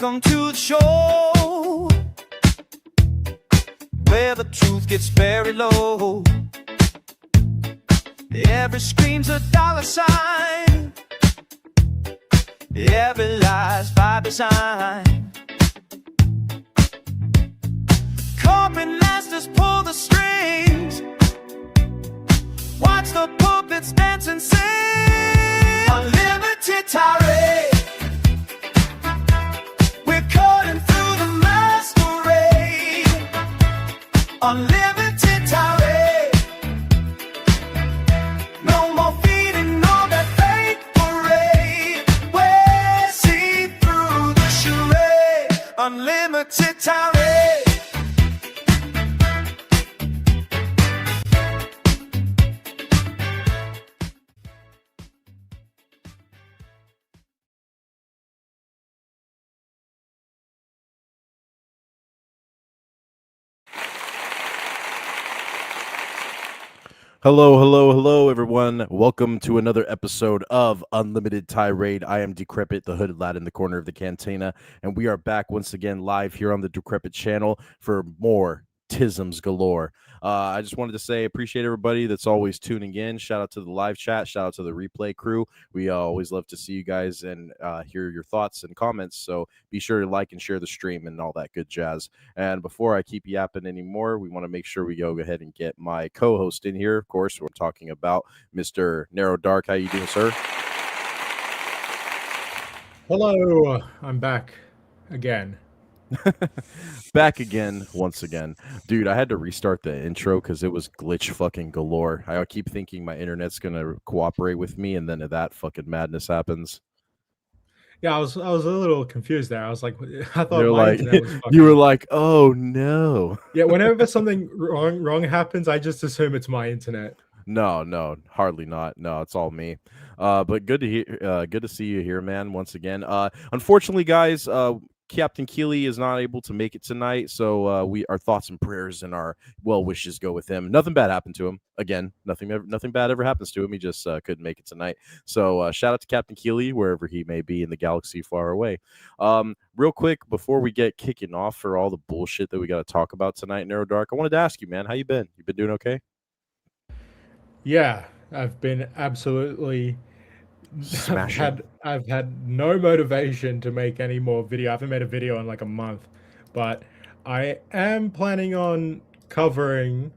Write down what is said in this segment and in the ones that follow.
Welcome to the show, where the truth gets very low. Every scream's a dollar sign, every lie's by design. Corporate masters pull the strings, watch the puppets dance and sing. Unlimited tirade, we're cutting through the masquerade. Unlimited tirade, no more feeding on that fake parade. We'll see through the charade. Unlimited tirade. Hello, everyone. Welcome to another episode of Unlimited Tirade. I am Decrepit, the hooded lad in the corner of the cantina, and we are back once again live here on the Decrepit channel for more Tisms galore. I just wanted to say appreciate everybody that's always tuning in. Shout out to the live chat. Shout out to the replay crew. We always love to see you guys and hear your thoughts and comments. So be sure to like and share the stream and all that good jazz. And before I keep yapping anymore, we want to make sure we go ahead and get my co-host in here. Of course, we're talking about Mr. Narrow Dark. How you doing, sir? Hello, I'm back again. Back again, once again. Dude, I had to restart the intro because it was glitch fucking galore. I keep thinking my internet's going to cooperate with me, and then that fucking madness happens. Yeah, I was a little confused there. I was like, I thought You're my like, internet was fucking... you were like, oh no. Yeah, whenever something wrong happens, I just assume it's my internet. No, hardly not. No, it's all me. But good to hear. Good to see you here, man. Once again. Unfortunately, guys, Captain Keeley is not able to make it tonight, so our thoughts and prayers and our well wishes go with him. Nothing bad happened to him. Again, nothing bad ever happens to him. He just couldn't make it tonight. So shout out to Captain Keeley wherever he may be in the galaxy far away. Real quick before we get kicking off for all the bullshit that we got to talk about tonight, Narrow Dark, I wanted to ask you, man, how you been? You been doing okay? Yeah, I've been absolutely Smashing. I've had no motivation to make any more video. I haven't made a video in like a month, but I am planning on covering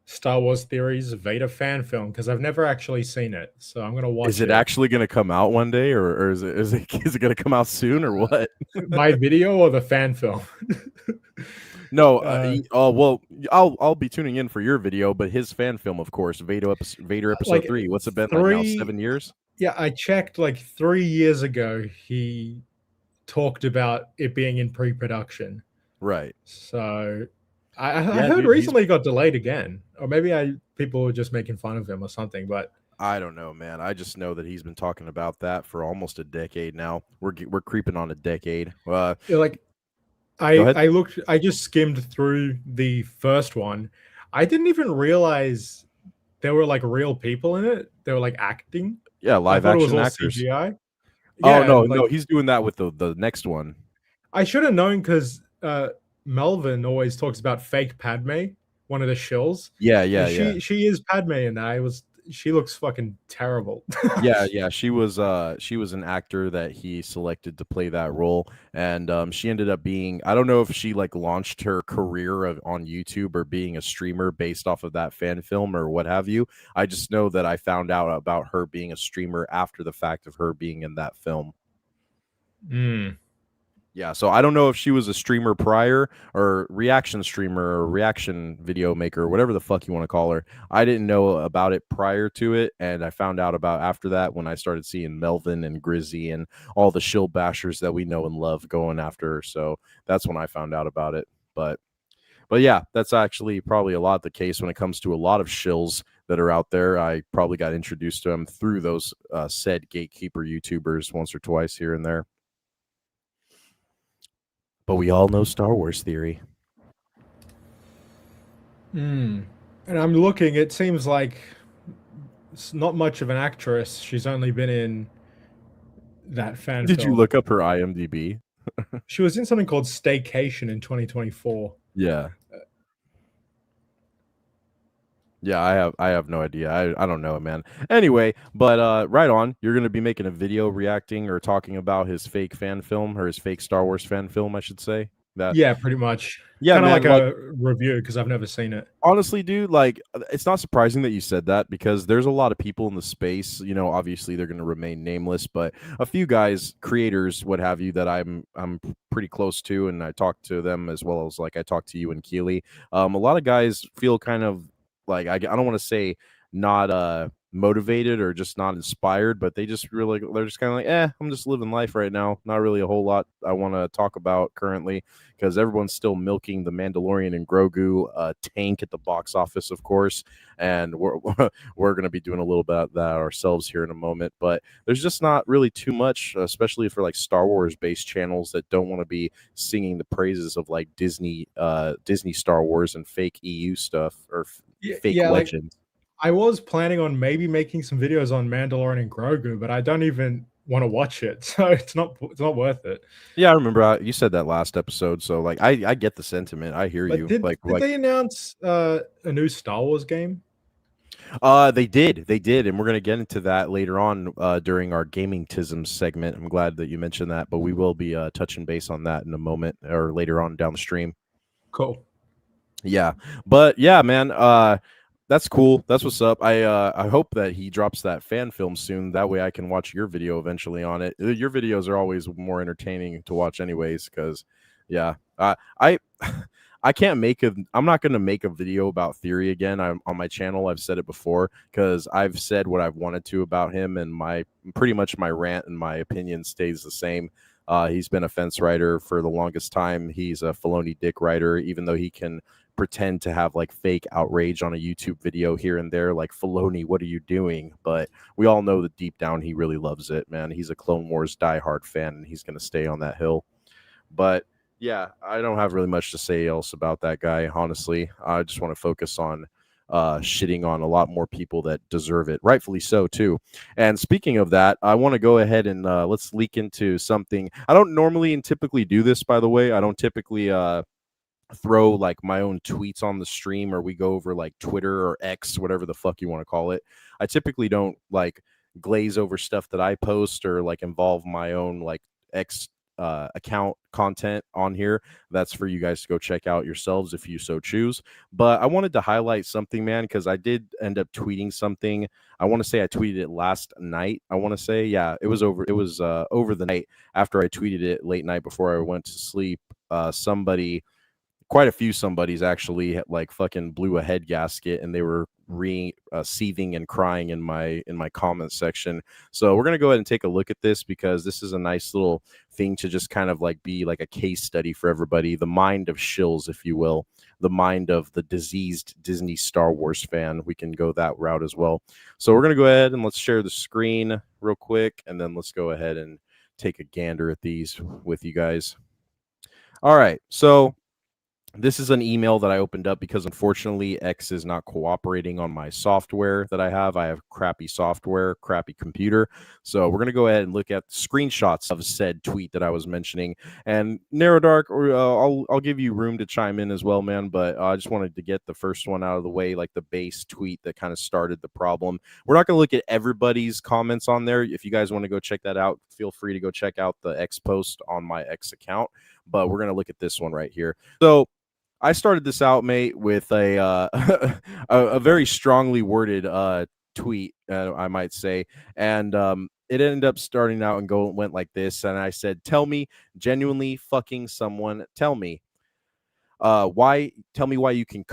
Star Wars Theory's Vader fan film because I've never actually seen it, so I'm gonna watch it. Is it actually gonna come out one day, or is it gonna come out soon, or what? My video or the fan film? No, well, I'll be tuning in for your video, but his fan film, of course, Vader episode Like 3. What's it been like now? 7 years? Yeah, I checked like 3 years ago. He talked about it being in pre-production. Right. So I heard recently it got delayed again, or maybe people were just making fun of him or something. But I don't know, man. I just know that he's been talking about that for almost a decade now. We're creeping on a decade. like I just skimmed through the first one. I didn't even realize there were like real people in it. They were like acting. Yeah, live action actors. CGI. Yeah, no, he's doing that with the next one. I should have known because Melvin always talks about fake Padme, one of the shills. Yeah. She is Padme in that. She looks fucking terrible. yeah. She was an actor that he selected to play that role, and she ended up being, I don't know if she like launched her career on YouTube or being a streamer based off of that fan film or what have you. I just know that I found out about her being a streamer after the fact of her being in that film. Yeah, so I don't know if she was a streamer prior or reaction streamer or reaction video maker, whatever the fuck you want to call her. I didn't know about it prior to it, and I found out about after that when I started seeing Melvin and Grizzy and all the shill bashers that we know and love going after her. So that's when I found out about it. But yeah, that's actually probably a lot the case when it comes to a lot of shills that are out there. I probably got introduced to them through those said gatekeeper YouTubers once or twice here and there. But we all know Star Wars Theory. And I'm looking, it seems like it's not much of an actress. She's only been in that fan Did film. you look up her IMDb? She was in something called Staycation in 2024. Yeah. Yeah, I have no idea. I don't know, man. Anyway, but right on. You're gonna be making a video reacting or talking about his fake fan film or his fake Star Wars fan film, I should say. That Yeah, pretty much. yeah, Kinda like man. Like a review because I've never seen it. honestly, dude, like it's not surprising that you said that because there's a lot of people in the space. You know, obviously they're gonna remain nameless, but a few guys, creators, what have you, that I'm pretty close to, and I talk to them as well as like I talk to you and Keely. A lot of guys feel kind of like I don't want to say not motivated or just not inspired, but they just really they're just kind of like, I'm just living life right now. Not really a whole lot I want to talk about currently because everyone's still milking the Mandalorian and Grogu tank at the box office, of course, and we're going to be doing a little bit of that ourselves here in a moment. But there's just not really too much, especially for like Star Wars based channels that don't want to be singing the praises of like Disney Star Wars and fake EU stuff or fake Yeah, like, legends. I was planning on maybe making some videos on Mandalorian and Grogu, but I don't even wanna watch it, so it's not worth it. Yeah, I remember you said that last episode. So like, I get the sentiment. I hear But you. did they announce, a new Star Wars game? They did, and we're gonna get into that later on during our gaming tisms segment. I'm glad that you mentioned that, but we will be touching base on that in a moment or later on down the stream. Cool. Yeah, but yeah, man, that's cool. That's what's up. I hope that he drops that fan film soon. That way, I can watch your video eventually on it. Your videos are always more entertaining to watch, anyways. Because, yeah, I I can't make a. I'm not gonna make a video about Theory again. I'm on my channel. I've said it before because I've said what I've wanted to about him, and my pretty much my rant and my opinion stays the same. He's been a fence writer for the longest time. He's a Filoni dick writer, even though he can pretend to have like fake outrage on a YouTube video here and there, like Filoni, what are you doing? But we all know that deep down he really loves it, man. He's a Clone Wars diehard fan, and he's gonna stay on that hill. But yeah, I don't have really much to say else about that guy, honestly. I just want to focus on shitting on a lot more people that deserve it, rightfully so too. And speaking of that, I want to go ahead and let's leak into something. I don't normally and typically do this, by the way. I don't typically throw like my own tweets on the stream, or we go over like Twitter or X, whatever the fuck you want to call it. I typically don't like glaze over stuff that I post or like involve my own like X account content on here. That's for you guys to go check out yourselves if you so choose. But I wanted to highlight something, man, because I did end up tweeting something. I want to say I tweeted it last night. I want to say, yeah, it was over the night after I tweeted it late night before I went to sleep. Quite a few somebodies actually like fucking blew a head gasket, and they were seething and crying in my comment section. So we're gonna go ahead and take a look at this because this is a nice little thing to just kind of like be like a case study for everybody. The mind of shills, if you will, the mind of the diseased Disney Star Wars fan. We can go that route as well. So we're gonna go ahead and let's share the screen real quick, and then let's go ahead and take a gander at these with you guys. All right, so this is an email that I opened up because unfortunately X is not cooperating on my software that I have. I have crappy software, crappy computer. So we're going to go ahead and look at screenshots of said tweet that I was mentioning. And Narrow Dark, I'll give you room to chime in as well, man. But I just wanted to get the first one out of the way, like the base tweet that kind of started the problem. We're not going to look at everybody's comments on there. If you guys want to go check that out, feel free to go check out the X post on my X account. But we're going to look at this one right here. So I started this out, mate, with a a very strongly worded tweet, I might say, and it ended up starting out and went like this. And I said, "Tell me, genuinely fucking someone, tell me why you can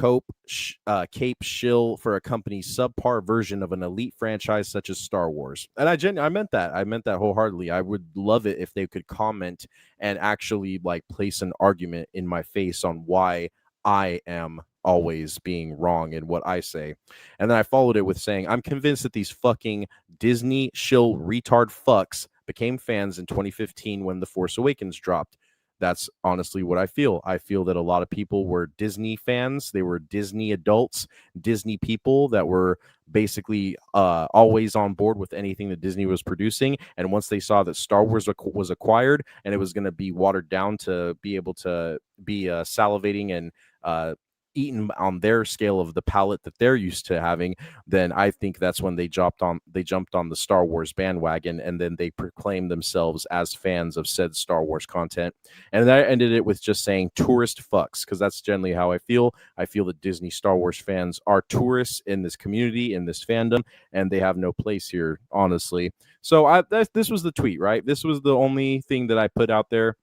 cape shill for a company's subpar version of an elite franchise such as Star Wars." And I meant that. I meant that wholeheartedly. I would love it if they could comment and actually like place an argument in my face on why I am always being wrong in what I say. And then I followed it with saying, "I'm convinced that these fucking Disney shill retard fucks became fans in 2015 when The Force Awakens dropped. that's honestly what I feel. I feel that a lot of people were Disney fans. They were Disney adults, Disney people that were basically always on board with anything that Disney was producing. And once they saw that Star Wars was acquired and it was going to be watered down to be able to be salivating and eaten on their scale of the palate that they're used to having, then I think that's when they jumped on the Star Wars bandwagon, and then they proclaimed themselves as fans of said Star Wars content. And I ended it with just saying tourist fucks, because that's generally how I feel. I feel that Disney Star Wars fans are tourists in this community, in this fandom, and they have no place here, honestly. So this was the tweet, right? This was the only thing that I put out there.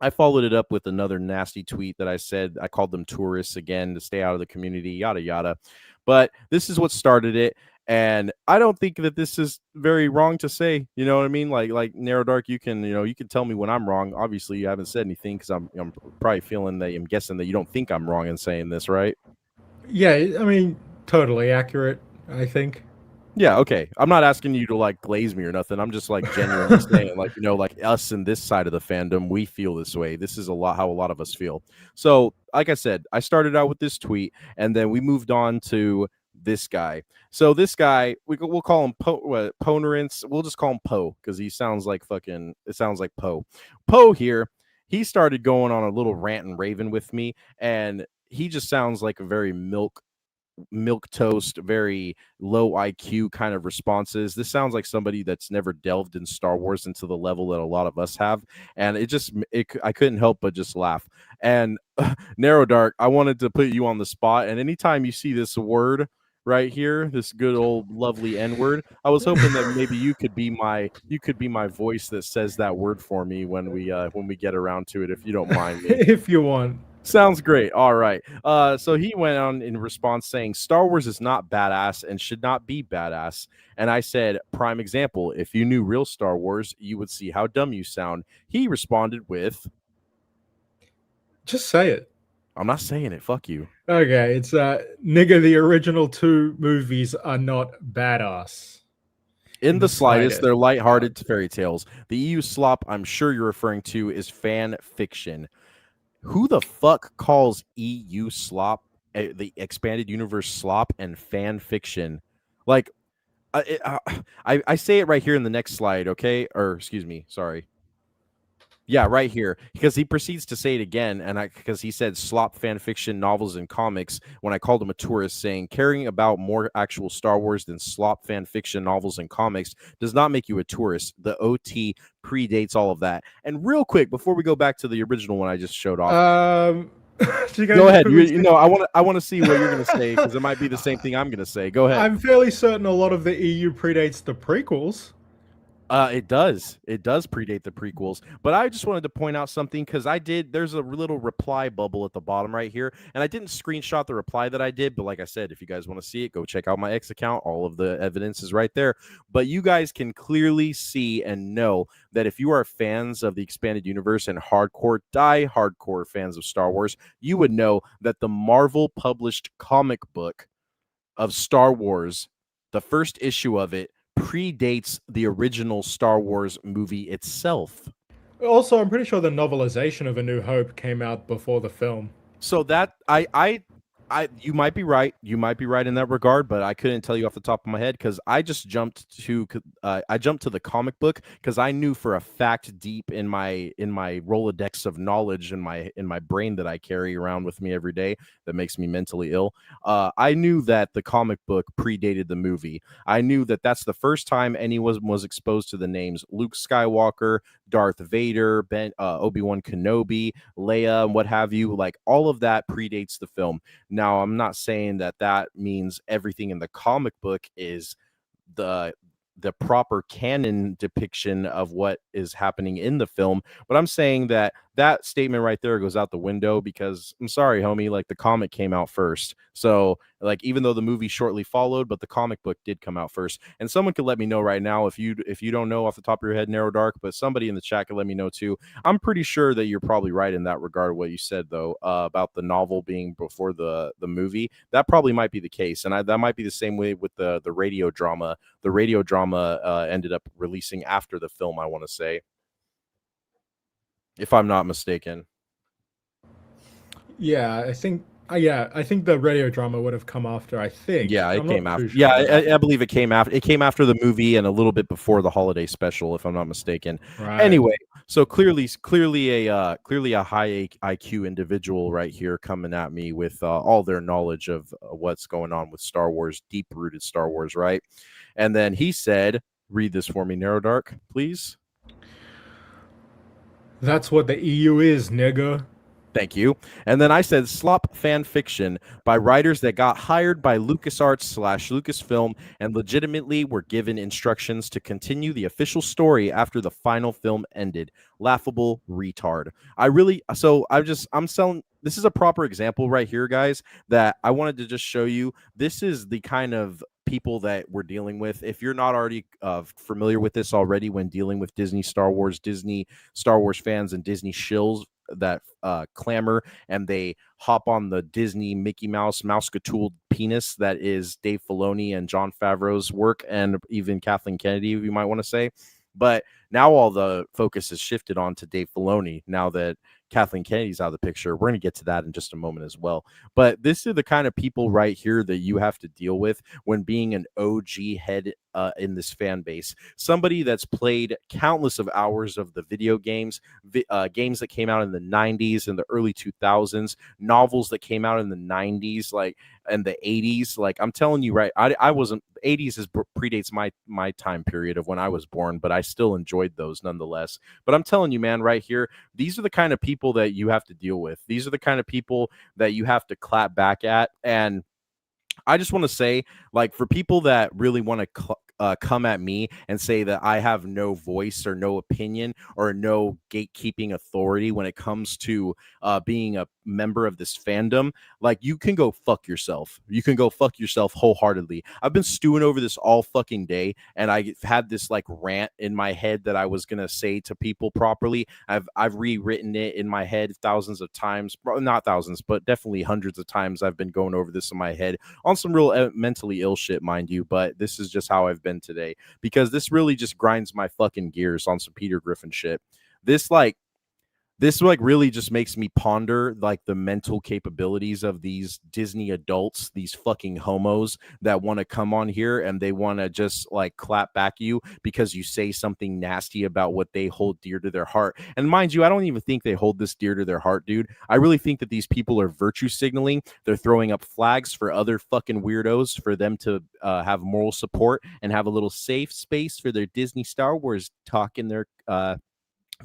I followed it up with another nasty tweet that I said I called them tourists again to stay out of the community, yada yada. But this is what started it, and I don't think that this is very wrong to say. You know what I mean? Like Narrow Dark, you can tell me when I'm wrong. Obviously, you haven't said anything because I'm probably feeling that I'm guessing that you don't think I'm wrong in saying this, right? Yeah, I mean, totally accurate, I think. Yeah, okay. I'm not asking you to like glaze me or nothing. I'm just like genuinely saying, like, like us in this side of the fandom, we feel this way. This is how a lot of us feel. So, like I said, I started out with this tweet, and then we moved on to this guy. So this guy, we'll call him Ponerance. We'll just call him Poe because he sounds like it sounds like Poe. Poe here, he started going on a little rant and raving with me, and he just sounds like a very milk toast, very low IQ kind of responses. This sounds like somebody that's never delved in Star Wars into the level that a lot of us have, and I couldn't help but just laugh. And Narrow Dark, I wanted to put you on the spot, and anytime you see this word right here, this good old lovely N-word, I was hoping that maybe you could be my voice that says that word for me when we get around to it, if you don't mind me. If you want. Sounds great. All right. So he went on in response saying Star Wars is not badass and should not be badass. And I said, prime example, if you knew real Star Wars, you would see how dumb you sound. He responded with, just say it. I'm not saying it. Fuck you. Okay, it's nigga, the original 2 movies are not badass. In the slightest, they're lighthearted fairy tales. The EU slop I'm sure you're referring to is fan fiction. Who the fuck calls EU slop, the expanded universe slop, and fan fiction? Like, I say it right here in the next slide, okay? Or excuse me, sorry. Yeah, right here, because he proceeds to say it again, and because he said slop fan fiction novels and comics when I called him a tourist, saying caring about more actual Star Wars than slop fan fiction novels and comics does not make you a tourist. The OT predates all of that. And real quick, before we go back to the original one I just showed off, go ahead. I want to see what you're going to say, because it might be the same thing I'm going to say. Go ahead. I'm fairly certain a lot of the EU predates the prequels. It does predate the prequels, but I just wanted to point out something, because there's a little reply bubble at the bottom right here, and I didn't screenshot the reply that I did, but like I said, if you guys want to see it, go check out my X account. All of the evidence is right there, but you guys can clearly see and know that if you are fans of the expanded universe and hardcore fans of Star Wars, you would know that the Marvel published comic book of Star Wars, the first issue of it, predates the original Star Wars movie itself. Also, I'm pretty sure the novelization of A New Hope came out before the film. So that you might be right. You might be right in that regard, but I couldn't tell you off the top of my head, because I just jumped to the comic book, because I knew for a fact deep in my Rolodex of knowledge in my brain that I carry around with me every day that makes me mentally ill. I knew that the comic book predated the movie. I knew that that's the first time anyone was exposed to the names Luke Skywalker, Darth Vader, Obi-Wan Kenobi, Leia, and what have you. Like, all of that predates the film. Now, I'm not saying that means everything in the comic book is the proper canon depiction of what is happening in the film, but I'm saying that statement right there goes out the window, because I'm sorry, homie, like, the comic came out first. So, like, even though the movie shortly followed, but the comic book did come out first. And someone could let me know right now if you don't know off the top of your head, Narrow Dark, but somebody in the chat could let me know too. I'm pretty sure that you're probably right in that regard, what you said though, about the novel being before the movie. That probably might be the case, and that might be the same way with the radio drama. The radio drama ended up releasing after the film, I want to say. if I'm not mistaken. Yeah, I think the radio drama would have come after. I think Yeah, it I'm not came after. too sure. Yeah, Though. I believe it came after. It came after the movie and a little bit before the holiday special, if I'm not mistaken. Right. Anyway, so clearly a high IQ individual right here coming at me with all their knowledge of what's going on with Star Wars, deep rooted Star Wars, right? And then he said, "Read this for me, Narrow Dark, please." That's what the EU is, nigga. Thank you. And then I said slop fan fiction by writers that got hired by LucasArts/Lucasfilm and legitimately were given instructions to continue the official story after the final film ended. Laughable retard. I'm selling. This is a proper example right here, guys, that I wanted to just show you. This is the kind of people that we're dealing with. If you're not already familiar with this already when dealing with Disney Star Wars fans and Disney shills that clamor and they hop on the Disney Mickey Mouse mouse-catooled penis that is Dave Filoni and Jon Favreau's work, and even Kathleen Kennedy, if you might want to say. But now all the focus is shifted on to Dave Filoni now that Kathleen Kennedy's out of the picture. We're going to get to that in just a moment as well. But this is the kind of people right here that you have to deal with when being an OG head in this fan base. Somebody that's played countless of hours of the video games, games that came out in the 90s and the early 2000s, novels that came out in the 90s, like, and the 80s. Like, I'm telling you, right, I wasn't, 80s predates my time period of when I was born, but I still enjoyed those nonetheless. But I'm telling you, man, right here, these are the kind of people that you have to deal with. These are the kind of people that you have to clap back at. And I just want to say, like, for people that really want to come at me and say that I have no voice or no opinion or no gatekeeping authority when it comes to being a member of this fandom, like, you can go fuck yourself. You can go fuck yourself wholeheartedly. I've been stewing over this all fucking day, and I had this like rant in my head that I was gonna say to people properly. I've rewritten it in my head thousands of times, not thousands, but definitely hundreds of times. I've been going over this in my head on some real mentally ill shit, mind you, but this is just how I've been today, because this really just grinds my fucking gears on some Peter Griffin shit. This really just makes me ponder like the mental capabilities of these Disney adults, these fucking homos that want to come on here and they want to just like clap back you because you say something nasty about what they hold dear to their heart. And mind you, I don't even think they hold this dear to their heart, dude. I really think that these people are virtue signaling. They're throwing up flags for other fucking weirdos for them to have moral support and have a little safe space for their Disney Star Wars talk in their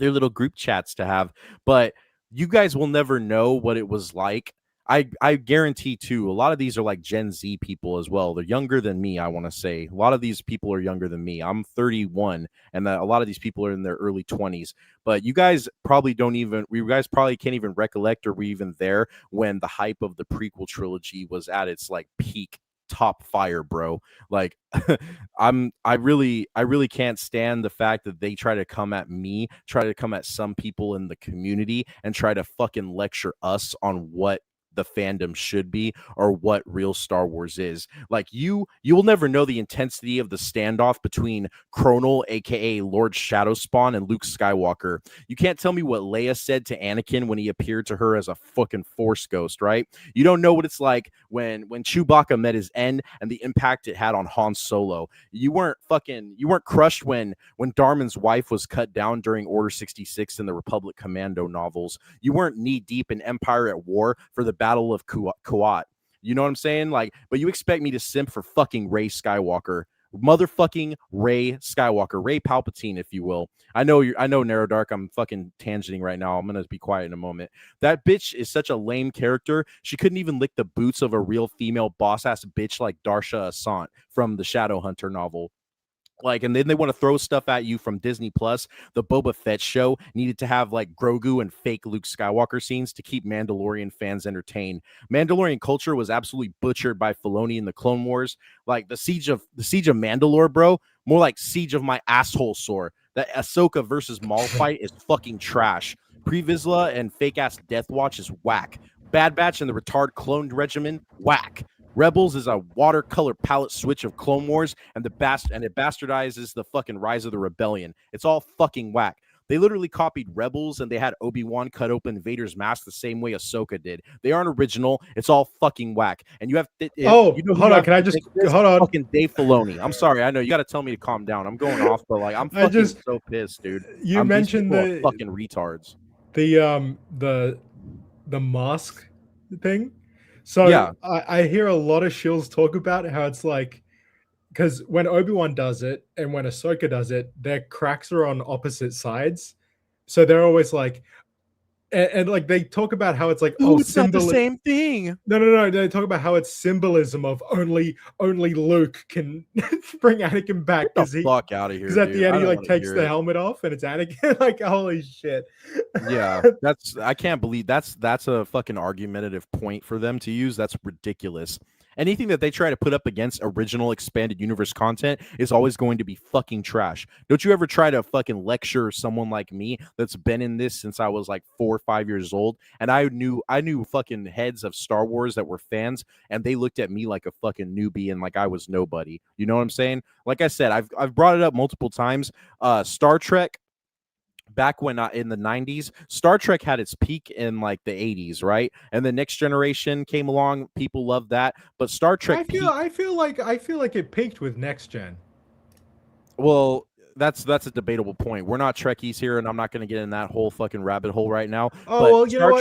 little group chats to have. But you guys will never know what it was like. I guarantee too, a lot of these are like Gen Z people as well. They're younger than me, I want to say. A lot of these people are younger than me. I'm 31, and a lot of these people are in their early 20s. But you guys probably can't even recollect or were even there when the hype of the prequel trilogy was at its like peak top fire, bro. Like, I really can't stand the fact that they try to come at me, try to come at some people in the community and try to fucking lecture us on what the fandom should be or what real Star Wars is. Like, you will never know the intensity of the standoff between Cronal, aka Lord Shadowspawn, and Luke Skywalker. You can't tell me what Leia said to Anakin when he appeared to her as a fucking Force ghost, right? You don't know what it's like when Chewbacca met his end and the impact it had on Han Solo. You weren't crushed when Darman's wife was cut down during Order 66 in the Republic Commando novels. You weren't knee deep in Empire at War for the Battle of Kuat. You know what I'm saying? Like, but you expect me to simp for fucking Rey Skywalker. Motherfucking Rey Skywalker, Rey Palpatine, if you will. I know Narrow Dark. I'm fucking tangenting right now. I'm gonna be quiet in a moment. That bitch is such a lame character. She couldn't even lick the boots of a real female boss ass bitch like Darsha Asant from the Shadowhunter novel. Like, and then they want to throw stuff at you from Disney Plus. The Boba Fett show needed to have like Grogu and fake Luke Skywalker scenes to keep Mandalorian fans entertained. Mandalorian culture was absolutely butchered by Filoni in the Clone Wars. Like the siege of Mandalore, bro. More like siege of my asshole sore. That Ahsoka versus Maul fight is fucking trash. Pre-Vizsla and fake ass Death Watch is whack. Bad Batch and the retard cloned regimen, whack. Rebels is a watercolor palette switch of Clone Wars, and it bastardizes the fucking Rise of the Rebellion. It's all fucking whack. They literally copied Rebels, and they had Obi-Wan cut open Vader's mask the same way Ahsoka did. They aren't original. It's all fucking whack. And you have you Oh, know who hold you on. have Can I to just thank this? hold on? Fucking Dave Filoni. I'm sorry. I know you got to tell me to calm down. I'm going off, but like I'm I fucking just so pissed, dude. you These mentioned people are fucking retards. the mask thing. So Yeah. I hear a lot of shills talk about how it's like, because when Obi-Wan does it and when Ahsoka does it, their cracks are on opposite sides. So they're always like, and like they talk about how it's like, Dude, oh, it's not the symbol. same thing. No. They talk about how it's symbolism of only Luke can bring Anakin back Get the fuck out of here, because at dude. the end I he don't like want to takes hear the it. helmet off and it's Anakin. Like, holy shit. Yeah, I can't believe that's a fucking argumentative point for them to use. That's ridiculous. Anything that they try to put up against original expanded universe content is always going to be fucking trash. Don't you ever try to fucking lecture someone like me that's been in this since I was like 4 or 5 years old, and I knew fucking heads of Star Wars that were fans, and they looked at me like a fucking newbie and like I was nobody. You know what I'm saying? Like I said, I've brought it up multiple times. Star Trek, back when in the 90s, Star Trek had its peak in like the 80s, right? And the Next Generation came along, people loved that, but Star Trek I feel like it peaked with next gen. well, that's a debatable point. We're not Trekkies here, and I'm not going to get in that whole fucking rabbit hole right now. Oh, But well, Star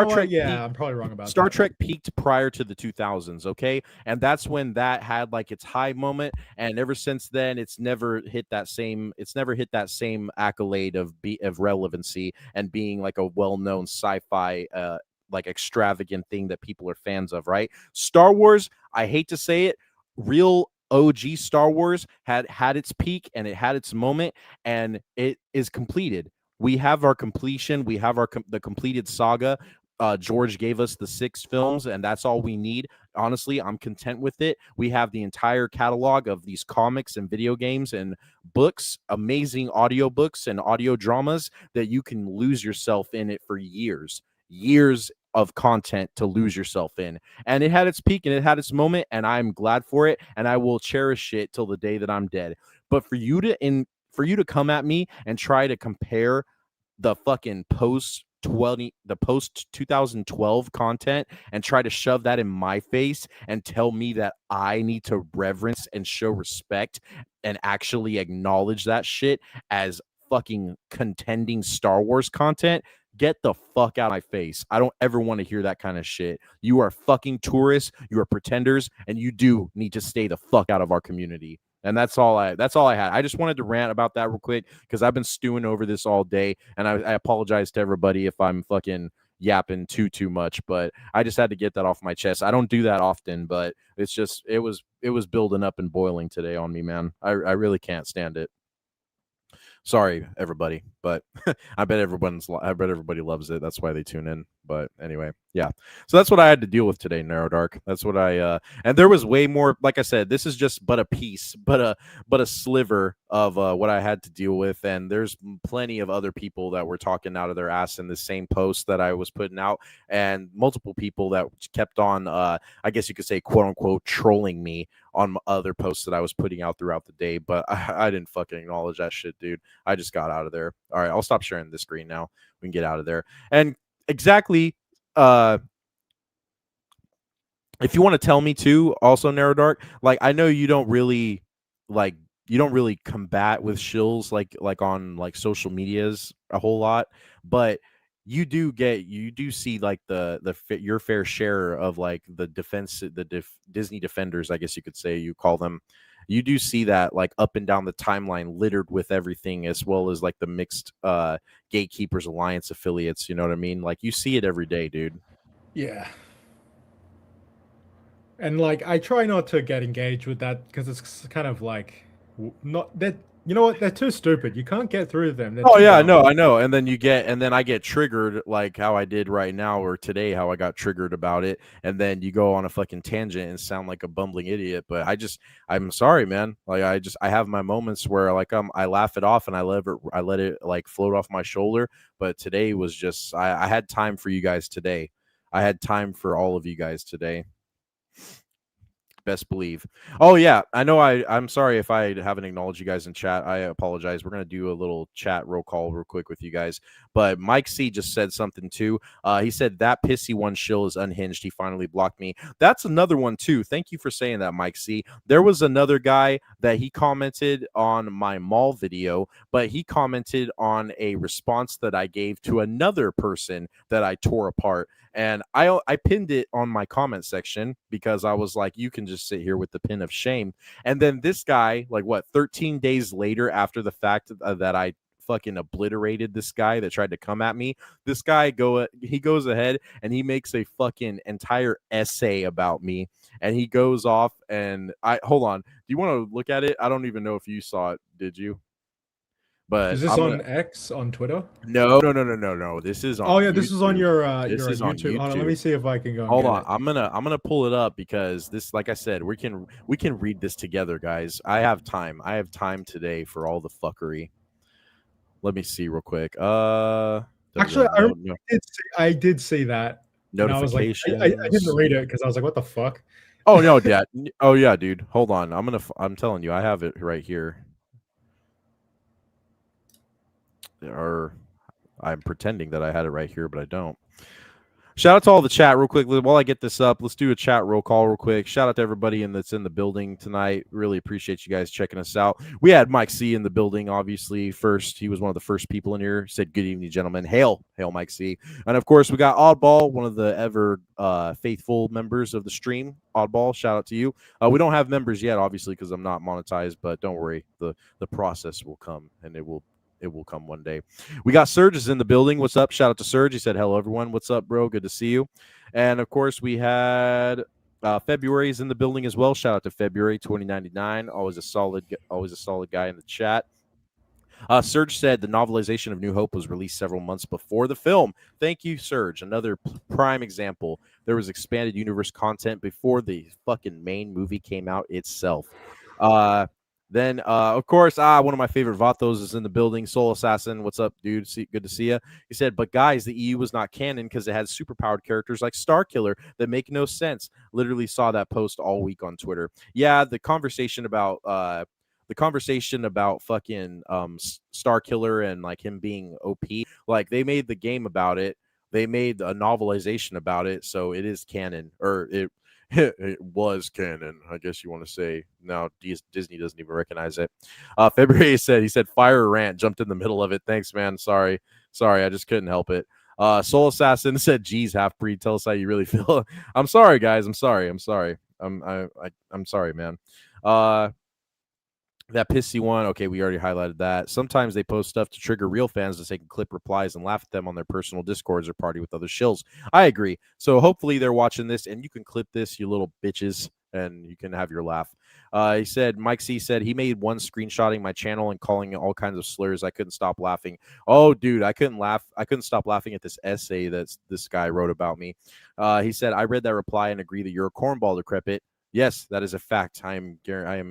Trek Yeah, peaked, I'm probably wrong about Star that. Trek peaked prior to the 2000s, okay? And that's when that had like its high moment, and ever since then it's never hit that same accolade of relevancy and being like a well-known sci-fi like extravagant thing that people are fans of, right? Star Wars, I hate to say it, real OG Star Wars had its peak and it had its moment, and it is completed. We have our completion. We have the completed saga. George gave us the 6 films, and that's all we need. Honestly, I'm content with it. We have the entire catalog of these comics and video games and books, amazing audiobooks and audio dramas that you can lose yourself in it for years of content to lose yourself in. And it had its peak and it had its moment, and I'm glad for it, and I will cherish it till the day that I'm dead. But for you to come at me and try to compare the fucking post 2012 content and try to shove that in my face and tell me that I need to reverence and show respect and actually acknowledge that shit as fucking contending Star Wars content, get the fuck out of my face. I don't ever want to hear that kind of shit. You are fucking tourists, you are pretenders, and you do need to stay the fuck out of our community. And that's all I had. I just wanted to rant about that real quick because I've been stewing over this all day, and I apologize to everybody if I'm fucking yapping too much, but I just had to get that off my chest. I don't do that often, but it's just it was building up and boiling today on me, man. I really can't stand it. Sorry, everybody, but I bet everybody loves it. That's why they tune in. But anyway, yeah. So that's what I had to deal with today, Narrow Dark. That's what I and there was way more. Like I said, this is just but a piece, but a sliver of what I had to deal with. And there's plenty of other people that were talking out of their ass in the same post that I was putting out, and multiple people that kept on, I guess you could say, quote unquote, trolling me on other posts that I was putting out throughout the day. But I didn't fucking acknowledge that shit, dude. I just got out of there. All right, I'll stop sharing this screen now. We can get out of there. And exactly, if you want to tell me too, also Narrow Dark, like I know you don't really combat with shills like on like social medias a whole lot, but you do see like your fair share of like Disney defenders, I guess you could say you call them. You do see that like up and down the timeline littered with everything, as well as like the mixed Gatekeepers Alliance affiliates, you know what I mean? Like you see it every day, dude. Yeah. And like I try not to get engaged with that because it's kind of like not that, you know what, they're too stupid. You can't get through them. They're Oh too yeah, I dumb. know. And then I get triggered like how I did right now or today, how I got triggered about it. And then you go on a fucking tangent and sound like a bumbling idiot. But I'm sorry, man. Like I have my moments where like I laugh it off and I let it like float off my shoulder. But today was just I had time for you guys today. I had time for all of you guys today. best believe. Oh yeah, I know. I'm sorry if I haven't acknowledged you guys in chat. I apologize. We're gonna do a little chat roll call real quick with you guys. But Mike C just said something too. He said that pissy one shill is unhinged. He finally blocked me. That's another one too. Thank you for saying that, Mike C. There was another guy that he commented on my mall video, but he commented on a response that I gave to another person that I tore apart. And I pinned it on my comment section because I was like, you can just sit here with the pin of shame. And then this guy, like what, 13 days later after the fact that I fucking obliterated this guy that tried to come at me, this guy he goes ahead and he makes a fucking entire essay about me. And he goes off and hold on. Do you want to look at it? I don't even know if you saw it. Did you? But is this on X on Twitter? No. This is on. Oh yeah, YouTube. this is on your This is on YouTube. Hold on, let YouTube. me see if I can go. Hold on, I'm gonna pull it up because this, like I said, we can read this together, guys. I have time. I have time today for all the fuckery. Let me see real quick. Actually, I did see that. Notifications. I didn't read it because I was like, what the fuck? Oh no, Dad. Oh yeah, dude. Hold on. I'm telling you, I have it right here. Or I'm pretending that I had it right here, but I don't. Shout out to all the chat real quick. While I get this up, let's do a chat roll call real quick. Shout out to everybody that's in the building tonight. Really appreciate you guys checking us out. We had Mike C in the building, obviously, first. He was one of the first people in here. Said, good evening, gentlemen. Hail, Mike C. And, of course, we got Oddball, one of the ever faithful members of the stream. Oddball, shout out to you. We don't have members yet, obviously, because I'm not monetized, but don't worry. The process will come, and it will come one day. We got Serge is in the building. What's up? Shout out to Serge. He said, hello, everyone. What's up, bro? Good to see you. And, of course, we had February is in the building as well. Shout out to February 2099. Always a solid guy in the chat. Serge said the novelization of New Hope was released several months before the film. Thank you, Serge. Another prime example. There was expanded universe content before the fucking main movie came out itself. Then, of course, one of my favorite Vatos is in the building. Soul Assassin, what's up, dude? Good to see you. He said, but guys, the EU was not canon because it had superpowered characters like Starkiller that make no sense. Literally saw that post all week on Twitter. Yeah, the conversation about fucking Starkiller and like him being OP, like they made the game about it. They made a novelization about it, so it is canon, or it was canon, I guess you want to say. Now Disney doesn't even recognize it. February he said fire Rant, jumped in the middle of it. Thanks, man. Sorry, I just couldn't help it. Soul Assassin said, geez, half breed, tell us how you really feel. I'm sorry, guys. I'm sorry, man. That pissy one, okay, we already highlighted that. Sometimes they post stuff to trigger real fans so they can clip replies and laugh at them on their personal discords or party with other shills. I agree. So hopefully they're watching this, and you can clip this, you little bitches, and you can have your laugh. He said, Mike C said, he made one screenshotting my channel and calling it all kinds of slurs. I couldn't stop laughing. Oh, dude, I couldn't stop laughing at this essay that this guy wrote about me. He said, I read that reply and agree that you're a cornball, decrepit. Yes, that is a fact. I am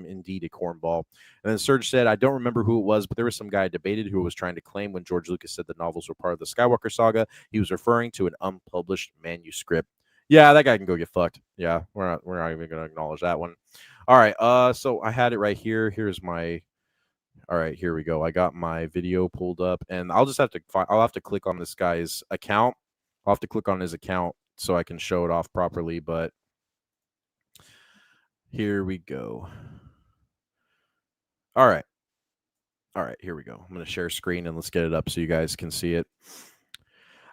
indeed a cornball. And then Serge said, I don't remember who it was, but there was some guy debated who was trying to claim when George Lucas said the novels were part of the Skywalker saga, he was referring to an unpublished manuscript. Yeah, that guy can go get fucked. Yeah, we're not even going to acknowledge that one. All right, so I had it right here. All right, here we go. I got my video pulled up, and I'll have to click on this guy's account. I'll have to click on his account so I can show it off properly, but here we go. All right, here we go. I'm going to share screen and let's get it up so you guys can see it.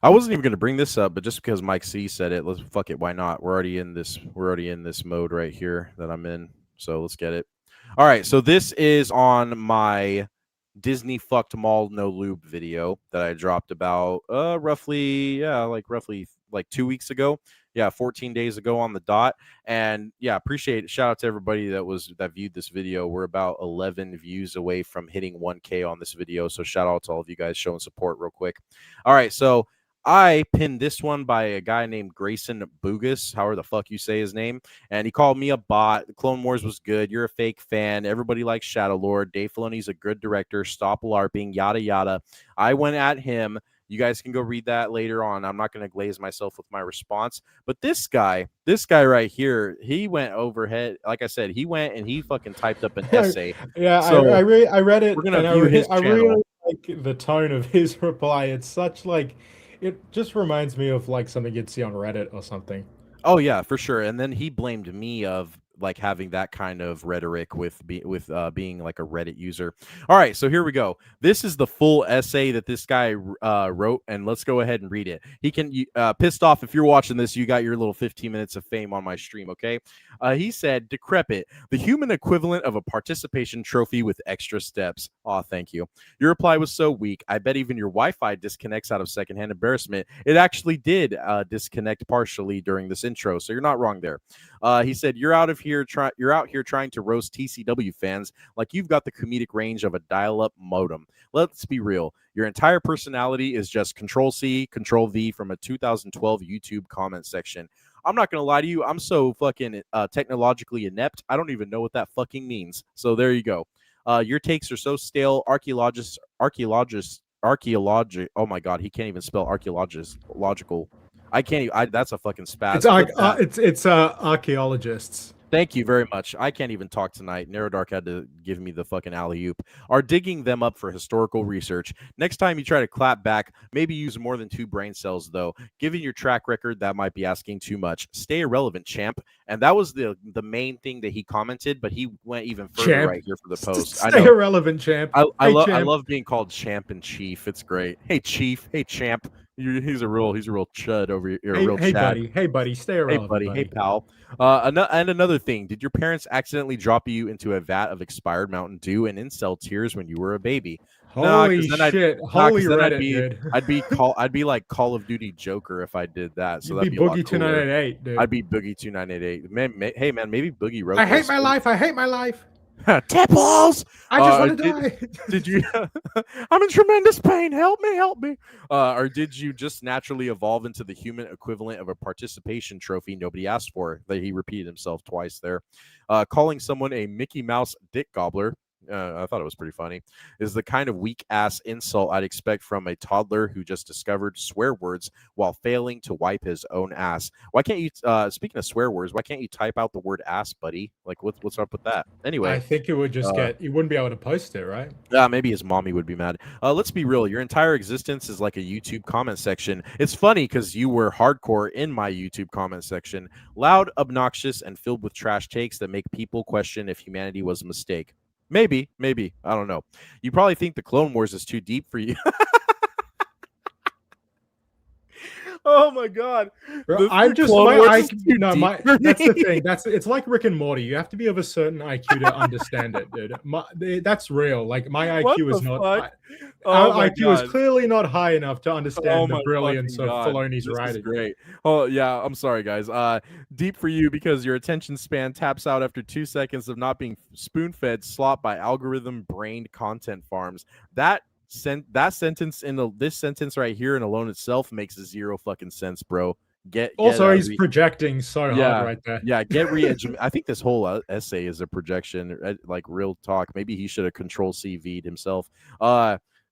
I wasn't even going to bring this up, but just because Mike C said it, let's fuck it. Why not? We're already in this mode right here that I'm in. So let's get it. All right. So this is on my Disney fucked mall no lube video that I dropped about roughly 2 weeks ago. Yeah, 14 days ago on the dot. And yeah, appreciate it. Shout out to everybody that viewed this video. We're about 11 views away from hitting 1K on this video. So shout out to all of you guys showing support real quick. All right, so I pinned this one by a guy named Grayson Bugus, however the fuck you say his name, and he called me a bot. The Clone Wars was good. You're a fake fan. Everybody likes Shadow Lord. Dave Filoni's a good director. Stop LARPing, yada, yada. I went at him You guys can go read that later on. I'm not going to glaze myself with my response. But this guy right here, he went overhead. Like I said, he went and he fucking typed up an essay. Yeah, So I read it, we're gonna and view his I channel. really like the tone of his reply. It's such like, it just reminds me of like something you'd see on Reddit or something. Oh yeah, for sure. And then he blamed me of like having that kind of rhetoric with being like a Reddit user. All right, so here we go. This is the full essay that this guy wrote, and let's go ahead and read it. He can pissed off if you're watching this. You got your little 15 minutes of fame on my stream, okay? He said, "Decrepit, the human equivalent of a participation trophy with extra steps." Aw, thank you. Your reply was so weak. I bet even your Wi-Fi disconnects out of secondhand embarrassment. It actually did disconnect partially during this intro, so you're not wrong there. He said, you're out here trying to roast TCW fans like you've got the comedic range of a dial-up modem. Let's be real. Your entire personality is just Control-C, Control-V from a 2012 YouTube comment section. I'm not going to lie to you. I'm so fucking technologically inept. I don't even know what that fucking means. So there you go. Your takes are so stale. Oh my God, he can't even spell logical. I can't even, that's a fucking spaz. It's archaeologists. Thank you very much. I can't even talk tonight. Narrow Dark had to give me the fucking alley-oop. Are digging them up for historical research. Next time you try to clap back, maybe use more than 2 brain cells, though. Given your track record, that might be asking too much. Stay irrelevant, champ. And that was the main thing that he commented, but he went even further Champ. right here for the post. Stay irrelevant, champ. I love being called champ and chief. It's great. Hey, chief. Hey, champ. He's a real chud over here. Hey, buddy. Stay irrelevant, buddy. Hey, pal. And another thing, did your parents accidentally drop you into a vat of expired Mountain Dew and incel tears when you were a baby? Holy shit! Holy Reddit, dude. I'd be like Call of Duty Joker if I did that. So You'd be Boogie 298, dude. I'd be Boogie 298. Man, hey man, maybe Boogie wrote. I hate my life. I hate my life. Tipples! I just want to die. Did you? I'm in tremendous pain. Help me. Or did you just naturally evolve into the human equivalent of a participation trophy nobody asked for? That he repeated himself twice there. Calling someone a Mickey Mouse dick gobbler. I thought it was pretty funny, is the kind of weak-ass insult I'd expect from a toddler who just discovered swear words while failing to wipe his own ass. Why can't you, speaking of swear words, why can't you type out the word ass, buddy? Like, what's up with that? Anyway. I think it would just you wouldn't be able to post it, right? Yeah, maybe his mommy would be mad. Let's be real. Your entire existence is like a YouTube comment section. It's funny because you were hardcore in my YouTube comment section. Loud, obnoxious, and filled with trash takes that make people question if humanity was a mistake. Maybe. I don't know. You probably think the Clone Wars is too deep for you. Oh my God! I'm just my IQ. No, that's the thing. It's like Rick and Morty. You have to be of a certain IQ to understand it, dude. That's real. Like my IQ is not. Our IQ is clearly not high enough to understand the brilliance of Filoni's writing. Great. Oh yeah, I'm sorry, guys. Deep for you because your attention span taps out after 2 seconds of not being spoon-fed slop by algorithm-brained content farms. That sentence in this sentence right here and alone itself makes 0 fucking sense, bro. He's projecting so hard right there. Yeah, get re-educated. I think this whole essay is a projection, like real talk. Maybe he should have Control-C-V'd himself.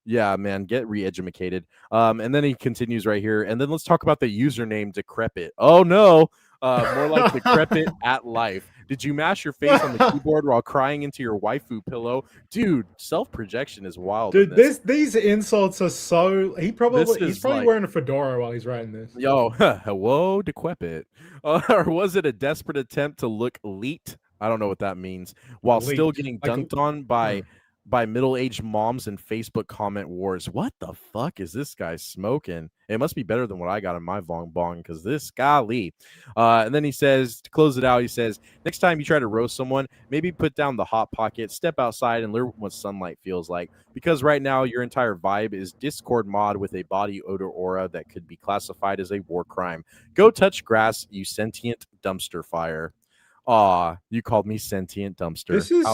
Yeah, man, get re-educated. And then he continues right here. And then let's talk about the username Decrepit. Oh no, more like Decrepit at life. Did you mash your face on the keyboard while crying into your waifu pillow? Dude, self-projection is wild. Dude, these insults are so... He's probably like, wearing a fedora while he's writing this. Yo, hello, Decrepit. Or was it a desperate attempt to look elite? I don't know what that means. While still getting dunked on by middle-aged moms and Facebook comment wars. What the fuck is this guy smoking? It must be better than what I got in my bong because this golly. And then he says, to close it out, he says, next time you try to roast someone, maybe put down the hot pocket, step outside and learn what sunlight feels like. Because right now your entire vibe is Discord mod with a body odor aura that could be classified as a war crime. Go touch grass, you sentient dumpster fire. Aw, you called me sentient dumpster. This is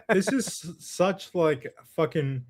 this is such like fucking...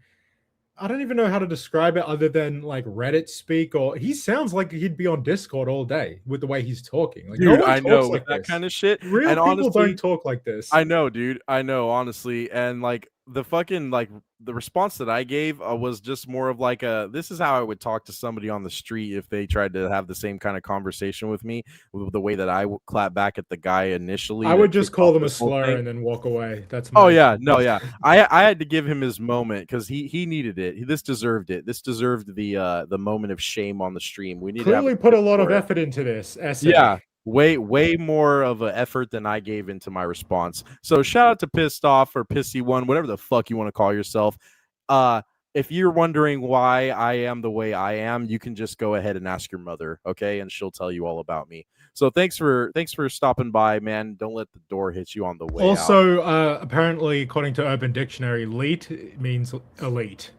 I don't even know how to describe it other than like Reddit speak, or he sounds like he'd be on Discord all day with the way he's talking. Like, dude, no I know like that kind of shit. Real people don't talk like this. I know, dude. I know, honestly. And like the fucking like the response that I gave was just more of like this is how I would talk to somebody on the street if they tried to have the same kind of conversation with me, with the way that I would clap back at the guy initially I that would just kicked off call them a this whole slur thing. and then walk away. That's Oh my yeah, no, advice. yeah. I had to give him his moment because he needed it. This deserved it. This deserved the moment of shame on the stream. We need to have Clearly put a lot of effort into this essay. yeah, way more of an effort than I gave into my response. So shout out to Pissed Off or Pissy One, whatever the fuck you want to call yourself. If you're wondering why I am the way I am, you can just go ahead and ask your mother, okay? And she'll tell you all about me. So thanks for stopping by, man. Don't let the door hit you on the way out. Also, apparently, according to Urban Dictionary, elite means elite.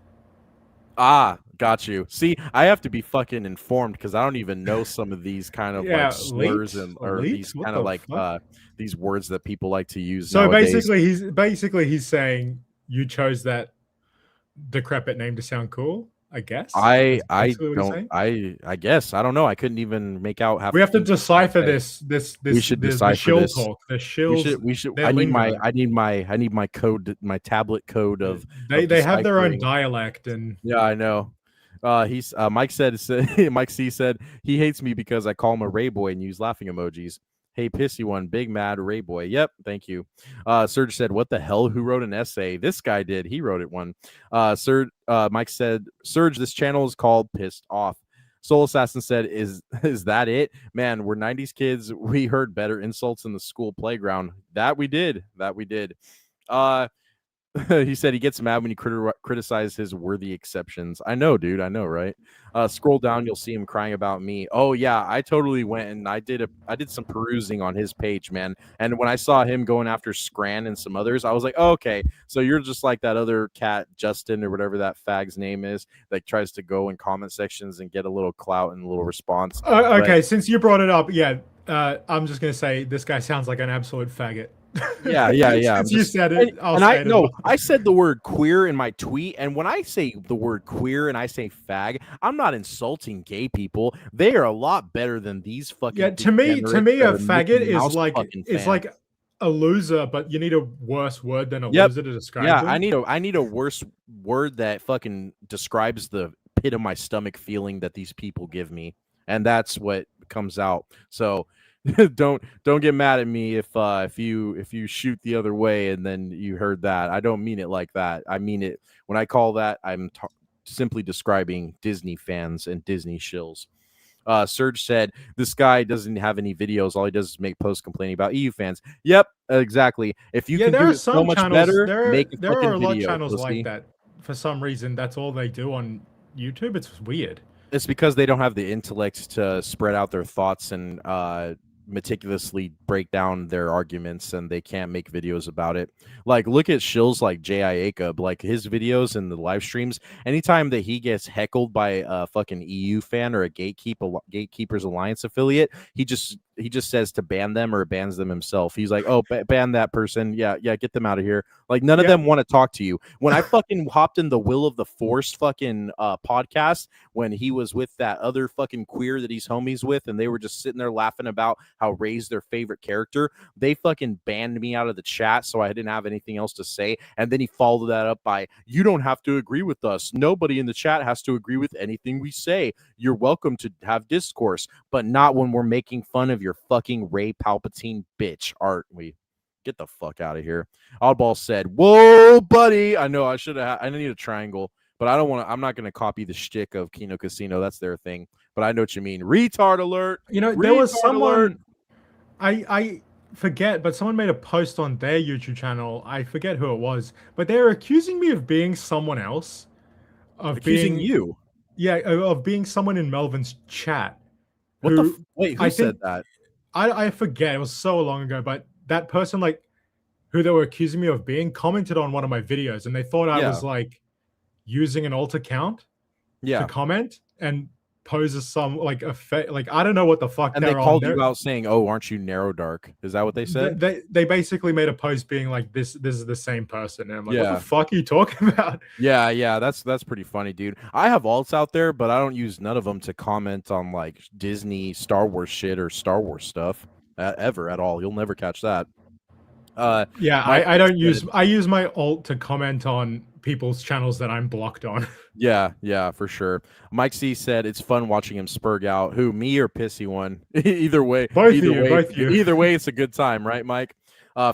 Ah, got you. See, I have to be fucking informed because I don't even know some of these kind of like slurs and or these kind of like these words that people like to use. So nowadays. he's saying you chose that decrepit name to sound cool. I guess. I guess I don't know. I couldn't even make out half. We have to decipher this. We should decipher the shill this. talk. The shills. We should. I need my code. My tablet code of. They have their own dialect and. Yeah, I know. He's Mike said Mike C said he hates me because I call him a Ray boy and use laughing emojis. Hey, Pissy One, big mad Ray boy. Yep, thank you. Serge said, what the hell? Who wrote an essay? This guy did. He wrote it one. Mike said, Serge, this channel is called Pissed Off. Soul Assassin said, is that it? Man, we're 90s kids. We heard better insults in the school playground. That we did. He said he gets mad when you criticize his worthy exceptions. I know, dude. I know, right? Scroll down, you'll see him crying about me. Oh yeah, I totally went and I did some perusing on his page, man. And when I saw him going after Scran and some others, I was like, oh, okay, so you're just like that other cat, Justin or whatever that fag's name is, that tries to go in comment sections and get a little clout and a little response. Okay, since you brought it up, yeah, I'm just gonna say this guy sounds like an absolute faggot. Yeah. Since you said it, I said the word queer in my tweet, and when I say the word queer and I say fag, I'm not insulting gay people. They are a lot better than these fucking. Yeah, to me, a faggot is like a loser, but you need a worse word than a loser to describe. Yeah, them. I need a worse word that fucking describes the pit of my stomach feeling that these people give me, and that's what comes out. So. don't get mad at me if you shoot the other way and then you heard that. I don't mean it like that. I mean it when I call that. I'm simply describing Disney fans and Disney shills. Serge said this guy doesn't have any videos. All he does is make posts complaining about EU fans. Yep, exactly. If you can do it so much better, make a there fucking are a lot of video, channels pussy. like that. For some reason, that's all they do on YouTube. It's weird. It's because they don't have the intellect to spread out their thoughts and meticulously break down their arguments, and they can't make videos about it. Like, look at shills like J.I. Akub, like his videos and the live streams. Anytime that he gets heckled by a fucking EU fan or a Gatekeepers Alliance affiliate, he just says to ban them or bans them himself. He's like, oh, ban that person. Yeah, get them out of here. Like, none of them want to talk to you. When I fucking hopped in the Will of the Force fucking podcast, when he was with that other fucking queer that he's homies with, and they were just sitting there laughing about how Rey's their favorite character, they fucking banned me out of the chat, so I didn't have anything else to say. And then he followed that up by, you don't have to agree with us. Nobody in the chat has to agree with anything we say. You're welcome to have discourse, but not when we're making fun of your fucking Rey Palpatine bitch, aren't we? Get the fuck out of here. Oddball said, whoa, buddy. I know I should have. I need a triangle, but I don't want to. I'm not going to copy the shtick of Kino Casino. That's their thing. But I know what you mean. Retard alert. You know, there was someone. I forget, but someone made a post on their YouTube channel. I forget who it was, but they were accusing me of being someone else. Accusing you? Yeah, of being someone in Melvin's chat. Wait, who said that? I forget. It was so long ago, but that person, like, who they were accusing me of being, commented on one of my videos, and they thought I was like using an alt account to comment and pose as some like I don't know what the fuck. And they called you out saying, "Oh, aren't you narrow dark?" Is that what they said? They basically made a post being like, "This is the same person." And I'm like, "What the fuck are you talking about?" Yeah, that's pretty funny, dude. I have alts out there, but I don't use none of them to comment on like Disney, Star Wars shit or Star Wars stuff ever at all. You'll never catch that. Yeah, Mike I don't said- use I use my alt to comment on people's channels that I'm blocked on. Yeah, for sure. Mike C said it's fun watching him spurg out. Who, me or Pissy one? Either way, Both of either you, way, both of you. either way, it's a good time, right, Mike?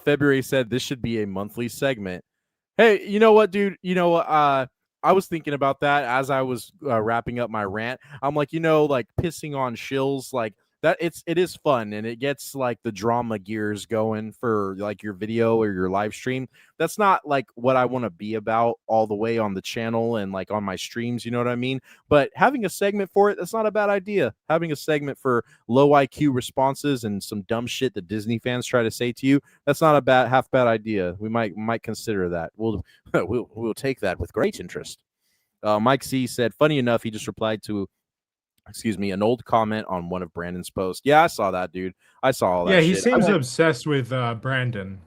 February said this should be a monthly segment. Hey, you know what, dude? I was thinking about that as I was wrapping up my rant. I'm like, like pissing on shills, like that. It is fun and it gets like the drama gears going for like your video or your live stream. That's not like what I want to be about all the way on the channel and like on my streams. You know what I mean? But having a segment for it, that's not a bad idea. Having a segment for low IQ responses and some dumb shit that Disney fans try to say to you, that's not a half bad idea. We might consider that. We'll take that with great interest. Mike C said, funny enough, he just replied to, an old comment on one of Brandon's posts. Yeah, I saw that, dude. I saw all that. Yeah, he shit. seems obsessed with Brandon.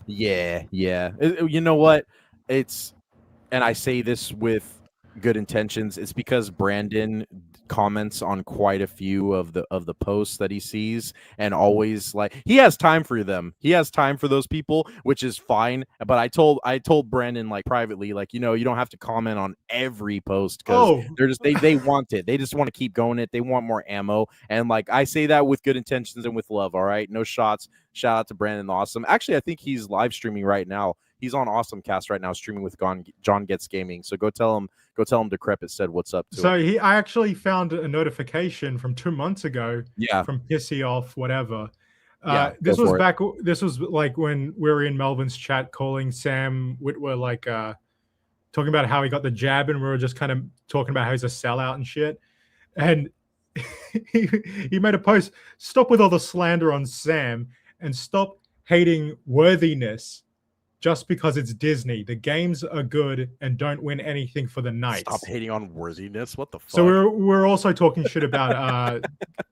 Yeah. You know what? And I say this with good intentions. It's because Brandon comments on quite a few of the posts that he sees, and always like he has time for them. He has time for those people, which is fine. But I told Brandon like privately, like, you don't have to comment on every post because they're just they want it. They just want to keep going it. They want more ammo. And like I say that with good intentions and with love. All right. No shots. Shout out to Brandon Awesome. Actually, I think he's live streaming right now. He's on Awesome Cast right now, streaming with John Gets Gaming. So go tell him Decrepit said what's up. I actually found a notification from 2 months ago. Yeah. From Pissy Off, whatever. This was like when we were in Melvin's chat calling Sam Witwer like talking about how he got the jab, and we were just kind of talking about how he's a sellout and shit. And he made a post, stop with all the slander on Sam and stop hating worthiness just because it's Disney. The games are good and don't win anything for the Knights. Stop hating on worthiness. What the fuck? So we're also talking shit about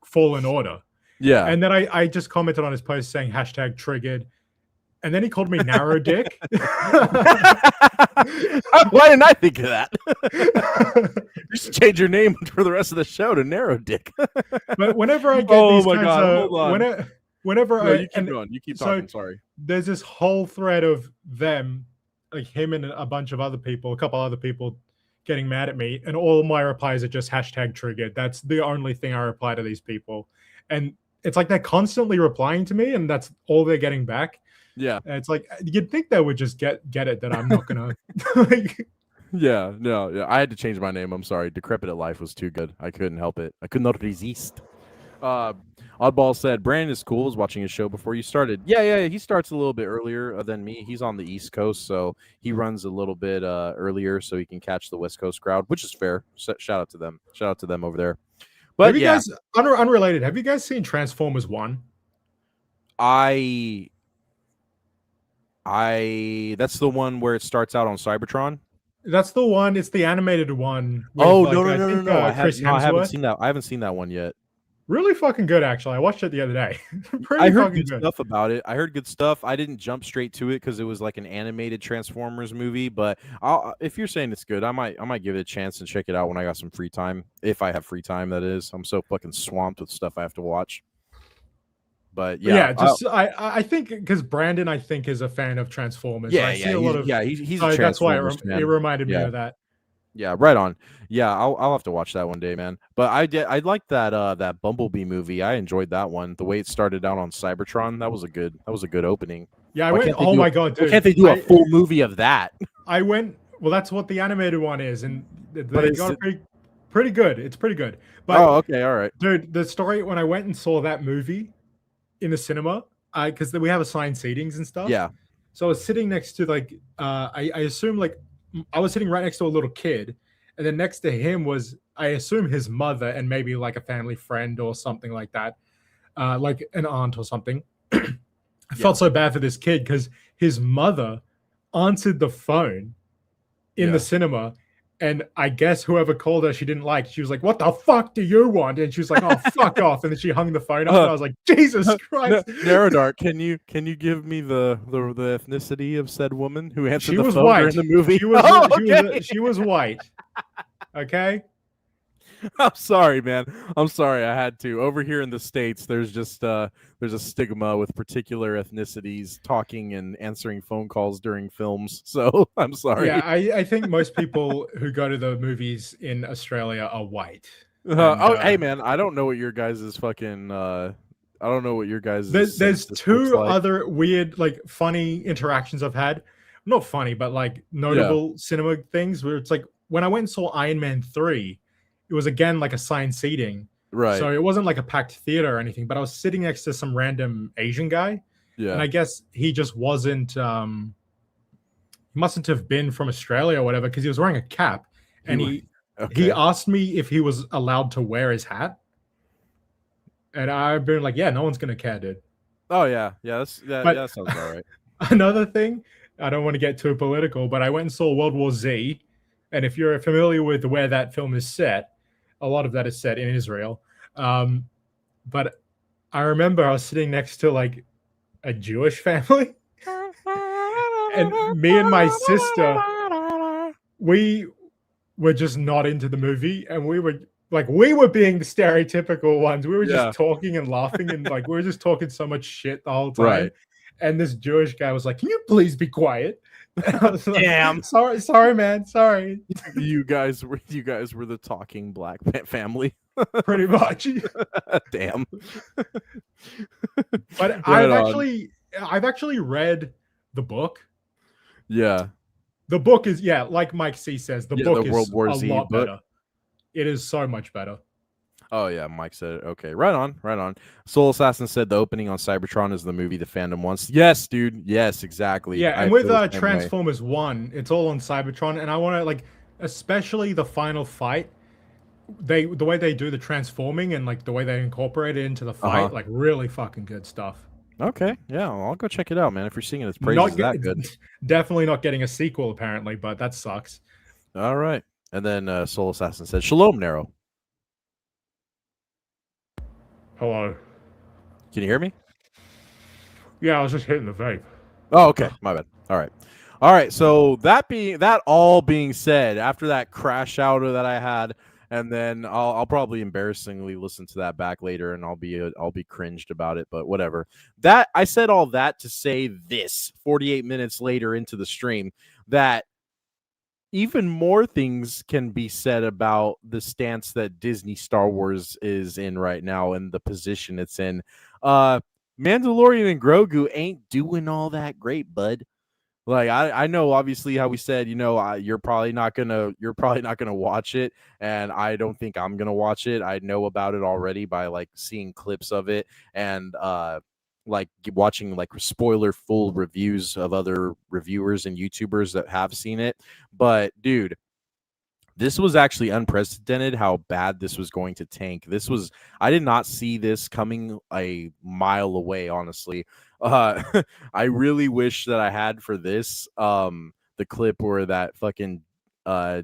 Fallen Order. Yeah. And then I just commented on his post saying #triggered. And then he called me narrow dick. Why didn't I think of that? You should change your name for the rest of the show to narrow dick. But whenever I get these kinds of you keep talking. Sorry. There's this whole thread of them, like him and a bunch of other people, a couple other people getting mad at me, and all my replies are just #triggered. That's the only thing I reply to these people. And it's like they're constantly replying to me, and that's all they're getting back. Yeah. And it's like you'd think they would just get it that I'm not gonna like. Yeah, no, I had to change my name. I'm sorry. Decrepit Life was too good. I couldn't help it. I could not resist. Oddball said, Brandon is cool. I was watching his show before you started. Yeah, he starts a little bit earlier than me. He's on the East Coast, so he runs a little bit earlier so he can catch the West Coast crowd, which is fair. Shout out to them. Shout out to them over there. But have you guys, unrelated, have you guys seen Transformers 1? That's the one where it starts out on Cybertron. That's the one. It's the animated one. With, no. I haven't seen that. I haven't seen that one yet. Really fucking good, actually. I watched it the other day. I heard good stuff about it. I heard good stuff. I didn't jump straight to it because it was like an animated Transformers movie. But if you're saying it's good, I might give it a chance and check it out when I got some free time. If I have free time, that is. I'm so fucking swamped with stuff I have to watch. But I think because Brandon, I think, is a fan of Transformers. Yeah, he's a Transformers that's why fan. it reminded me of that. Yeah, right on. Yeah, I'll have to watch that one day, man. But I like that Bumblebee movie. I enjoyed that one. The way it started out on Cybertron, that was a good opening. Yeah, I went. Oh my god, dude! Why can't they do a full movie of that? I went. Well, that's what the animated one is, and they got pretty good. It's pretty good. But okay, all right, dude. The story when I went and saw that movie in the cinema, because we have assigned seatings and stuff. Yeah. So I was sitting next to I assume I was sitting right next to a little kid, and then next to him was, I assume, his mother and maybe like a family friend or something like that, like an aunt or something. I felt so bad for this kid because his mother answered the phone in the cinema, and I guess whoever called her she didn't like. She was like, "What the fuck do you want?" And she was like, "Oh, fuck off!" And then she hung the phone up. And I was like, "Jesus Christ!" Narodark, can you give me the ethnicity of said woman who answered the phone white. during the movie? She was white. Okay. I'm sorry, man. I'm sorry. I had to. Over here in the States, there's just there's a stigma with particular ethnicities talking and answering phone calls during films. So I'm Yeah, sorry. I think most people who go to the movies in Australia are white. And Oh, hey, man. I don't know what your guys' fucking. I don't know what your guys' there's census looks two like. other weird, like, funny interactions I've had. Not funny, but like Yeah. notable cinema things where it's like when I went and saw Iron Man 3, it was again like assigned seating. Right. So it wasn't like a packed theater or anything, but I was sitting next to some random Asian guy. And Yeah. I guess he just wasn't he mustn't have been from Australia or whatever, because he was wearing a cap. And he Okay. asked me if he was allowed to wear his hat. And I've been like, yeah, no one's gonna care, dude. Oh yeah. Yeah. But that sounds all right. another thing, I don't want to get too political, but I went and saw World War Z. And if you're familiar with where that film is set, a lot of that is set in Israel. But I remember I was sitting next to like a Jewish family, and me and my sister, we were just not into the movie, and we were being the stereotypical ones. We were Yeah. just talking and laughing, and like we were just talking so much shit the whole time. Right. And this Jewish guy was like, "Can you please be quiet?" And I was like, Damn. sorry, man, sorry. You guys were the talking black family. Pretty much. Damn. But Right I've actually read the book. Yeah. The book is, yeah, like Mike C says, the book the is World War a Z lot book. better. It is so much better. Oh yeah, Mike said it. Okay, right on. Soul Assassin said the opening on Cybertron is the movie the fandom wants. Yes, dude. Yes, exactly. Yeah, I and with feel the same way. Transformers 1, it's all on Cybertron, and I want to, like, especially the final fight, the way they do the transforming and like the way they incorporate it into the fight, like really fucking good stuff. Okay, yeah, I'll go check it out, man. If you're singing its praises that good. Definitely not getting a sequel apparently, but that sucks. All right. And then Soul Assassin said, Shalom, Nero. Hello. Can you hear me? Yeah, I was just hitting the vape. Oh, okay. My bad. All right. So that all being said, after that crash out that I had, and then I'll probably embarrassingly listen to that back later, and I'll be cringed about it, but whatever. That I said all that to say this 48 minutes later into the stream that even more things can be said about the stance that Disney Star Wars is in right now and the position it's in. Mandalorian and Grogu ain't doing all that great, bud. Like I know obviously how we said, you're probably not gonna watch it, and I don't think I'm gonna watch it. I know about it already by like seeing clips of it and like watching like spoiler full reviews of other reviewers and YouTubers that have seen it. But dude, this was actually unprecedented how bad this was going to tank. I did not see this coming a mile away, honestly. I really wish that I had for this the clip where that fucking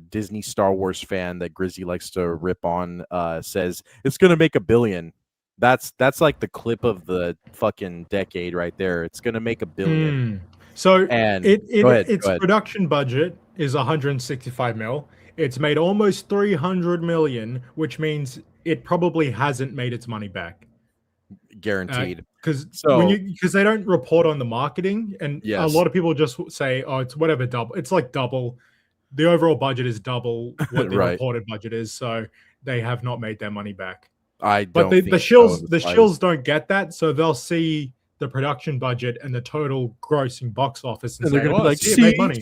Disney Star Wars fan that Grizzy likes to rip on says it's gonna make $1 billion. That's like the clip of the fucking decade right there. It's gonna make $1 billion. So and its production budget is 165 mil. It's made almost 300 million, which means it probably hasn't made its money back. Guaranteed. Because they don't report on the marketing, and a lot of people just say, "Oh, it's whatever double." It's like double. The overall budget is double what the reported budget is, so they have not made their money back. But the shills don't get that, so they'll see the production budget and the total grossing box office and they're say, gonna be like, see, it made money.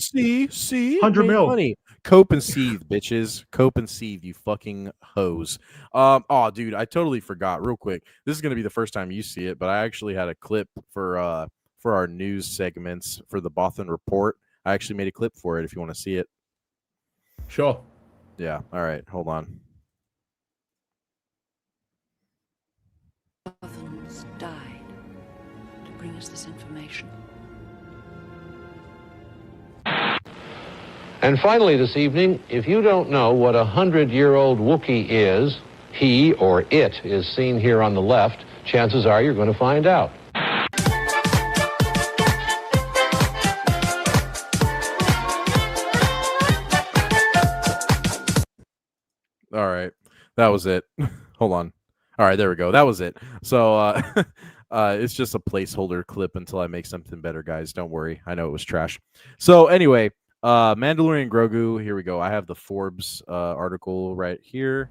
See, 100 mil. Money. Cope and seethe, bitches. Cope and seethe, you fucking hoes. Oh, dude, I totally forgot. Real quick, this is gonna be the first time you see it, but I actually had a clip for our news segments for the Bothan Report. I actually made a clip for it if you want to see it. Sure. Yeah. All right. Hold on. Bothans died to bring us this information. And finally this evening, if you don't know what a 100-year-old Wookiee is, he or it is seen here on the left, chances are you're going to find out. All right. That was it. Hold on. All right, there we go. That was it. So it's just a placeholder clip until I make something better, guys. Don't worry. I know it was trash. So anyway, Mandalorian Grogu. Here we go. I have the Forbes article right here.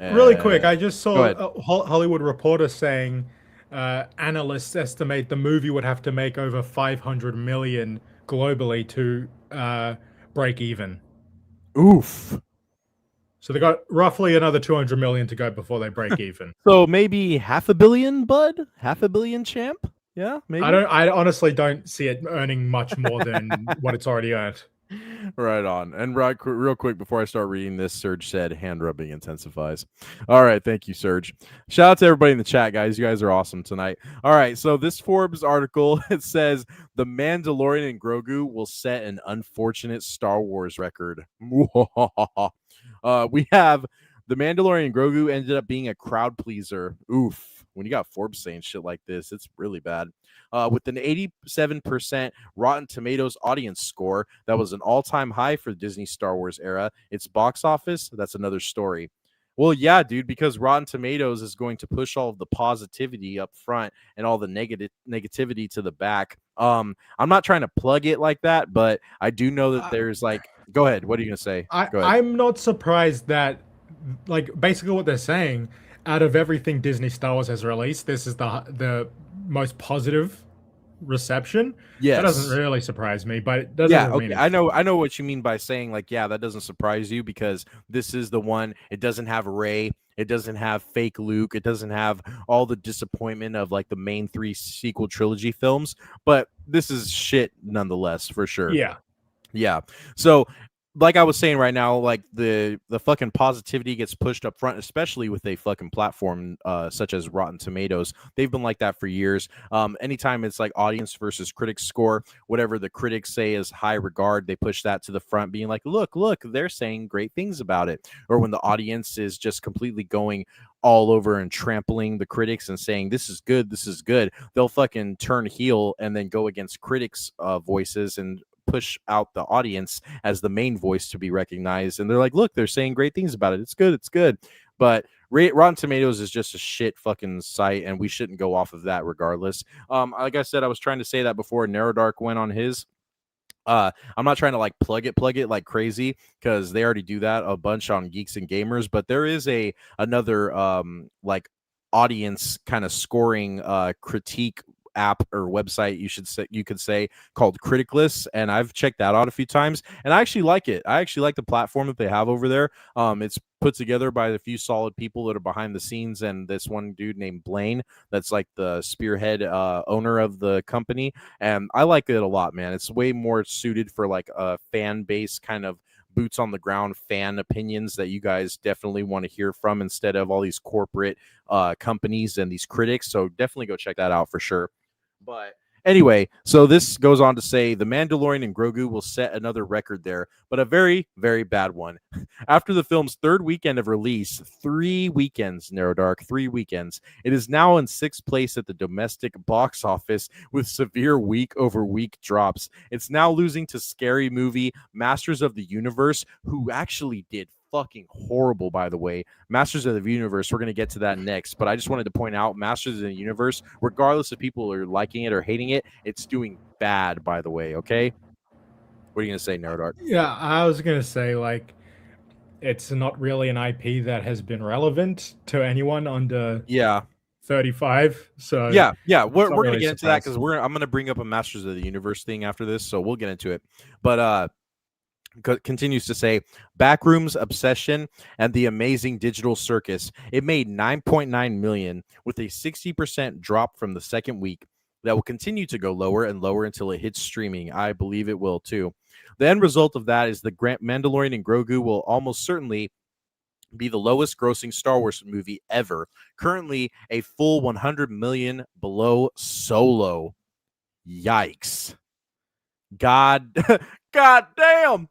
Really quick, I just Go saw ahead. a Hollywood Reporter saying analysts estimate the movie would have to make over 500 million globally to break even. Oof. So they got roughly another 200 million to go before they break even. So maybe 500 million, bud? 500 million, champ? Yeah, maybe. I honestly don't see it earning much more than what it's already earned. Right on. And real quick before I start reading this, Serge said hand rubbing intensifies. All right, thank you, Serge. Shout out to everybody in the chat, guys. You guys are awesome tonight. All right, so this Forbes article, it says the Mandalorian and Grogu will set an unfortunate Star Wars record. We have the Mandalorian and Grogu ended up being a crowd pleaser. Oof. When you got Forbes saying shit like this, it's really bad. With an 87% Rotten Tomatoes audience score, that was an all-time high for the Disney Star Wars era. Its box office, that's another story. Well, yeah, dude, because Rotten Tomatoes is going to push all of the positivity up front and all the negativity to the back. I'm not trying to plug it like that, but I do know that there's like, go ahead. What are you gonna say? Go ahead. I'm not surprised that, like, basically what they're saying, out of everything Disney Star Wars has released, this is the most positive reception. Yes. That doesn't really surprise me, but it doesn't Yeah, mean okay. I know what you mean by saying like, yeah, that doesn't surprise you because this is the one. It doesn't have Rey, it doesn't have fake Luke, it doesn't have all the disappointment of like the main 3 sequel trilogy films, but this is shit nonetheless, for sure. Yeah. So like I was saying right now, like the fucking positivity gets pushed up front, especially with a fucking platform such as Rotten Tomatoes. They've been like that for years. Anytime it's like audience versus critics score, whatever the critics say is high regard, they push that to the front, being like, look, they're saying great things about it. Or when the audience is just completely going all over and trampling the critics and saying this is good, they'll fucking turn heel and then go against critics' voices and push out the audience as the main voice to be recognized. And they're like, look, they're saying great things about it. It's good. But Rotten Tomatoes is just a shit fucking site, and we shouldn't go off of that regardless. Like I said, I was trying to say that before Narrow Dark went on his. I'm not trying to like plug it like crazy because they already do that a bunch on Geeks and Gamers, but there is another like audience kind of scoring critique app or website you could say called Criticless, and I've checked that out a few times and I actually like it. I actually like the platform that they have over there. It's put together by a few solid people that are behind the scenes, and this one dude named Blaine that's like the spearhead owner of the company, and I like it a lot, man. It's way more suited for like a fan base kind of boots on the ground fan opinions that you guys definitely want to hear from instead of all these corporate companies and these critics. So definitely go check that out for sure. But anyway, so this goes on to say the Mandalorian and Grogu will set another record there, but a very, very bad one. After the film's third weekend of release, 3 weekends, Narrow Dark, 3 weekends, it is now in 6th place at the domestic box office with severe week-over-week drops. It's now losing to Scary Movie, Masters of the Universe, who actually did fucking horrible, by the way. Masters of the Universe, we're going to get to that next, but I just wanted to point out Masters of the Universe, regardless if people are liking it or hating it, it's doing bad, by the way, okay? What are you going to say, Narrow Dark? Yeah, I was going to say, like, it's not really an IP that has been relevant to anyone under 35. So yeah, we're really going to get into that because I'm going to bring up a Masters of the Universe thing after this, so we'll get into it. But continues to say Backrooms Obsession and the Amazing Digital Circus. It made 9.9 million with a 60% drop from the second week. That will continue to go lower and lower until it hits streaming. I believe it will too. The end result of that is the Mandalorian and Grogu will almost certainly be the lowest grossing Star Wars movie ever. Currently a full 100 million below Solo. Yikes. God damn,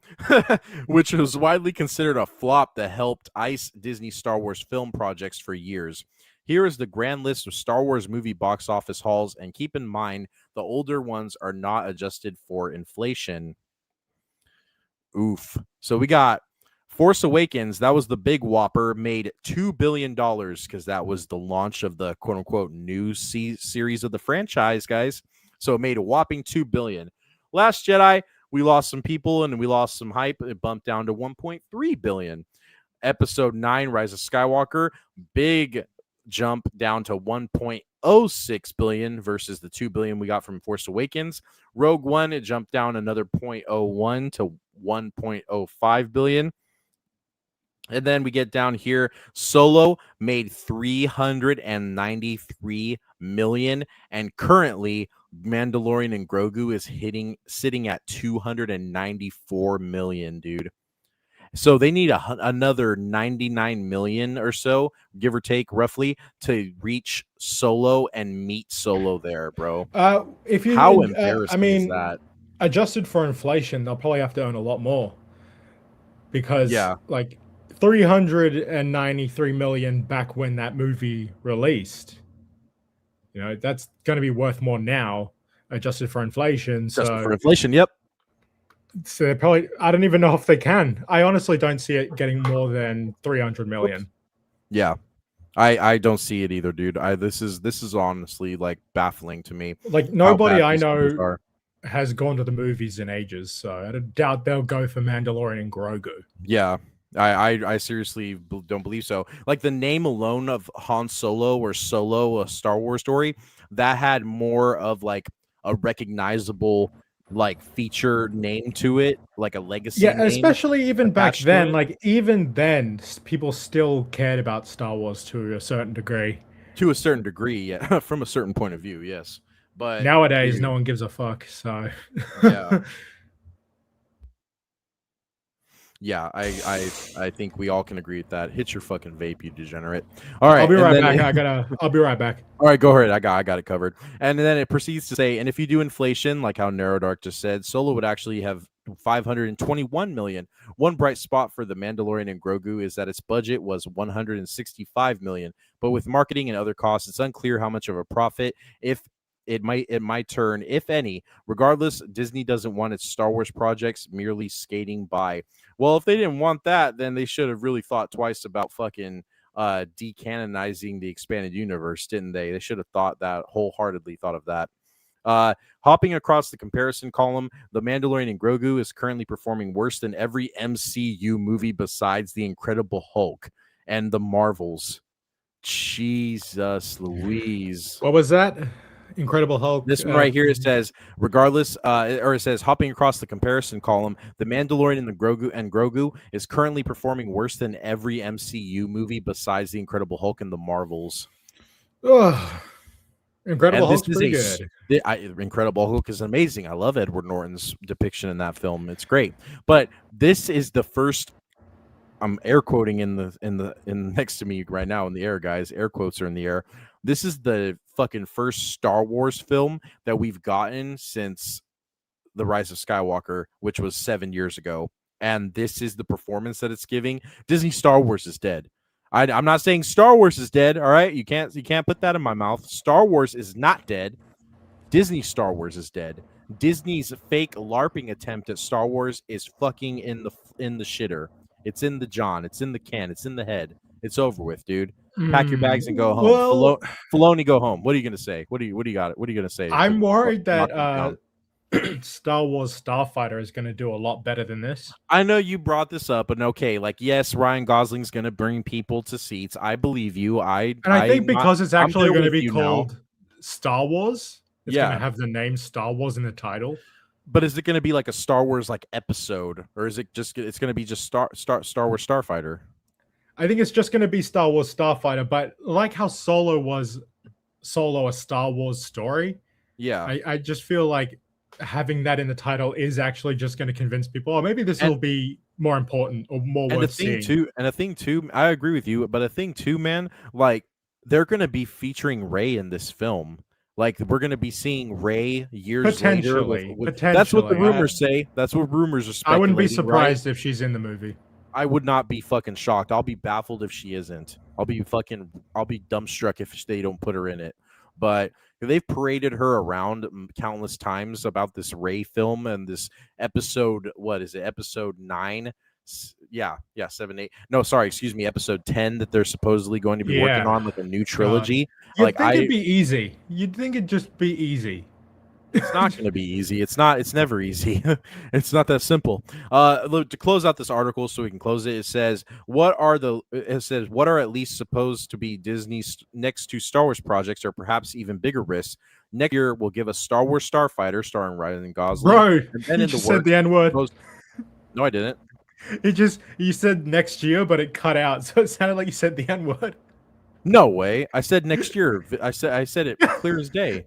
which was widely considered a flop that helped ice Disney Star Wars film projects for years. Here is the grand list of Star Wars movie box office hauls, and keep in mind the older ones are not adjusted for inflation. Oof. So we got Force Awakens, that was the big whopper, made $2 billion because that was the launch of the quote unquote new series of the franchise, guys. So it made a whopping $2 billion. Last Jedi, we lost some people and we lost some hype. It bumped down to $1.3 billion. Episode 9, Rise of Skywalker, big jump down to $1.06 billion versus the $2 billion we got from Force Awakens. Rogue One, it jumped down another 0.01 to $1.05 billion. And then we get down here. Solo made $393 million, and currently Mandalorian and Grogu is sitting at $294 million, dude. So they need another 99 million or so, give or take, roughly, to reach Solo and meet Solo there, bro. If you, How embarrassing is that? Adjusted for inflation, they'll probably have to earn a lot more because, Yeah. like, 393 million back when that movie released. You know, that's going to be worth more now, adjusted for inflation. Adjusted for inflation, yep. So they probably, I don't even know if they can. I honestly don't see it getting more than 300 million. Yeah. I don't see it either, dude. This is honestly like baffling to me. Like nobody I know has gone to the movies in ages, so I doubt they'll go for Mandalorian and Grogu. Yeah. I seriously don't believe so. Like the name alone of Han Solo or Solo, a Star Wars story, that had more of like a recognizable like feature name to it, like a legacy. Yeah, especially even back then. It. Like even then, people still cared about Star Wars to a certain degree. To a certain degree, yeah, from a certain point of view, yes. But nowadays, dude, no one gives a fuck. So yeah. Yeah, I think we all can agree with that. Hit your fucking vape, you degenerate. All right, I'll be right back. I'll be right back. All right, go ahead. I got it covered. And then it proceeds to say, and if you do inflation, like how Narrow Dark just said, Solo would actually have 521 million. One bright spot for the Mandalorian and Grogu is that its budget was 165 million, but with marketing and other costs, it's unclear how much of a profit if it might turn, if any. Regardless, Disney doesn't want its Star Wars projects merely skating by. Well, if they didn't want that, then they should have really thought twice about fucking decanonizing the expanded universe, didn't they? They should have wholeheartedly thought of that. Hopping across the comparison column, The Mandalorian and Grogu is currently performing worse than every MCU movie besides The Incredible Hulk and The Marvels. Jesus Louise. What was that? Incredible Hulk. This one right here, it says, regardless, or it says, hopping across the comparison column, The Mandalorian and Grogu is currently performing worse than every MCU movie besides The Incredible Hulk and The Marvels. Ugh. Incredible Hulk's pretty good. Incredible Hulk is amazing. I love Edward Norton's depiction in that film. It's great. But this is the first. I'm air quoting in next to me right now in the air, guys. Air quotes are in the air. This is the fucking first Star Wars film that we've gotten since The Rise of Skywalker, which was 7 years ago. And this is the performance that it's giving. Disney Star Wars is dead. I'm not saying Star Wars is dead. All right, you can't put that in my mouth. Star Wars is not dead. Disney Star Wars is dead. Disney's fake LARPing attempt at Star Wars is fucking in the shitter. It's in the John. It's in the can. It's in the head. It's over with, dude. Pack your bags and go home. Well, Filoni, go home. What are you gonna say? What do you got? What are you gonna say? I'm worried that Star Wars Starfighter is gonna do a lot better than this. I know you brought this up, and okay, like yes, Ryan Gosling's gonna bring people to seats. I believe you. I think because it's actually going to be called Star Wars, it's going to have the name Star Wars in the title. But is it going to be like a Star Wars like episode, or is it just it's going to be just Star Wars Starfighter? I think it's just going to be Star Wars Starfighter, but like how Solo was a Star Wars story. Yeah, I just feel like having that in the title is actually just going to convince people, oh, maybe this will be more important or more worth seeing. And a thing too, I agree with you, but a thing too, man, like they're going to be featuring Rey in this film. Like we're going to be seeing Rey years later. Potentially. That's what the rumors say. That's what rumors are speculating. I wouldn't be surprised if she's in the movie. I would not be fucking shocked. I'll be baffled if she isn't. I'll be dumbstruck if they don't put her in it. But they've paraded her around countless times about this Rey film and this episode. What is it? Episode 9 Yeah, 7, 8. No, sorry, excuse me, episode 10 that they're supposedly going to be working Yeah. on, like a new trilogy. You'd Like think it'd be easy. You'd think it'd just be easy. it's not going to be easy. It's never easy. It's not that simple. Look, to close out this article so we can close it, it says what are at least supposed to be Disney's next two Star Wars projects, or perhaps even bigger risks. Next year will give us Star Wars Starfighter starring Ryan Gosling. Bro, and then you in just the said the N-word. No, I didn't. You said next year, but it cut out, so it sounded like you said the N-word. No way. I said next year. I said it clear as day.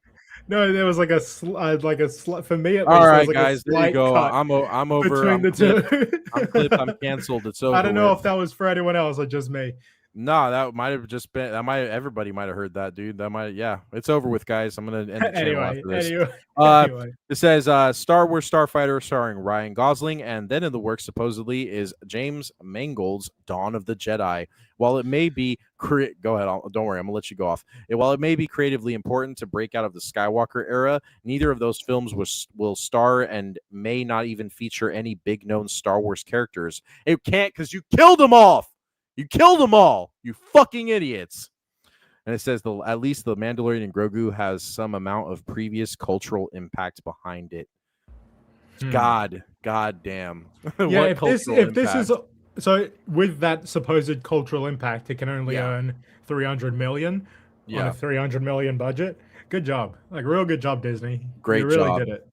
No, there was like a for me at least. All there right, was like guys, a there you slight go. cut I'm over. between the two. I'm clipped. I'm canceled. It's over. I don't know with. if that was for anyone else or just me. No, that might have just been. Everybody might have heard that, dude. That might. Yeah, it's over with, guys. I'm gonna end the channel after this. Anyway. It says Star Wars Starfighter starring Ryan Gosling, and then in the works supposedly is James Mangold's Dawn of the Jedi. While it may be go ahead, don't worry, I'm gonna let you go off. While it may be creatively important to break out of the Skywalker era, neither of those films will star and may not even feature any big known Star Wars characters. It can't because you killed them off. You killed them all. You fucking idiots. And it says at least the Mandalorian and Grogu has some amount of previous cultural impact behind it. God damn. Yeah, if this is so with that supposed cultural impact, it can only earn 300 million on a 300 million budget. Good job. Like real good job, Disney. Great you really job. did it.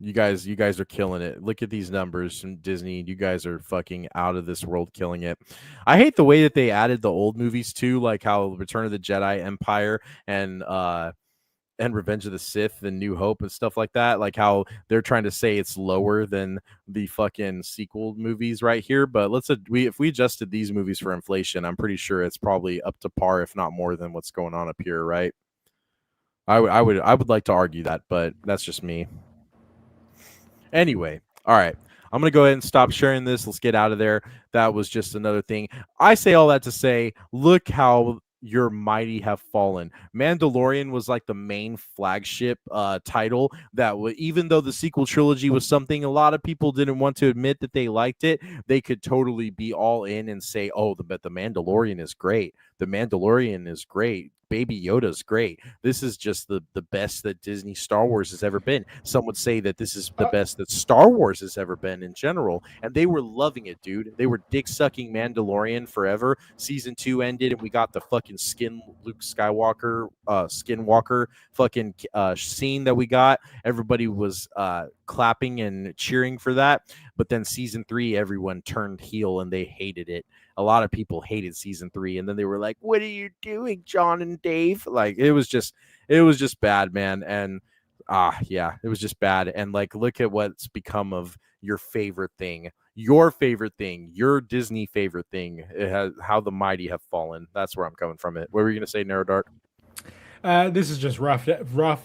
You guys are killing it. Look at these numbers from Disney. You guys are fucking out of this world killing it. I hate the way that they added the old movies too, like how Return of the Jedi, Empire, and Revenge of the Sith and New Hope and stuff like that. Like how they're trying to say it's lower than the fucking sequel movies right here. But if we adjusted these movies for inflation, I'm pretty sure it's probably up to par, if not more than what's going on up here, right? I would like to argue that, but that's just me. Anyway, all right. I'm going to go ahead and stop sharing this. Let's get out of there. That was just another thing. I say all that to say, look how your mighty have fallen. Mandalorian was like the main flagship title that even though the sequel trilogy was something a lot of people didn't want to admit that they liked it, they could totally be all in and say, oh, the Mandalorian is great. The Mandalorian is great. Baby Yoda's great. This is just the best that Disney Star Wars has ever been. Some would say that this is the best that Star Wars has ever been in general. And they were loving it, dude. They were dick-sucking Mandalorian forever. Season 2 ended and we got the fucking Luke Skywalker, Skinwalker fucking scene that we got. Everybody was clapping and cheering for that. But then season 3, everyone turned heel and they hated it. A lot of people hated season 3, and then they were like, "What are you doing, John and Dave?" Like it was just bad, man. And it was just bad. And like, look at what's become of your favorite thing, your Disney favorite thing. It has how the mighty have fallen. That's where I'm coming from. It. What were you gonna say, Narrow Dart? This is just rough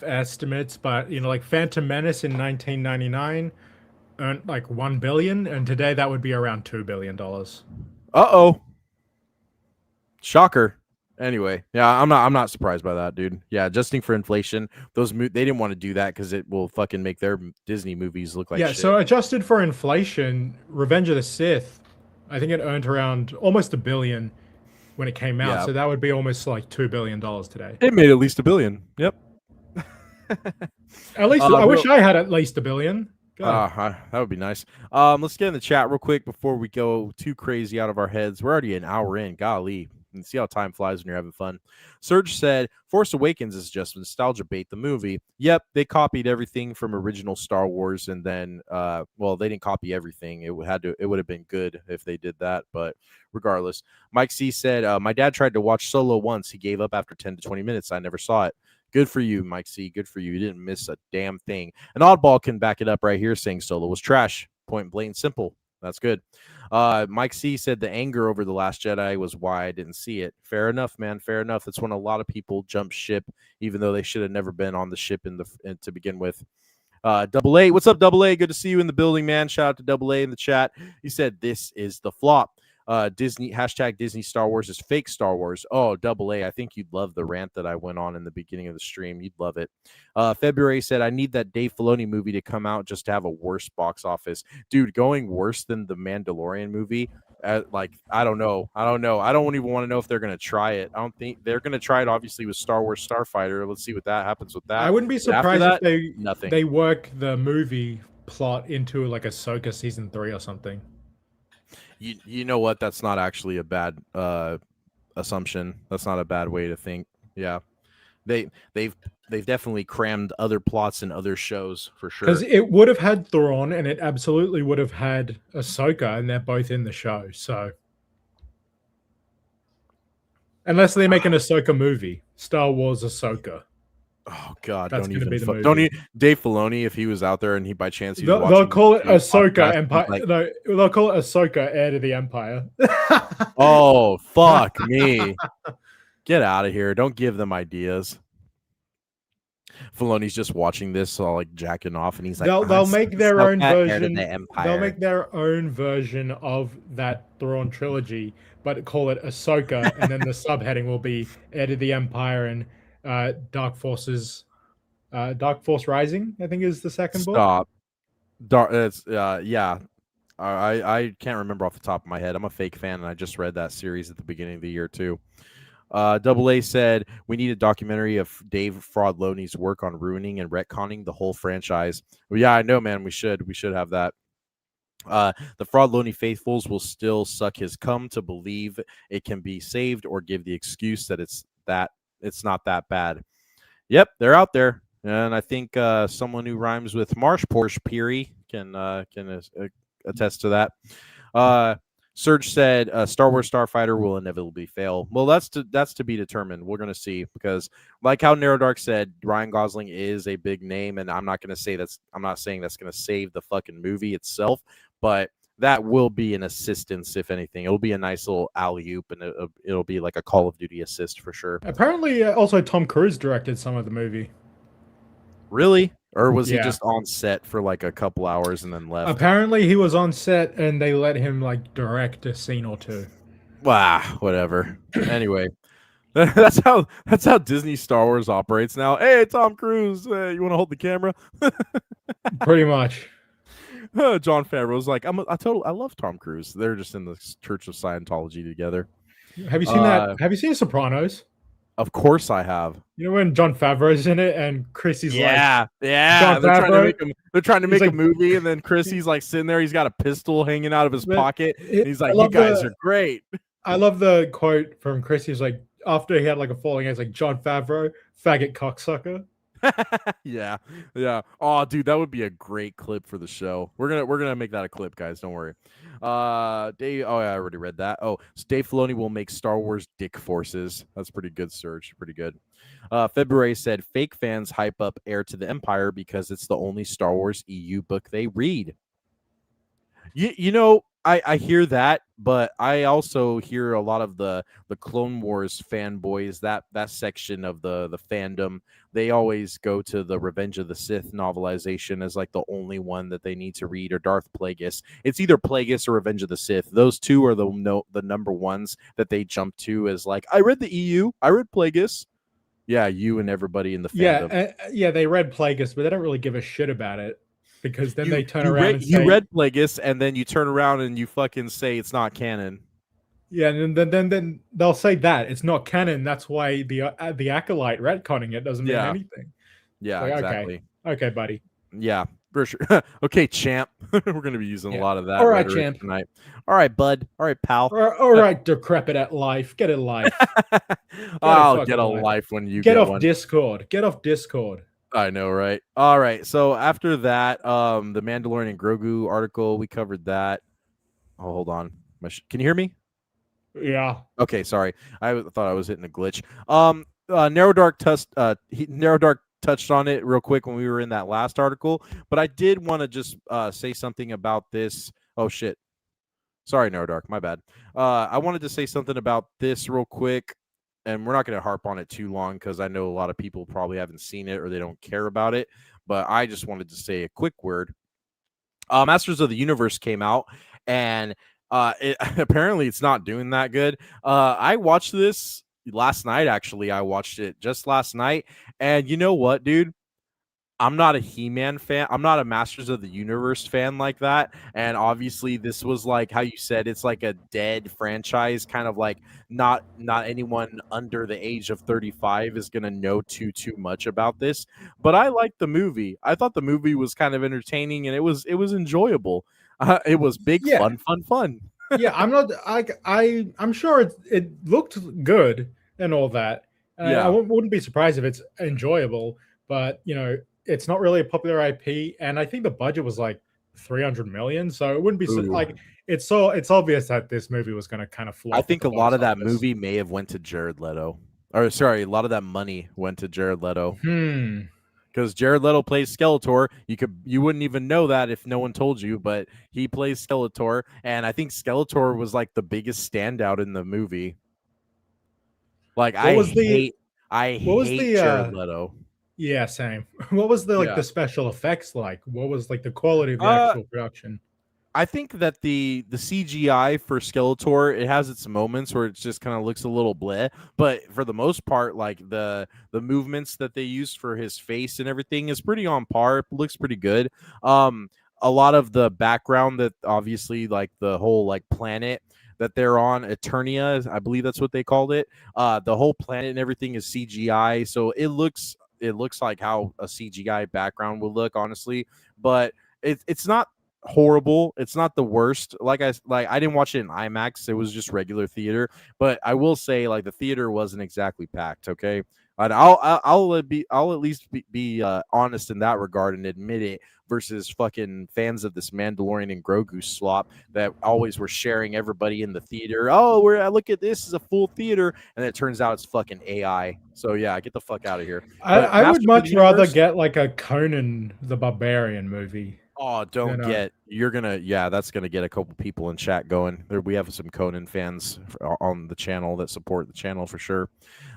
estimates, but like Phantom Menace in 1999 earned like $1 billion, and today that would be around $2 billion. Uh-oh. Shocker. Anyway, yeah, I'm not surprised by that, dude. Yeah, adjusting for inflation, they didn't want to do that because it will fucking make their Disney movies look like shit. So adjusted for inflation, Revenge of the Sith, I think it earned around almost $1 billion when it came out. Yeah. So that would be almost like $2 billion today. It made at least $1 billion. Yep. At least I wish I had at least $1 billion. That would be nice. Let's get in the chat real quick before we go too crazy out of our heads. We're already an hour in. Golly. And see how time flies when you're having fun. Serge said, Force Awakens is just nostalgia bait, the movie. Yep, they copied everything from original Star Wars, and then, they didn't copy everything. It would have been good if they did that, but regardless. Mike C said, my dad tried to watch Solo once. He gave up after 10 to 20 minutes. I never saw it. Good for you, Mike C. Good for you. You didn't miss a damn thing. An oddball can back it up right here, saying Solo was trash. Point blank simple. That's good. Mike C said the anger over The Last Jedi was why I didn't see it. Fair enough, man. Fair enough. That's when a lot of people jump ship, even though they should have never been on the ship to begin with. Double A, what's up, Double A? Good to see you in the building, man. Shout out to Double A in the chat. He said this is the flop. Disney hashtag Disney Star Wars is fake Star Wars. Oh, double A. I think you'd love the rant that I went on in the beginning of the stream. You'd love it. February said, I need that Dave Filoni movie to come out just to have a worse box office. Dude, going worse than the Mandalorian movie. Like, I don't know. I don't even want to know if they're going to try it. I don't think they're going to try it, obviously, with Star Wars Starfighter. Let's see what that happens with that. I wouldn't be But after surprised that, if nothing. they work the movie plot into like Ahsoka season 3 or something. You know what? That's not actually a bad assumption. That's not a bad way to think. Yeah, they've definitely crammed other plots in other shows for sure. Because it would have had Thrawn and it absolutely would have had Ahsoka, and they're both in the show. So unless they make an Ahsoka movie, Star Wars Ahsoka. Oh God! That's don't gonna be the even movie. don't even Dave Filoni, if he was out there and he by chance he was They'll watching call it this Ahsoka podcast, Empire. like, No, they'll call it Ahsoka Heir to the Empire. oh fuck me! Get out of here! Don't give them ideas. Filoni's just watching this, all like jacking off, and he's like, they'll make their own version. The Empire. They'll make their own version of that Thrawn trilogy, but call it Ahsoka, and then the subheading will be Heir to the Empire and Dark Force Rising, I think is the second book. Stop. It's yeah. I can't remember off the top of my head. I'm a fake fan, and I just read that series at the beginning of the year too. Double A said we need a documentary of Dave Fraudloni's work on ruining and retconning the whole franchise. Well, yeah, I know, man. We should have that. The Fraudloni faithfuls will still suck his cum to believe it can be saved or give the excuse that it's not that bad. Yep, they're out there, and I think someone who rhymes with Marsh Porsche Peary can attest to that. Serge said Star Wars Starfighter will inevitably fail. Well, that's to be determined. We're gonna see, because like how Narrow Dark said, Ryan Gosling is a big name, and I'm not saying that's gonna save the fucking movie itself, but that will be an assistance, if anything. It'll be a nice little alley-oop, and it'll be like a Call of Duty assist for sure. Apparently, also Tom Cruise directed some of the movie. Really? Or was he Yeah. just on set for like a couple hours and then left? Apparently, he was on set and they let him like direct a scene or two. Wow, whatever. Anyway, that's how Disney Star Wars operates now. Hey, Tom Cruise, you want to hold the camera? Pretty much. John Favreau's like, I love Tom Cruise. They're just in the Church of Scientology together. Have you seen that? Have you seen Sopranos? Of course I have. You know when John Favreau's in it and Chrissy's Yeah. John They're trying to make like- a movie, and then Chrissy's like sitting there. He's got a pistol hanging out of his But pocket. And he's I like, "You love guys the- are great." I love the quote from Chrissy's like, after he had like a falling out, it's like, John Favreau, faggot cocksucker. Yeah. Oh, dude, that would be a great clip for the show. We're gonna make that a clip, guys. Don't worry. Dave. Oh, yeah, I already read that. Oh, so Dave Filoni will make Star Wars dick forces. That's pretty good, Serge. Pretty good. February said fake fans hype up Heir to the Empire because it's the only Star Wars EU book they read. You know, I hear that, but I also hear a lot of the Clone Wars fanboys, that section of the fandom. They always go to the Revenge of the Sith novelization as like the only one that they need to read, or Darth Plagueis. It's either Plagueis or Revenge of the Sith. Those two are the number ones that they jump to as like, I read the EU, I read Plagueis. Yeah, you and everybody in the fandom. Yeah, they read Plagueis, but they don't really give a shit about it. Because then they turn around and say... You read Plagueis, and then you turn around and you fucking say it's not canon. Yeah, and then they'll say that. It's not canon. That's why the Acolyte retconning it doesn't mean anything. Yeah, like, exactly. Okay, buddy. Yeah, for sure. Okay, champ. We're going to be using a lot of that. All right, champ. Tonight. All right, bud. All right, pal. All right, decrepit at life. Get a life. I'll get a life when you get off one. Discord. Get off Discord. I know, right? All right. So after that, the Mandalorian Grogu article, we covered that. Oh, hold on. Can you hear me? Yeah. Okay, sorry. I thought I was hitting a glitch. Narrow Dark touched on it real quick when we were in that last article, but I did want to just say something about this. Oh shit. Sorry, Narrow Dark. My bad. I wanted to say something about this real quick. And we're not going to harp on it too long because I know a lot of people probably haven't seen it or they don't care about it. But I just wanted to say a quick word. Masters of the Universe came out, and Apparently it's not doing that good. I watched this last night. Actually, I watched it just last night, and you know what, dude? I'm not a He-Man fan. I'm not a Masters of the Universe fan like that. And obviously this was like how you said it's like a dead franchise, kind of like not anyone under the age of 35 is going to know too much about this. But I liked the movie. I thought the movie was kind of entertaining and it was enjoyable. It was big Yeah. fun. Yeah, I'm not I'm sure it looked good and all that. Yeah. Wouldn't be surprised if it's enjoyable, but it's not really a popular IP, and I think the budget was like 300 million, so it wouldn't be Ooh. like it's obvious that this movie was going to kind of flop. I at think the a lot box of that office. movie may have went to Jared Leto. Or sorry, a lot of that money went to Jared Leto. Because Jared Leto plays Skeletor. You wouldn't even know that if no one told you, but he plays Skeletor, and I think Skeletor was like the biggest standout in the movie. Like I hate Jared Leto. Yeah, same. What was the Yeah. the special effects like? What was like the quality of the Uh, actual production? I think that the CGI for Skeletor, it has its moments where it just kind of looks a little bleh, but for the most part, like the movements that they used for his face and everything is pretty on par. It looks pretty good. A lot of the background that obviously like the whole like planet that they're on, Eternia, I believe that's what they called it. The whole planet and everything is CGI, so it looks like how a CGI background would look, honestly, but it's not horrible. It's not the worst. Like I didn't watch it in IMAX. It was just regular theater. But I will say, like, the theater wasn't exactly packed. Okay, and I'll at least be honest in that regard and admit it. Versus fucking fans of this Mandalorian and Grogu slop that always were sharing everybody in the theater. Oh, look at this is a full theater, and it turns out it's fucking AI. So yeah, get the fuck out of here. But I would Masters of the much rather Universe- get like a Conan the Barbarian movie. Oh, don't Then, get that's gonna get a couple people in chat going. We have some Conan fans on the channel that support the channel for sure.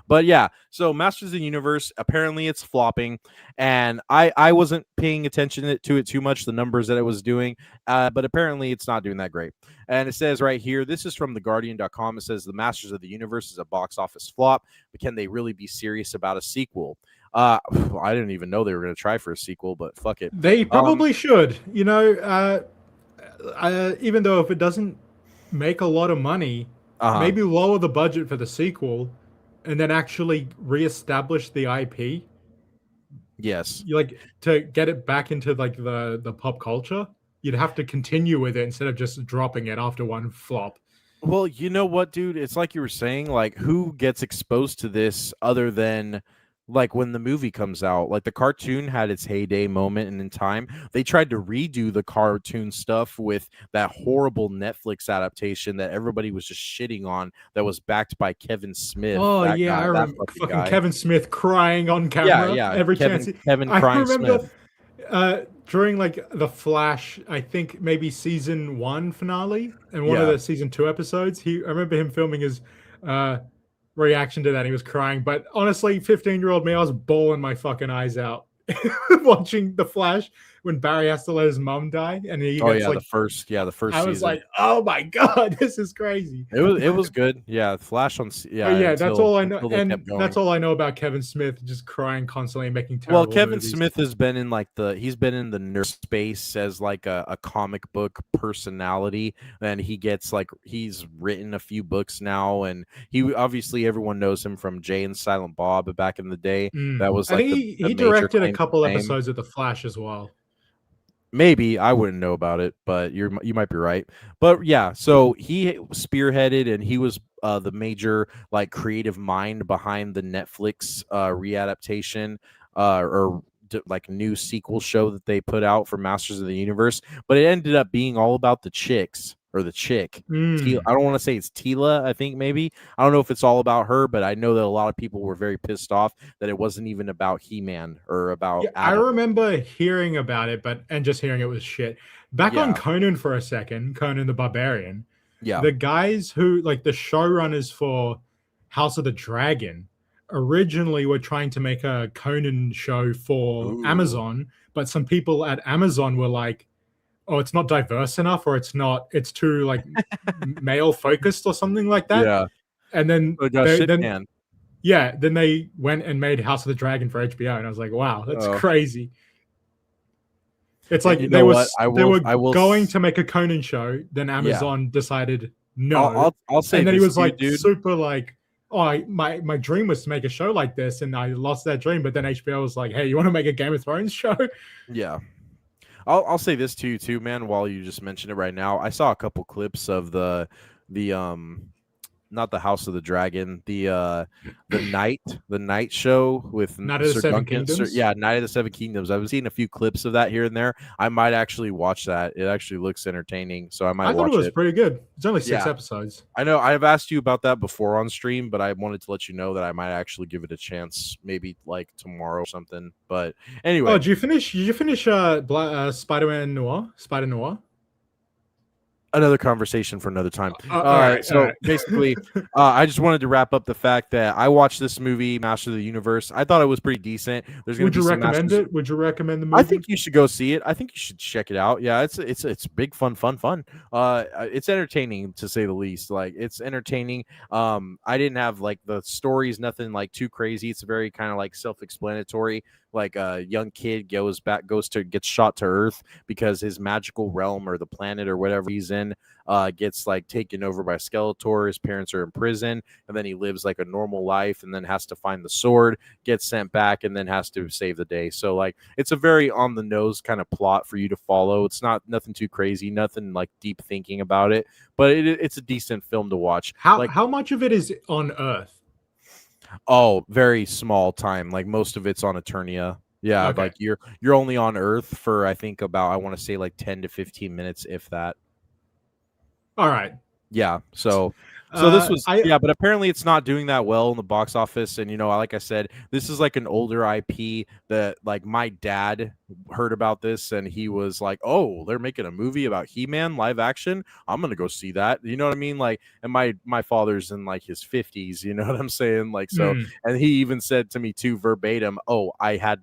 But yeah, so Masters of the Universe, apparently it's flopping, and I wasn't paying attention to it too much, the numbers that it was doing, but apparently it's not doing that great. And it says right here, this is from theguardian.com. It says the Masters of the Universe is a box office flop, but can they really be serious about a sequel? I didn't even know they were going to try for a sequel, but fuck it. They probably should. Even though if it doesn't make a lot of money, maybe lower the budget for the sequel, and then actually reestablish the IP. Yes. To get it back into like the pop culture, you'd have to continue with it instead of just dropping it after one flop. Well, you know what, dude? It's like you were saying, like, who gets exposed to this other than like when the movie comes out? Like the cartoon had its heyday moment and in time. They tried to redo the cartoon stuff with that horrible Netflix adaptation that everybody was just shitting on that was backed by Kevin Smith. Oh that yeah, guy, I that remember fucking fucking guy. Kevin Smith crying on camera. Yeah, every Kevin, chance. Kevin I crying remember Smith. during like the Flash, I think maybe season 1 finale and one of the season 2 episodes. I remember him filming his reaction to that. He was crying, but honestly, 15-year-old me, I was bawling my fucking eyes out watching the Flash when Barry has to let his mom die, and he gets the first I season. was like, oh my god, this is crazy. It was good. Yeah, Flash on That's all I know, and that's all I know about Kevin Smith, just crying constantly and making terrible Well, Kevin movies. Smith has been in he's been in the nerd space as like a comic book personality, and he's written a few books now, and he obviously everyone knows him from Jay and Silent Bob back in the day. That was I like think he major directed a claim to couple fame. episodes of The Flash as well. Maybe I wouldn't know about it, but you might be right. But yeah, so he spearheaded and he was the major like creative mind behind the Netflix readaptation or like new sequel show that they put out for Masters of the Universe. But it ended up being all about the chicks. Or the chick. I don't want to say it's Tila, I think maybe. I don't know if it's all about her, but I know that a lot of people were very pissed off that it wasn't even about He-Man or about I Adam. remember hearing about it, and just hearing it was shit. Back on Conan for a second, Conan the Barbarian. Yeah. The guys who, like the showrunners for House of the Dragon, originally were trying to make a Conan show for Amazon, but some people at Amazon were like, oh, it's not diverse enough, or it's too like male focused or something like that. Yeah. And then Oh, gosh, shit, man. then they went and made House of the Dragon for HBO, and I was like, wow, that's Oh. crazy. It's And like you they know were what? they were I will going to make a Conan show, then Amazon decided no, I'll say and then he this was to you, like dude. super like, oh, my dream was to make a show like this, and I lost that dream. But then HBO was like, hey, you want to make a Game of Thrones show? Yeah. I'll say this to you too, man, while you just mention it right now. I saw a couple clips of the not the House of the Dragon, the night show with Night of the Sir Seven Duncan. Kingdoms? Yeah, Night of the Seven Kingdoms. I've seen a few clips of that here and there. I might actually watch that. It actually looks entertaining, so I might I thought watch it was it. pretty good. It's only 6 Yeah. episodes. I know I've asked you about that before on stream, but I wanted to let you know that I might actually give it a chance, maybe like tomorrow or something. But anyway, Oh, did you finish Spider-Man Noir? Spider Noir? another conversation for another time. All right. Basically, I just wanted to wrap up the fact that I watched this movie, Master of the Universe. I thought it was pretty decent. There's going Would to be you some recommend Masters- it? Would you recommend the movie? I think you should go see it. I think you should check it out. Yeah, it's big fun. It's entertaining to say the least. Like, it's entertaining. I didn't have like the stories, nothing like too crazy. It's very kind of like self-explanatory. Like a young kid gets shot to Earth because his magical realm or the planet or whatever he's in gets like taken over by Skeletor. His parents are in prison, and then he lives like a normal life, and then has to find the sword, gets sent back, and then has to save the day. So like, it's a very on the nose kind of plot for you to follow. It's not nothing too crazy, nothing like deep thinking about it, but it's a decent film to watch. How much of it is on Earth? Oh, very small time. Like, most of it's on Eternia. Yeah, Okay. like you're only on Earth for, I think, about, I want to say like 10 to 15 minutes, if that. All right. Yeah. So this was I- but apparently it's not doing that well in the box office. And like I said, this is like an older IP that like my dad heard about this, and he was like, "Oh, they're making a movie about He-Man live action. I'm gonna go see that." You know what I mean? Like, and my father's in like his 50s. You know what I'm saying? Like, so, and he even said to me too verbatim, "Oh, I had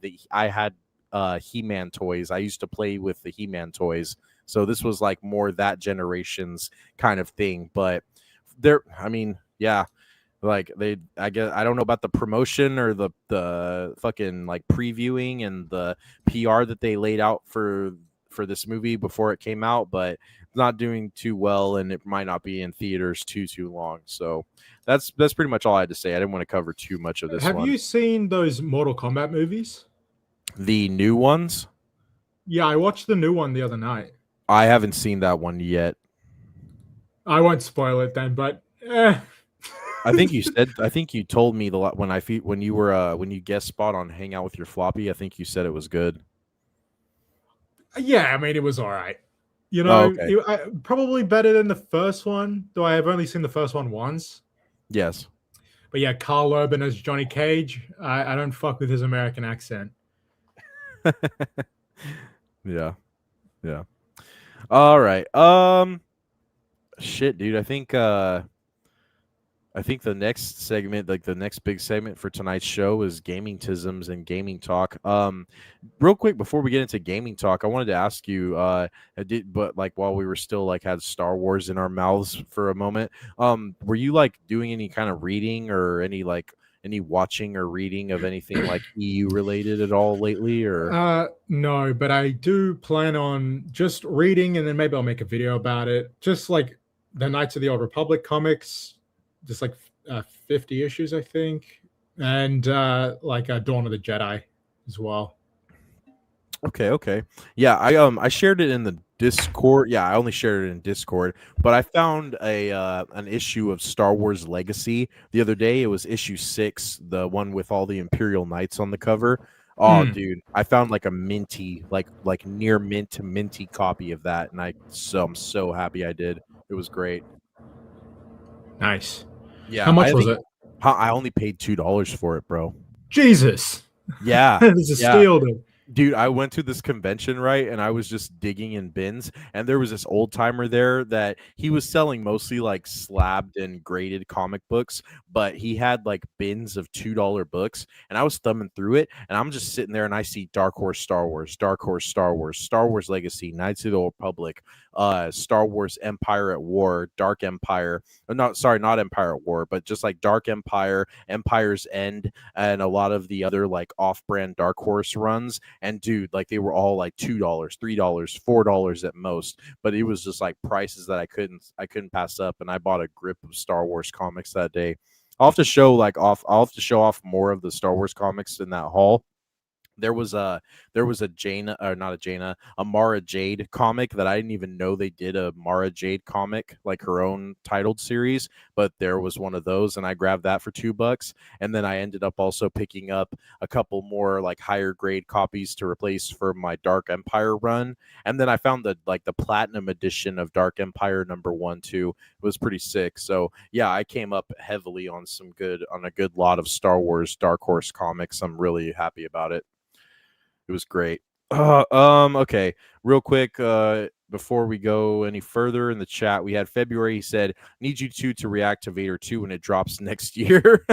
He-Man toys. I used to play with the He-Man toys." So this was like more that generation's kind of thing. But like I guess I don't know about the promotion or the fucking like previewing and the PR that they laid out for this movie before it came out, but it's not doing too well, and it might not be in theaters too long. So that's pretty much all I had to say. I didn't want to cover too much of this. Have you seen those Mortal Kombat movies? The new ones? Yeah, I watched the new one the other night. I haven't seen that one yet. I won't spoil it then, but I think you told me when you guest spot on Hang Out with Your Floppy. I think you said it was good. yeah, I mean, it was all right. Okay. Probably better than the first one, though I have only seen the first one once. Yes. But yeah, Carl Urban as Johnny Cage. I don't fuck with his American accent. Yeah. All right. Shit, dude. I think the next segment, like the next big segment for tonight's show, is gaming tisms and gaming talk. Real quick before we get into gaming talk, I wanted to ask you, but like while we were still like had Star Wars in our mouths for a moment, were you like doing any kind of reading or any watching or reading of anything like EU related at all lately? Or no, but I do plan on just reading, and then maybe I'll make a video about it. Just like the Knights of the Old Republic comics, just like 50 issues, I think, and like Dawn of the Jedi as well. Okay. Yeah, I shared it in the Discord. Yeah, I only shared it in Discord, but I found an issue of Star Wars Legacy the other day. It was issue 6, the one with all the Imperial Knights on the cover. Oh, dude, I found like a minty, like near minty copy of that, and I'm so happy I did. It was great. Nice. Yeah. How much was it? I only paid $2 for it, bro. Jesus. Yeah. This is a steal, dude. Dude, I went to this convention, right? And I was just digging in bins, and there was this old timer there that he was selling mostly like slabbed and graded comic books, but he had like bins of $2 books. And I was thumbing through it, and I'm just sitting there and I see Dark Horse Star Wars, Dark Horse Star Wars, Star Wars Legacy, Knights of the Old Republic, Star Wars Empire at War, Dark Empire. Not sorry, not Empire at War, but just like Dark Empire, Empire's End, and a lot of the other like off-brand Dark Horse runs. And dude, like they were all like $2, $3, $4 at most. But it was just like prices that I couldn't pass up. And I bought a grip of Star Wars comics that day. I'll have to show off more of the Star Wars comics in that haul. There was a Jaina, or not a Jaina, a Mara Jade comic that I didn't even know they did a Mara Jade comic, like her own titled series, but there was one of those, and I grabbed that for $2. And then I ended up also picking up a couple more like higher grade copies to replace for my Dark Empire run. And then I found the platinum edition of Dark Empire #1 too. It was pretty sick. So yeah, I came up heavily on a good lot of Star Wars Dark Horse comics. I'm really happy about it. It was great. Okay. Real quick, before we go any further in the chat, we had February. He said, "Need you two to react to Vader 2 when it drops next year."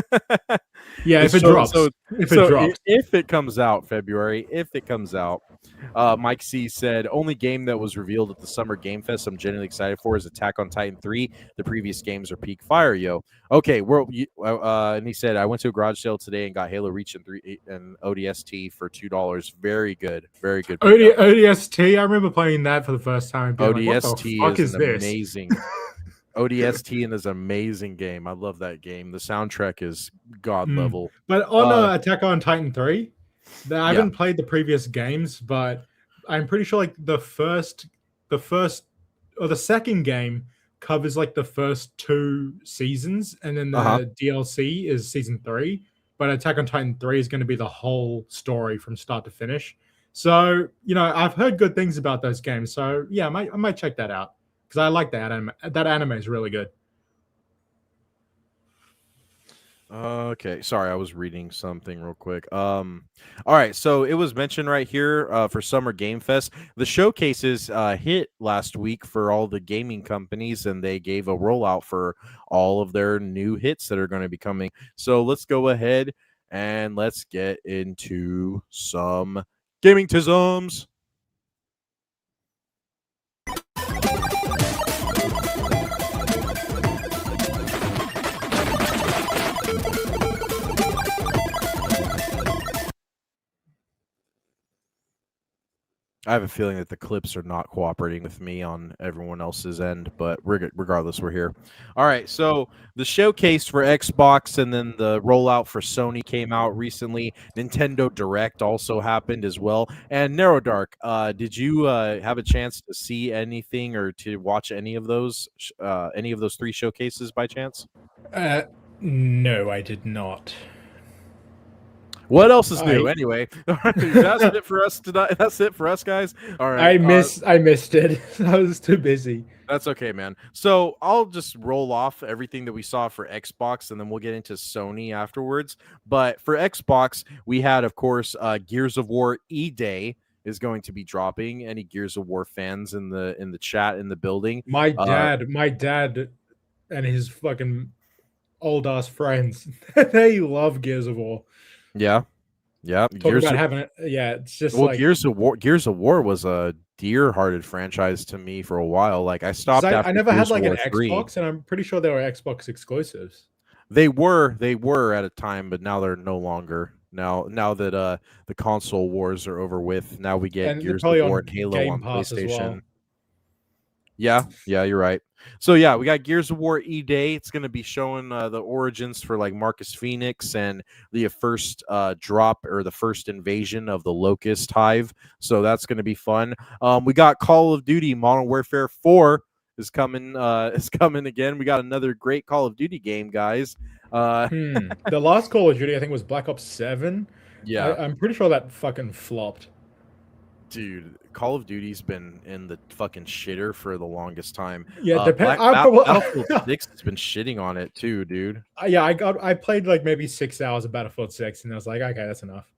Yeah, if it drops. If it comes out, February, if it comes out. Mike C said, "Only game that was revealed at the Summer Game Fest I'm genuinely excited for is Attack on Titan 3. The previous games are peak fire, yo." Okay, and he said, "I went to a garage sale today and got Halo Reach and ODST for $2. Very good, very good." ODST, I remember playing that for the first time. ODST is amazing. ODST is an amazing game. I love that game. The soundtrack is god level. But on Attack on Titan 3, I haven't played the previous games, but I'm pretty sure like the second game covers like the first 2 seasons, and then the DLC is season 3. But Attack on Titan 3 is going to be the whole story from start to finish. So, I've heard good things about those games. So, yeah, I might check that out because I like that anime. That anime is really good. Okay, sorry, I was reading something real quick. All right, so it was mentioned right here for Summer Game Fest. The showcases hit last week for all the gaming companies, and they gave a rollout for all of their new hits that are going to be coming. So let's go ahead and let's get into some gaming tisms. I have a feeling that the clips are not cooperating with me on everyone else's end, but regardless, we're here. All right, so the showcase for Xbox and then the rollout for Sony came out recently. Nintendo Direct also happened as well. And Narrow Dark, did you have a chance to see anything or to watch any of those 3 showcases by chance? No, I did not. What else is new? Anyway, that's it for us tonight. That's it for us, guys. All right. I missed it. I was too busy. That's okay, man. So I'll just roll off everything that we saw for Xbox, and then we'll get into Sony afterwards. But for Xbox, we had, of course, Gears of War E-Day is going to be dropping. Any Gears of War fans in the chat in the building? My dad and his fucking old ass friends, they love Gears of War. Yeah. It's just like Gears of War was a dear-hearted franchise to me for a while. Like I stopped after I never Gears had like of an War 3. Xbox, and I'm pretty sure they were Xbox exclusives. They were at a time, but now they're no longer. Now that the console wars are over with, now we get Gears of War and Halo Game on Pass PlayStation. as well. Yeah, you're right. So yeah, we got Gears of War E-Day. It's going to be showing the origins for like Marcus Phoenix and the first drop or the first invasion of the Locust Hive. So that's going to be fun. We got Call of Duty Modern Warfare 4 is coming again. We got another great Call of Duty game, guys. The last Call of Duty I think was Black Ops 7. Yeah, I'm pretty sure that fucking flopped. Dude, Call of Duty's been in the fucking shitter for the longest time. Yeah, Battlefield 6 has been shitting on it too, dude. I played like maybe 6 hours of Battlefield 6, and I was like, okay, that's enough.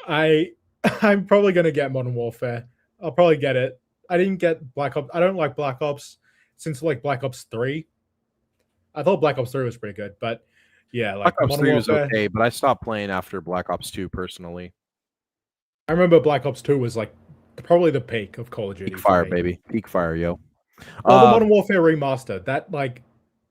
I I'm probably gonna get Modern Warfare. I'll probably get it. I didn't get Black Ops. I don't like Black Ops since like Black Ops 3. I thought Black Ops 3 was pretty good, but yeah, Black like Ops Modern 3 was Warfare. okay, but I stopped playing after Black Ops 2 personally. I remember Black Ops 2 was like probably the peak of Call of Duty Peak for fire, me. baby. Peak fire, yo. Well, the Modern Warfare remaster, that like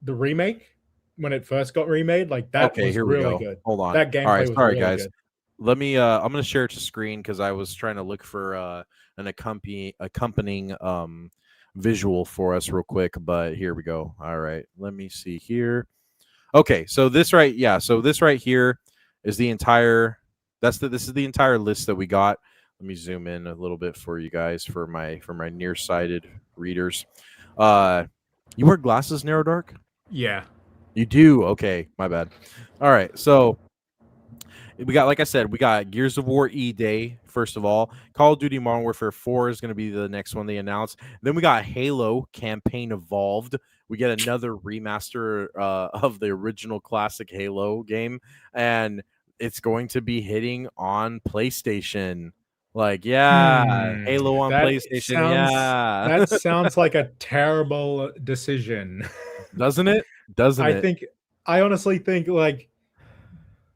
the remake when it first got remade, like that Okay, was here we really go. good. Hold on. That All gameplay right, was sorry really guys. good. Let me I'm gonna share it to screen because I was trying to look for an accompanying visual for us real quick, but here we go. All right, let me see here. Okay, so this right here is the entire this is the entire list that we got. Let me zoom in a little bit for you guys for my nearsighted readers. You wear glasses, Narrow Dark? Yeah. You do? Okay, my bad. All right, so we got, like I said, we got Gears of War E-Day, first of all. Call of Duty Modern Warfare 4 is going to be the next one they announced. Then we got Halo Campaign Evolved. We get another remaster of the original classic Halo game, and it's going to be hitting on PlayStation. Like, yeah, Halo on PlayStation, yeah. That sounds like a terrible decision. Doesn't it? Doesn't I it? think I honestly think like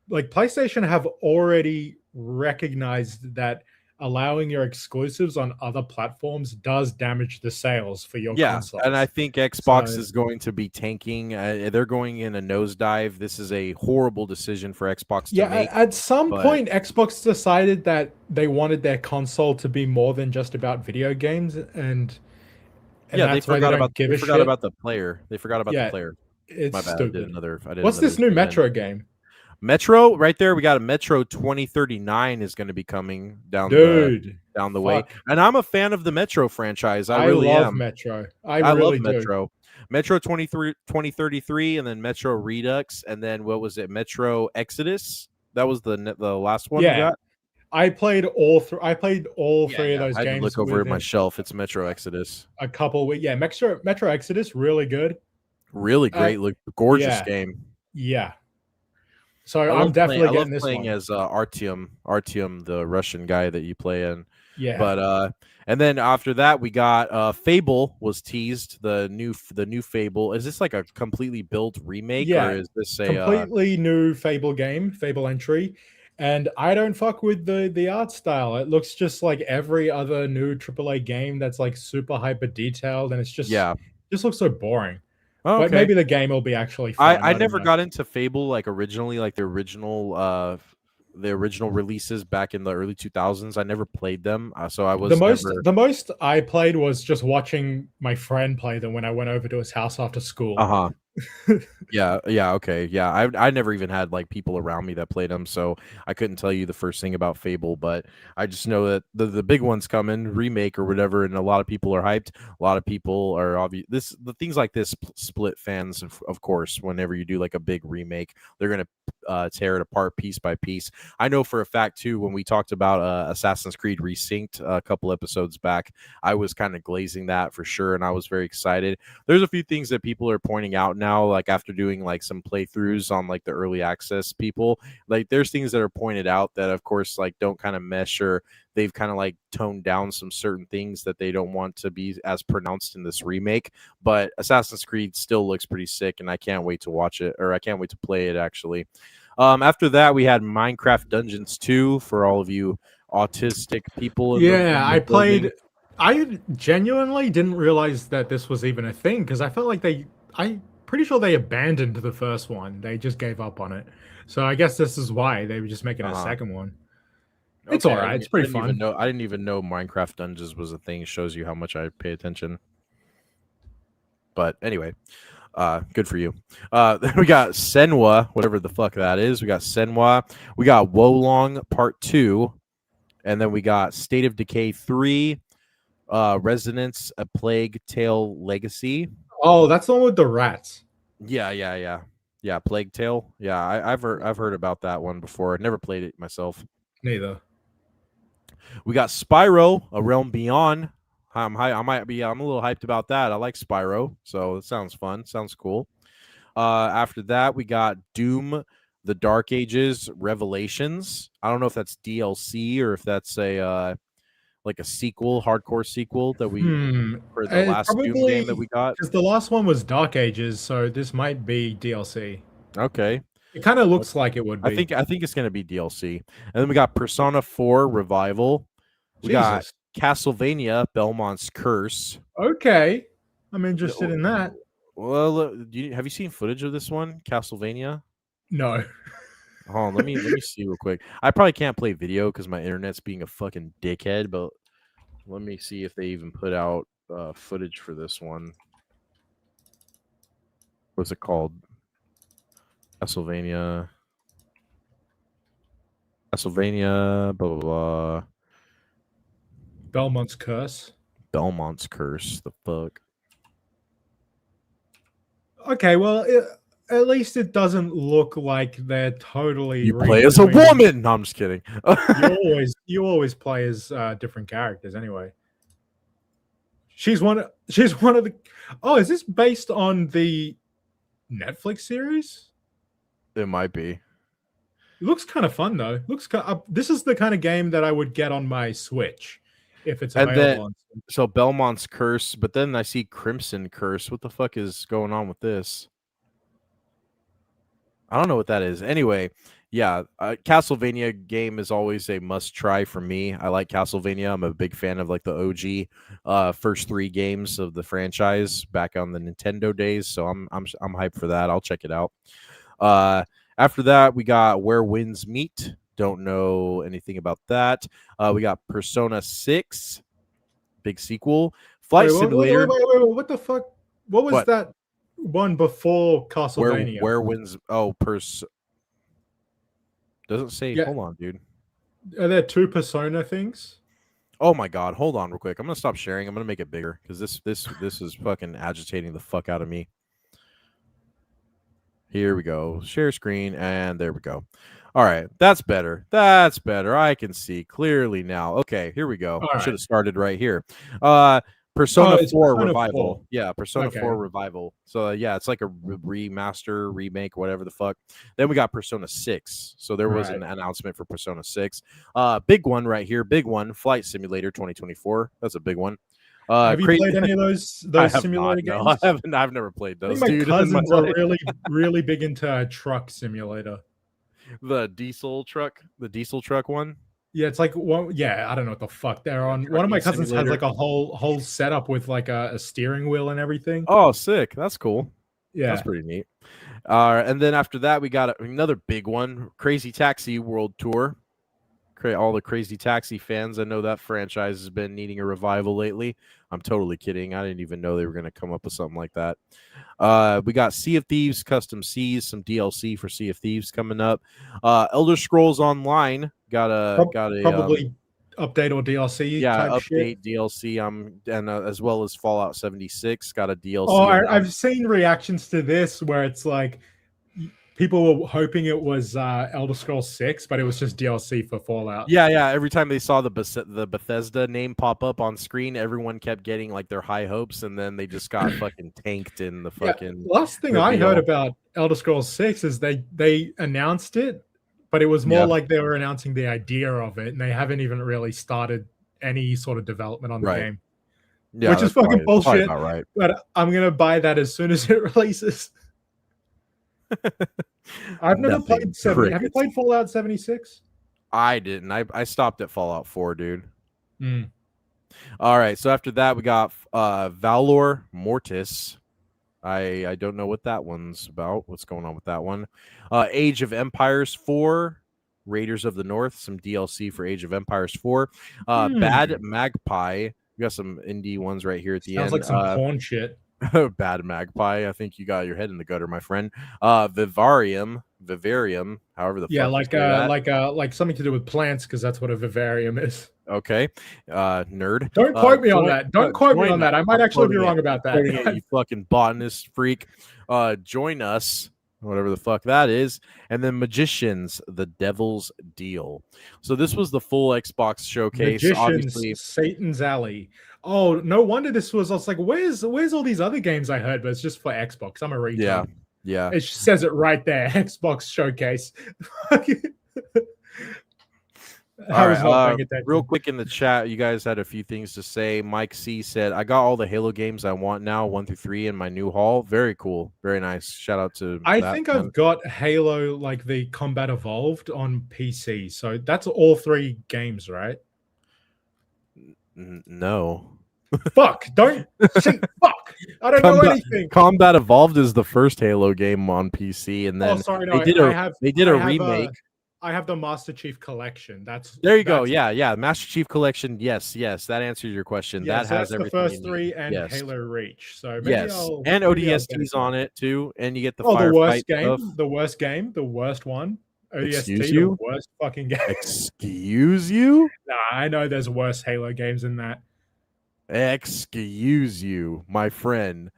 PlayStation have already recognized that allowing your exclusives on other platforms does damage the sales for your Yeah, consoles. and I think Xbox So- is going to be tanking. They're going in a nosedive. This is a horrible decision for Xbox to Yeah, make. at some but- point, Xbox decided that they wanted their console to be more than just about video games, and yeah, that's they why forgot don't about give they a forgot shit. about the player. They forgot about Yeah, the player. It's My bad. stupid. I did What's this new zoom in. Metro game? Metro right there. We got a Metro 2039 is going to be coming down Dude, the way. fuck. And I'm a fan of the Metro franchise. I I really love am. Metro. I really love do. Metro. Metro 2033 and then Metro Redux and then what was it? Metro Exodus. That was the last one we Yeah. got. I played all three of those I had to games. look over at my within shelf. It's Metro Exodus. a couple weeks. Yeah, Metro Exodus, really good. Really great, look gorgeous yeah. game. Yeah. So I I'm love definitely playing, I getting love this playing one. as Artyom, the Russian guy that you play in. Yeah. But and then after that we got Fable was teased, the new Fable. Is this like a completely built remake Yeah, or is this a completely new Fable game, Fable entry. And I don't fuck with the art style. It looks just like every other new AAA game that's like super hyper detailed, and it's just looks so boring. Oh, But okay. maybe the game will be actually fun. I don't never know. got into Fable like originally, like the original releases back in the early 2000s. I never played them, so I was the most I played was just watching my friend play them when I went over to his house after school. Uh-huh. Yeah, okay. Yeah, I never even had like people around me that played them, so I couldn't tell you the first thing about Fable, but I just know that the big one's coming, remake or whatever, and a lot of people are hyped. A lot of people are the things like this split fans, of course. Whenever you do like a big remake, they're gonna tear it apart piece by piece. I know for a fact too, when we talked about Assassin's Creed Resynced a couple episodes back, I was kind of glazing that for sure, and I was very excited. There's a few things that people are pointing out now, like after doing like some playthroughs on like the early access people, like there's things that are pointed out that of course like don't kind of mesh, or they've kind of like toned down some certain things that they don't want to be as pronounced in this remake. But Assassin's Creed still looks pretty sick, and I can't wait to watch it, or I can't wait to play it actually. After that we had Minecraft Dungeons 2 for all of you autistic people in the I building. played. I genuinely didn't realize that this was even a thing because I felt like I'm pretty sure they abandoned the first one. They just gave up on it. So I guess this is why they were just making a second one. It's all right. It's pretty fun. I didn't even know Minecraft Dungeons was a thing. It shows you how much I pay attention. But anyway, good for you. Then we got Senwa, whatever the fuck that is. We got Senwa. We got Wolong Part 2. And then we got State of Decay 3, Resonance, A Plague Tale Legacy. Oh, that's the one with the rats. Yeah, Plague Tale. Yeah, I've heard about that one before. I never played it myself. Neither. We got Spyro, A Realm Beyond. I'm a little hyped about that. I like Spyro, so it sounds fun. Sounds cool. After that, we got Doom The Dark Ages Revelations. I don't know if that's DLC or if that's a like a sequel, hardcore sequel that we for the last Doom game that we got. Because the last one was Dark Ages, so this might be DLC. Okay. It kind of looks like it would be. I think it's gonna be DLC. And then we got Persona 4 Revival. We got Jesus. Castlevania Belmont's Curse. Okay, I'm interested in that. Well, have you seen footage of this one, Castlevania? No. Hold on, let me see real quick. I probably can't play video because my internet's being a fucking dickhead, but let me see if they even put out footage for this one. What's it called? Castlevania, blah blah blah. Belmont's Curse. Belmont's Curse. The fuck. Okay, well, at least it doesn't look like they're totally. You play as a woman. No, I'm just kidding. you always play as different characters anyway. She's one of the. Oh, is this based on the Netflix series? It might be. It looks kind of fun though. This is the kind of game that I would get on my Switch if it's available. So Belmont's Curse, but then I see Crimson Curse. What the fuck is going on with this? I don't know what that is. Anyway, yeah, Castlevania game is always a must try for me. I like Castlevania. I'm a big fan of like the OG first 3 games of the franchise back on the Nintendo days. So I'm hyped for that. I'll check it out. After that, we got Where Winds Meet. Don't know anything about that. We got Persona 6, big sequel. Flight Simulator. Wait, what the fuck? What was that one before Castlevania? Where Winds? Oh, doesn't say. Yeah. Hold on, dude. Are there 2 Persona things? Oh my god! Hold on, real quick. I'm gonna stop sharing. I'm gonna make it bigger because this is fucking agitating the fuck out of me. Here we go. Share screen, and there we go. All right, that's better. That's better. I can see clearly now. Okay, here we go. I should have started right here. Persona 4 Revival. 4. Yeah, Persona 4 Revival. So yeah, it's like a remaster, remake, whatever the fuck. Then we got Persona 6. So there was an announcement for Persona 6. Big one right here. Big one. Flight Simulator 2024. That's a big one. Have you played any of those simulator games? No, I've never played those. I think my cousins are really big into Truck Simulator. The diesel truck one. Yeah, it's like one. Yeah, I don't know what the fuck they're on. One of my cousins has like a whole setup with like a steering wheel and everything. Oh, sick! That's cool. Yeah, that's pretty neat. And then after that, we got another big one: Crazy Taxi World Tour. All the Crazy Taxi fans, I know that franchise has been needing a revival lately. I'm totally kidding. I didn't even know they were going to come up with something like that. We got Sea of Thieves Custom Seas, some DLC for Sea of Thieves coming up. Elder Scrolls Online got a probably update or DLC. Yeah, type update shit. DLC. And as well as Fallout 76 got a DLC. Oh, I've seen reactions to this where it's like people were hoping it was Elder Scrolls 6, but it was just DLC for Fallout. Yeah. Every time they saw the Bethesda name pop up on screen, everyone kept getting like their high hopes, and then they just got fucking tanked in the fucking. Yeah, last thing I heard about Elder Scrolls 6 is they announced it, but it was more like they were announcing the idea of it, and they haven't even really started any sort of development on the game. Yeah, which is fucking bullshit. Right. But I'm gonna buy that as soon as it releases. I've never played 70. Have you played Fallout 76? I didn't. I stopped at Fallout 4, dude. All right. So after that, we got Valor Mortis. I don't know what that one's about. What's going on with that one? Age of Empires 4, Raiders of the North, some DLC for Age of Empires 4. Bad Magpie. We got some indie ones right here at the end. Sounds like some porn shit. Bad Magpie. I think you got your head in the gutter, my friend. Vivarium, however the fuck like something to do with plants, because that's what a vivarium is. Okay, nerd. Don't quote me on that. Don't quote me on that. I might actually be wrong about that. You fucking botanist freak. Join us, whatever the fuck that is. And then Magicians, The Devil's Deal. So this was the full Xbox showcase. Magicians, obviously, Satan's Alley. Oh, no wonder this was. I was like, where's all these other games I heard? But it's just for Xbox. I'm a retard. Yeah. Yeah. It says it right there. Xbox Showcase. All I was not right. paying attention. Real quick in the chat, you guys had a few things to say. Mike C said, "I got all the Halo games I want now, 1 through 3, in my new haul. Very cool, very nice. Shout out to I that, think man. I've got Halo, like the Combat Evolved on PC. So that's all 3 games, right? No. Fuck! Don't see. Fuck! I don't know anything. Combat Evolved is the first Halo game on PC, and then Sorry, no. they did a remake. I have the Master Chief Collection. There you go. Yeah. Master Chief Collection. Yes. That answers your question. Yeah, that so has that's the everything. first you 3 need. and Yes. Halo Reach. So maybe Yes, and ODST's on it too, and you get the the worst firefight game, stuff. the worst game, the worst one. ODST, Excuse the you? worst fucking game. Excuse you? Nah, I know there's worse Halo games than that. Excuse you, my friend.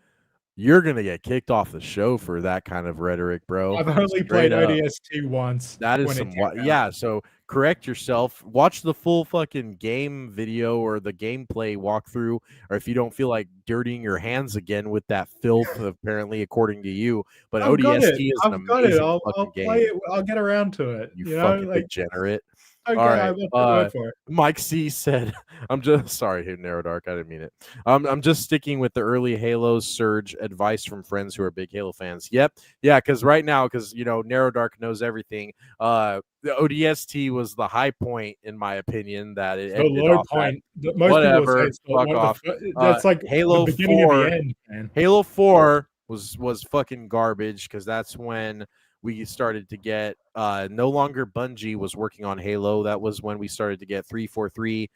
You're gonna get kicked off the show for that kind of rhetoric, bro. I've only Straight played up. ODST once. That is when it some came out. yeah. So correct yourself. Watch the full fucking game video or the gameplay walkthrough, or if you don't feel like dirtying your hands again with that filth, apparently according to you. But I've got ODST it. is an I've got it. amazing I'll fucking play game. it. I'll get around to it. You fucking degenerate. Okay, All right, I will word for it. Mike C said, "I'm just sorry, Narrow Dark. I didn't mean it. I'm just sticking with the early Halo surge advice from friends who are big Halo fans. Yep, yeah, because right now, because Narrow Dark knows everything. The ODST was the high point, in my opinion. That it The ended low off point. at, Most whatever. people say Fuck off. That's like Halo the beginning 4. of the end, man. Halo 4 was fucking garbage because that's when we started to get no longer Bungie was working on Halo. That was when we started to get 343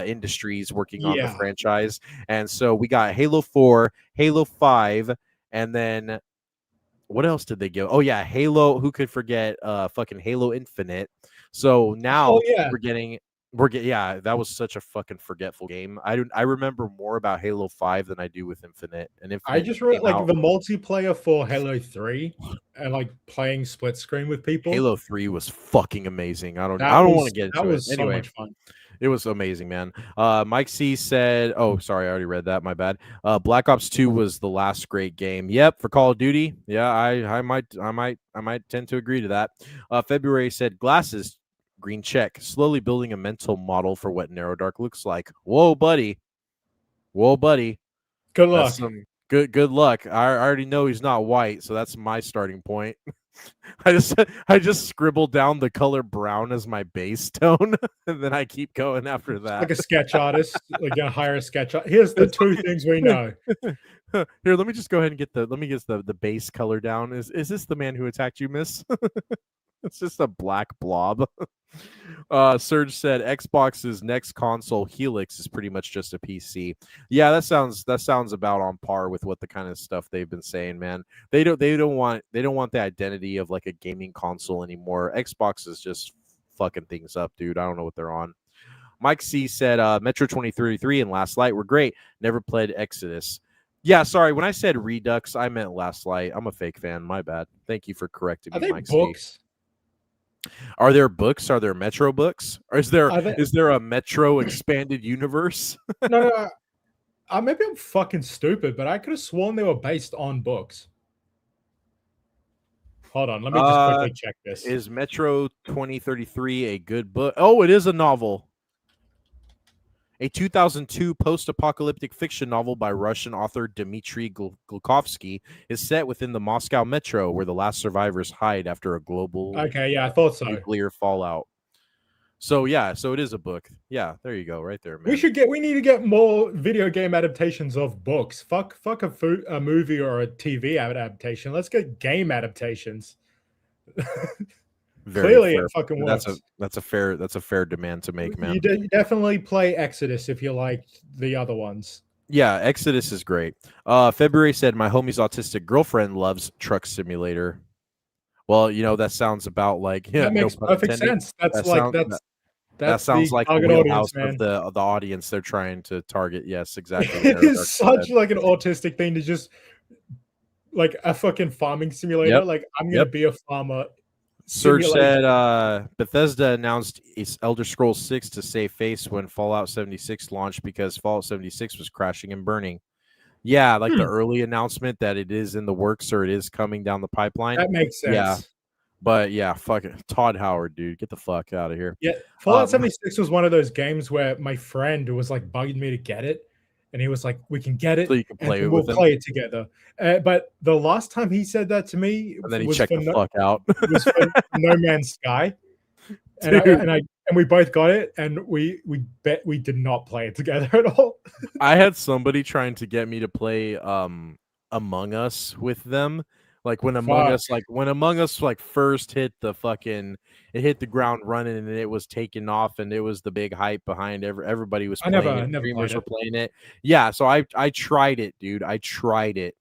Industries working on the franchise. And so we got Halo 4, Halo 5, and then what else did they give? Oh yeah, Halo, who could forget fucking Halo Infinite. So now we're getting yeah, that was such a fucking forgetful game. I remember more about Halo 5 than I do with Infinite. And Infinite I just wrote like the multiplayer for Halo 3 and like playing split screen with people. Halo 3 was fucking amazing. I don't want to get into it. That was Anyway, so much fun. It was amazing, man. Mike C said, "Oh, sorry, I already read that. My bad." Black Ops 2 was the last great game. Yep, for Call of Duty. Yeah, I might tend to agree to that. February said, "Glasses, green check. Slowly building a mental model for what Narrow Dark looks like." Whoa, buddy. Good luck. Good luck. I already know he's not white, so that's my starting point. I just scribbled down the color brown as my base tone, and then I keep going after that. Like a sketch artist, like a hire a sketch artist. Here's the 2 things we know. Here, let me just go ahead and get the base color down. Is this the man who attacked you, miss? It's just a black blob. Serge said Xbox's next console, Helix, is pretty much just a PC. Yeah, that sounds about on par with what the kind of stuff they've been saying, man. They don't want the identity of like a gaming console anymore. Xbox is just fucking things up, dude. I don't know what they're on. Mike C said Metro 2033 and Last Light were great. Never played Exodus. Yeah, sorry. When I said Redux, I meant Last Light. I'm a fake fan. My bad. Thank you for correcting me, Mike books? C. Are there books? Are there Metro books? Or is there a Metro expanded universe? No. Maybe I'm fucking stupid, but I could have sworn they were based on books. Hold on, let me just quickly check this. Is Metro 2033 a good book? Oh, it is a novel. A 2002 post-apocalyptic fiction novel by Russian author Dmitry Glukhovsky is set within the Moscow metro, where the last survivors hide after a global I thought so. nuclear fallout. So it is a book. Yeah, there you go, right there, man. We need to get more video game adaptations of books. Fuck a movie or a TV adaptation. Let's get game adaptations. Clearly, it fucking works. That's a fair demand to make, man. You definitely play Exodus if you like the other ones. Yeah, Exodus is great. February said my homie's autistic girlfriend loves Truck Simulator. Well, that sounds about like that makes perfect sense. That sounds like the wheelhouse of the audience they're trying to target. Yes, exactly. It is such like an autistic thing to just like a fucking farming simulator. Yep. Like I'm gonna be a farmer. Serge said Bethesda announced Elder Scrolls 6 to save face when Fallout 76 launched because Fallout 76 was crashing and burning. Yeah, like the early announcement that it is in the works or it is coming down the pipeline. That makes sense. Yeah. But yeah, fuck it. Todd Howard, dude, get the fuck out of here. Yeah, Fallout 76 was one of those games where my friend was like bugging me to get it, and he was like, "We can get it, So you can and play it we'll with him. play it together." But the last time he said that to me And then he was checked for the fuck out. was for No Man's Sky, and we both got it, and we bet we did not play it together at all. I had somebody trying to get me to play Among Us with them. Like when Among Us like first hit the fucking it hit the ground running and it was taking off and it was the big hype behind everybody was playing it. Streamers were playing it. Yeah, so I tried it, dude. I tried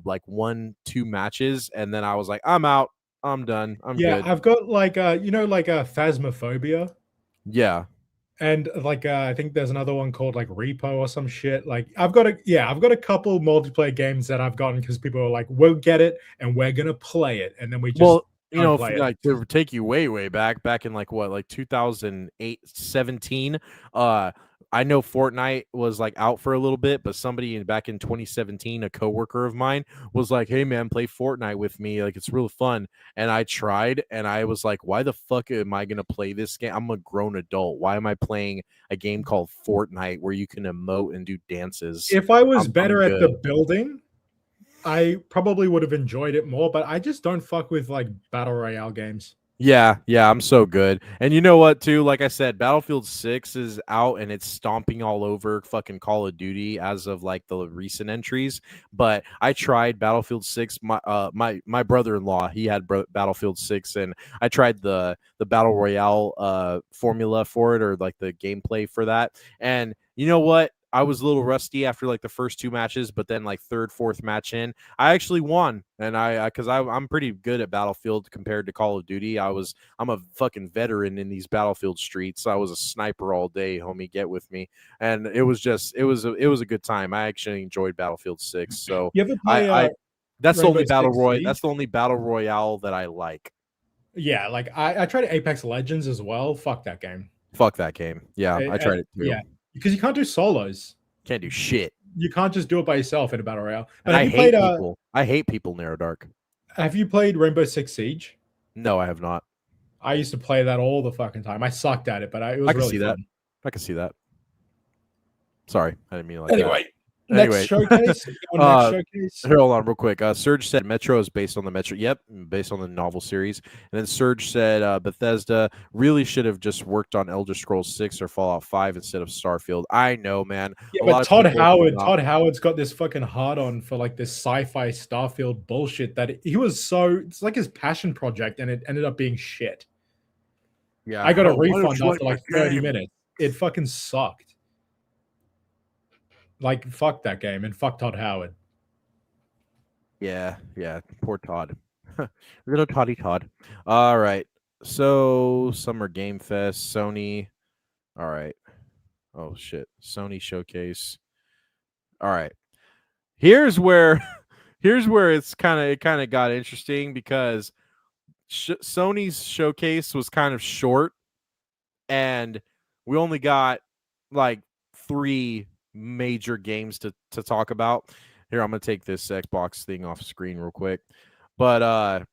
like 1-2 matches and then I was like, I'm out. I'm done. I'm good. I've got like a Phasmophobia. Yeah. And like I think there's another one called like Repo or some shit. Like I've got a couple multiplayer games that I've gotten because people are like, we'll get it and we're gonna play it, and then we just like to take you way back in like what, like 2008 17. I know Fortnite was like out for a little bit, but somebody back in 2017, a coworker of mine was like, "Hey man, play Fortnite with me. Like it's real fun." And I tried, and I was like, "Why the fuck am I gonna play this game? I'm a grown adult. Why am I playing a game called Fortnite where you can emote and do dances?" If I was better at the building, I probably would have enjoyed it more. But I just don't fuck with like battle royale games. Yeah, I'm so good. And you know what, too? Like I said, Battlefield 6 is out and it's stomping all over fucking Call of Duty as of like the recent entries. But I tried Battlefield 6. My brother-in-law, he had Battlefield 6, and I tried the Battle Royale formula for it, or like the gameplay for that. And you know what? I was a little rusty after like the first 2 matches, but then like third, fourth match in, I actually won. And because I'm pretty good at Battlefield compared to Call of Duty. I'm a fucking veteran in these Battlefield streets. I was a sniper all day, homie. Get with me. And it was a good time. I actually enjoyed Battlefield 6. So you ever play, that's the only battle royale. That's the only battle royale that I like. Yeah, like I tried Apex Legends as well. Fuck that game. Fuck that game. Yeah, I tried it too. Yeah. Because you can't do solos. Can't do shit. You can't just do it by yourself in a battle royale. And I hate people. I hate people in Narrow Dark. Have you played Rainbow Six Siege? No, I have not. I used to play that all the fucking time. I sucked at it, but it was really fun. I can see that. Sorry, I didn't mean like anyway. that. Next showcase. Here, hold on, real quick. Surge said Metro is based on the Metro. Yep, based on the novel series. And then Surge said Bethesda really should have just worked on Elder Scrolls 6 or Fallout 5 instead of Starfield. I know, man. Yeah, but Todd Howard's got this fucking hard on for like this sci-fi Starfield bullshit that it's like his passion project, and it ended up being shit. Yeah, I got a refund after like 30 minutes. It fucking sucked. Like, fuck that game and fuck Todd Howard. Yeah. Poor Todd. Little Toddy Todd. All right. So, Summer Game Fest, Sony. All right. Oh, shit. Sony Showcase. All right. Here's where it kind of got interesting because Sony's showcase was kind of short and we only got like 3 major games to talk about. Here, I'm gonna take this Xbox thing off screen real quick. But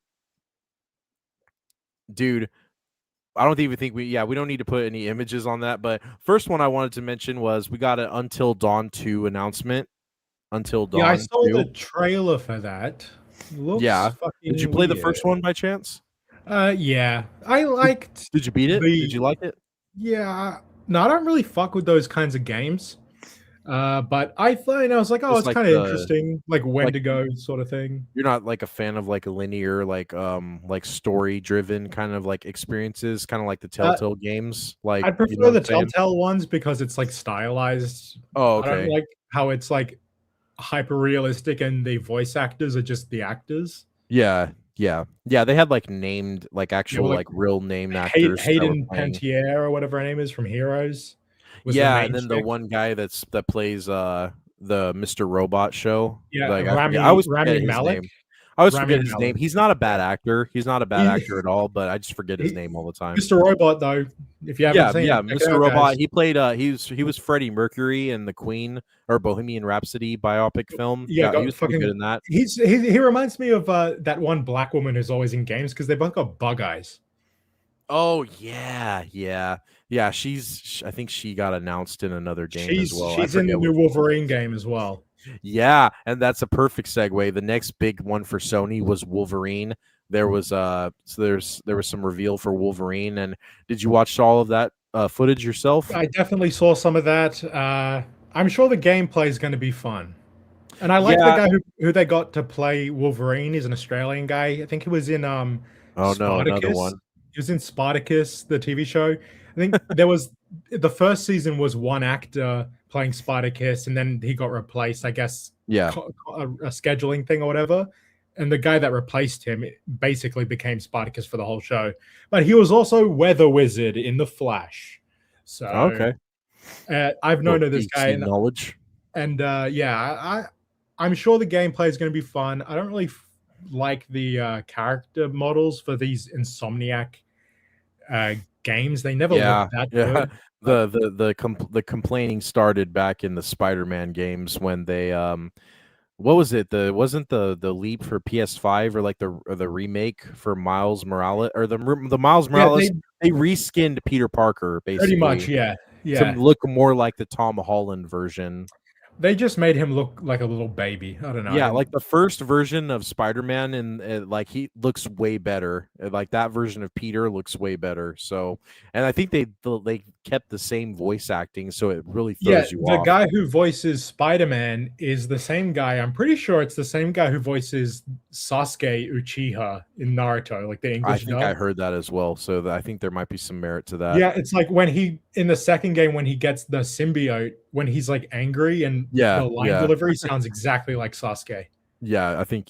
dude, I don't even think we don't need to put any images on that. But first one I wanted to mention was we got an Until Dawn 2 announcement. Until Dawn. Yeah, I saw 2. the trailer for that. Looks Did you play the first one by chance? Yeah. I liked. Did you beat it? Did you like it? Yeah. No, I don't really fuck with those kinds of games. But I thought, I was like, oh, it's kind of interesting, like Wendigo sort of thing. You're not like a fan of like a linear, like story driven kind of like experiences, kind of like the Telltale games. Like I prefer the Telltale ones because it's like stylized. Oh, okay. I don't like how it's like hyper realistic and the voice actors are just the actors. Yeah. They had like named, like actual, like real name actors. Hayden Panettiere or whatever her name is from Heroes. Yeah, and then the one guy that plays the Mr. Robot show. Yeah, like Rami Malek. name. I always Rami forget his Malek. name. He's not a bad actor. He's not a bad He- actor at all, but I just forget his he- name all the time. Mr. Robot, though, if you haven't seen it, check it Mr. out, Robot. guys. He played. He was Freddie Mercury in the Queen or Bohemian Rhapsody biopic film. Yeah, He got was pretty good fucking. in that. He reminds me of that one black woman who's always in games because they both got bug eyes. Oh yeah. I think she got announced in another game as well. I She's in the forget new which- Wolverine game as well. Yeah, and that's a perfect segue. The next big one for Sony was Wolverine. There was there was some reveal for Wolverine. And did you watch all of that footage yourself? I definitely saw some of that. I'm sure the gameplay is going to be fun. And I like the Yeah. guy who they got to play Wolverine. He's an Australian guy. I think he was in Oh no, another Spartacus. one. He was in Spartacus, the TV show. I think there was the first season was one actor playing Spartacus, and then he got replaced, I guess, Yeah. a scheduling thing or whatever. And the guy that replaced him basically became Spartacus for the whole show. But he was also Weather Wizard in The Flash. So Okay. I've known Little of this geek guy, knowledge. and I'm sure the gameplay is going to be fun. I don't really like the character models for these Insomniac games. They never look that good. The complaining started back in the Spider-Man games when they what was it? Wasn't the leap for PS5 or like the remake for Miles Morales or the Miles Morales? They reskinned Peter Parker basically. Pretty much, yeah. To look more like the Tom Holland version. They just made him look like a little baby. I don't know. Yeah, like the first version of Spider-Man, and like he looks way better. Like that version of Peter looks way better. So, and I think they kept the same voice acting, so it really throws you the off. guy who voices Spider-Man is the same guy. I'm pretty sure it's the same guy who voices Sasuke Uchiha in Naruto, like the I English think dub. I heard that as well. So I think there might be some merit to that. Yeah, it's like when he in the second game when he gets the symbiote, when he's like angry and the line delivery sounds exactly like Sasuke. Yeah, I think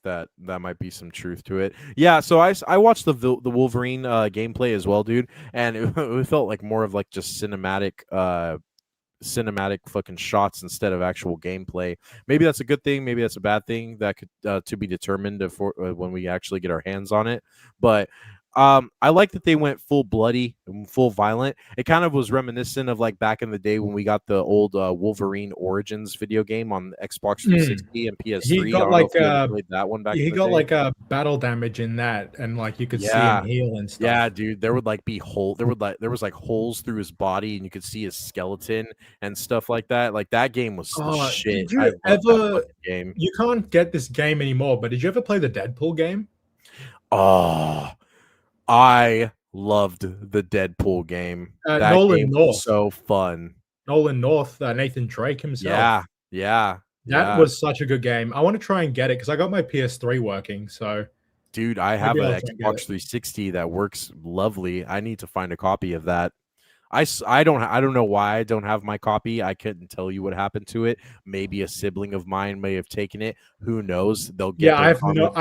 that might be some truth to it. Yeah, so I watched the Wolverine gameplay as well, dude, and it felt like more of like just cinematic fucking shots instead of actual gameplay. Maybe that's a good thing, maybe that's a bad thing. That could to be determined when we actually get our hands on it. But I like that they went full bloody and full violent. It kind of was reminiscent of like back in the day when we got the old Wolverine Origins video game on Xbox 360 and PS3. He got played that one back. He in the got day. like a battle damage in that, and like you could see him heal and stuff. Yeah, dude, there would like be there was like holes through his body, and you could see his skeleton and stuff like that. Like that game was the shit. Did you ever? Game. You can't get this game anymore. But did you ever play the Deadpool game? Oh, I loved the Deadpool game. That Nolan game North was so fun. Nolan North, Nathan Drake himself. Yeah. That was such a good game. I want to try and get it because I got my PS3 working. So, dude, I have an Xbox 360 that works lovely. I need to find a copy of that. I don't know why I don't have my copy. I couldn't tell you what happened to it. Maybe a sibling of mine may have taken it. Who knows? They'll get I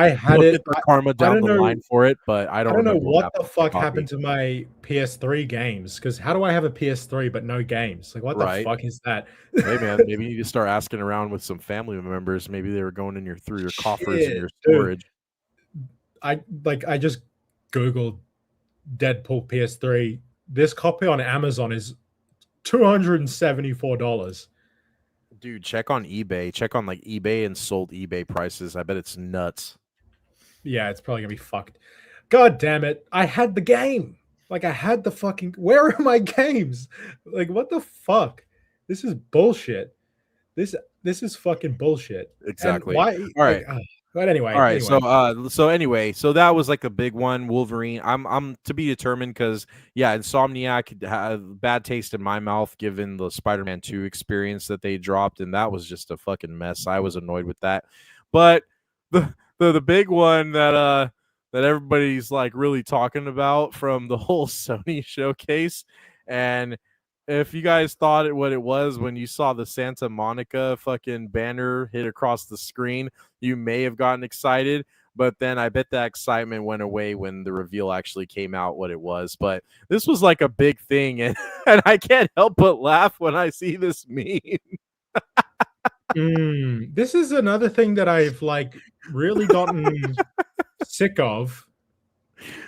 had it. Karma down the line for it, but I don't know what the fuck happened to my PS3 games. Because how do I have a PS3 but no games? Like what the fuck is that? Hey man, maybe you need to start asking around with some family members. Maybe they were going in through your coffers and your storage. Dude, I just Googled Deadpool PS3. This copy on Amazon is $274. Dude, check on eBay. Check on like eBay and sold eBay prices. I bet it's nuts. Yeah, it's probably gonna be fucked. God damn it. I had the game. Like I had the fucking where are my games? Like what the fuck? This is bullshit. This is fucking bullshit. Exactly. Why, all right. But anyway, all right. So that was like a big one. Wolverine. I'm to be determined because Insomniac had bad taste in my mouth given the Spider-Man 2 experience that they dropped, and that was just a fucking mess. I was annoyed with that. But the big one that everybody's like really talking about from the whole Sony showcase, and if you guys thought what it was when you saw the Santa Monica fucking banner hit across the screen, you may have gotten excited, but then I bet that excitement went away when the reveal actually came out what it was. But this was like a big thing, and I can't help but laugh when I see this meme. This is another thing that I've like really gotten sick of.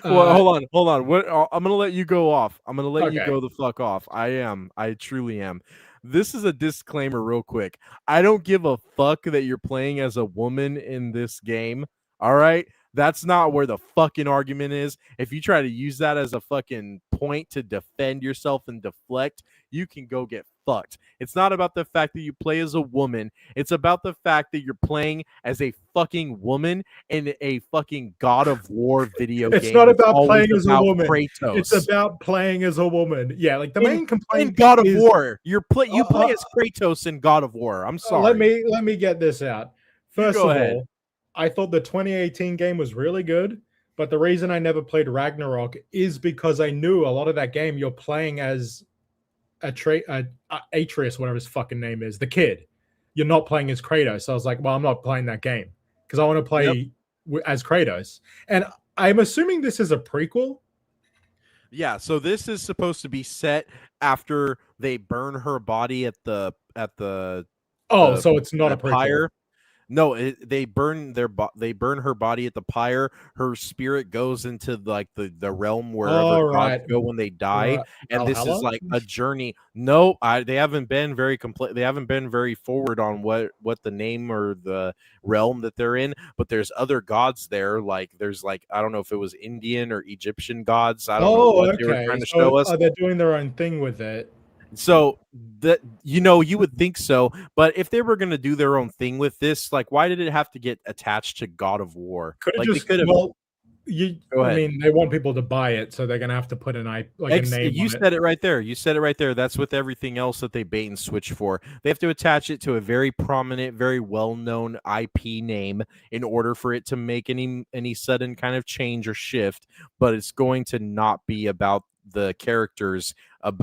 Well, Uh, hold on. What? I'm gonna let you go off. I'm gonna let you okay. go the fuck off. I am. I truly am. This is a disclaimer, real quick. I don't give a fuck that you're playing as a woman in this game. All right. That's not where the fucking argument is. If you try to use that as a fucking point to defend yourself and deflect, you can go get fucked. It's not about the fact that you play as a woman. It's about the fact that you're playing as a fucking woman in a fucking God of War video It's game not that's about always playing as a about woman. It's Kratos. about playing as a woman. Yeah, like the main In complaint God of is War, you play uh, as Kratos in God of War. I'm let sorry. me get this out. You First go of ahead. all, I thought the 2018 game was really good, but the reason I never played Ragnarok is because I knew a lot of that game you're playing as Atreus, whatever his fucking name is, the kid. You're not playing as Kratos. So I was like, well, I'm not playing that game because I want to Yep. play as Kratos. And I'm assuming this is a prequel. Yeah, so this is supposed to be set after they burn her body at the Oh, so it's not a prequel. pyre. No, they burn they burn her body at the pyre. Her spirit goes into like the realm wherever All gods right. go when they die, and this is Valhalla? like a journey. No, they haven't been very complete. They haven't been very forward on what the name or the realm that they're in. But there's other gods there. Like there's like I don't know if it was Indian or Egyptian gods. I don't know Oh, what they were okay. trying to So show us. they're doing their own thing with it. So that you would think so, but if they were going to do their own thing with this, like why did it have to get attached to God of War? Could have Like they just could have. well, Go I ahead. mean, they want people to buy it, so they're gonna have to put a name You on it. said it right there. You said it right there. That's with everything else that they bait and switch for. They have to attach it to a very prominent, very well-known IP name in order for it to make any sudden kind of change or shift. But it's going to not be about the characters of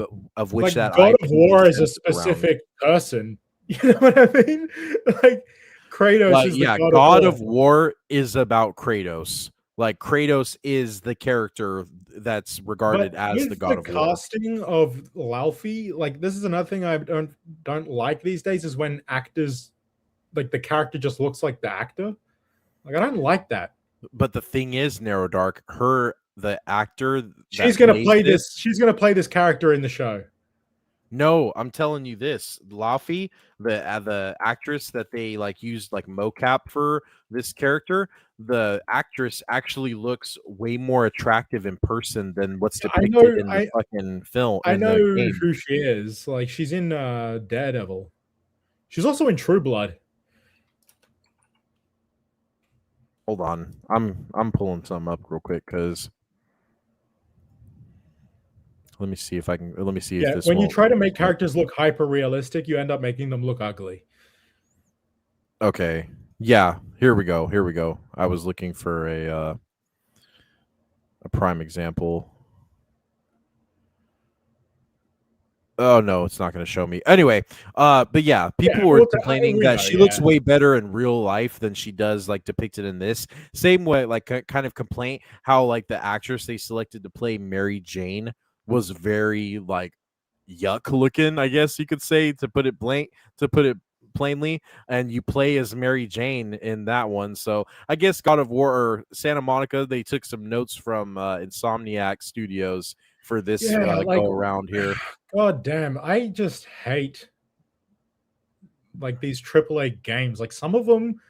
which Like that God IP of War is a is around. specific person. You know what I mean? Like Kratos Like, is the yeah, God of God War. of War is about Kratos. Like Kratos is the character that's regarded But as the with God the of War. casting of Laufey, like this is another thing I don't like these days is when actors like the character just looks like the actor. Like I don't like that. But the thing is, Narrow Dark, the actor She's that gonna plays play this. this. She's gonna play this character in the show. No, I'm telling you this, Laufey, the actress that they like used like mocap for this character, the actress actually looks way more attractive in person than what's I depicted know. in the fucking film I in know the game. who she is. Like she's in Daredevil. She's also in True Blood. Hold on, I'm pulling some up real quick because let me see if I can. Let me see if Yeah, this when you won't. try to make characters look hyper realistic, you end up making them look ugly. Okay. Yeah, here we go. Here we go. I was looking for a prime example. Oh no, it's not going to show me. Anyway, but yeah, people Yeah, were well, complaining we that know. she looks Yeah, way better in real life than she does like depicted in this. Same way, like kind of complaint how like the actress they selected to play Mary Jane was very like yuck looking, I guess you could say, to put it plainly, and you play as Mary Jane in that one. So I guess God of War or Santa Monica, they took some notes from Insomniac Studios for this yeah. Like, go around here. god damn, I just hate like these AAA games. Like some of them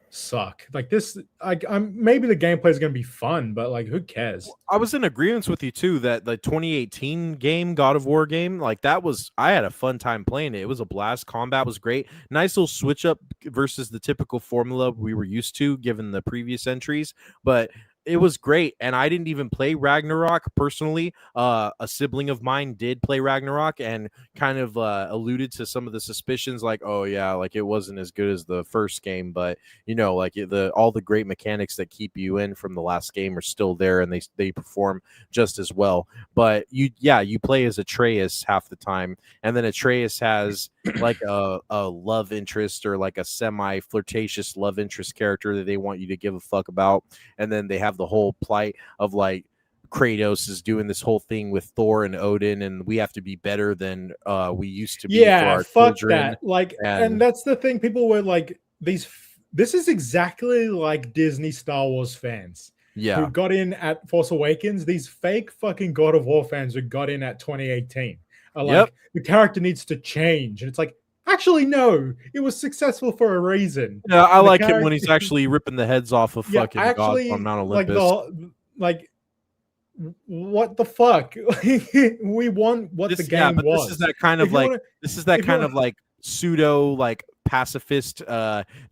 suck. Like this, I'm maybe the gameplay is gonna be fun, but like, who cares? I was in agreement with you too that the 2018 game, God of War game, like that was I had a fun time playing it. It was a blast. Combat was great. Nice little switch up versus the typical formula we were used to given the previous entries, but it was great. And I didn't even play Ragnarok personally. A sibling of mine did play Ragnarok and kind of alluded to some of the suspicions like, oh yeah, like it wasn't as good as the first game, but you know, like all the great mechanics that keep you in from the last game are still there, and they perform just as well. But you play as Atreus half the time, and then Atreus has like a love interest or like a semi flirtatious love interest character that they want you to give a fuck about, and then they have the whole plight of like Kratos is doing this whole thing with Thor and Odin, and we have to be better than we used to be for Yeah, our fuck children. that. Like, and And that's the thing. People were like, this is exactly like Disney Star Wars fans yeah, who got in at Force Awakens. These fake fucking God of War fans who got in at 2018 are Yep. like, the character needs to change. And it's like, actually, no, it was successful for a reason. yeah, I And the like him when he's character- actually ripping the heads off of Yeah, fucking gods actually, on Mount like Olympus. what the fuck? We want what the game but was. this is that kind of If you like wanna- this is that if you kind wanna- of like pseudo like pacifist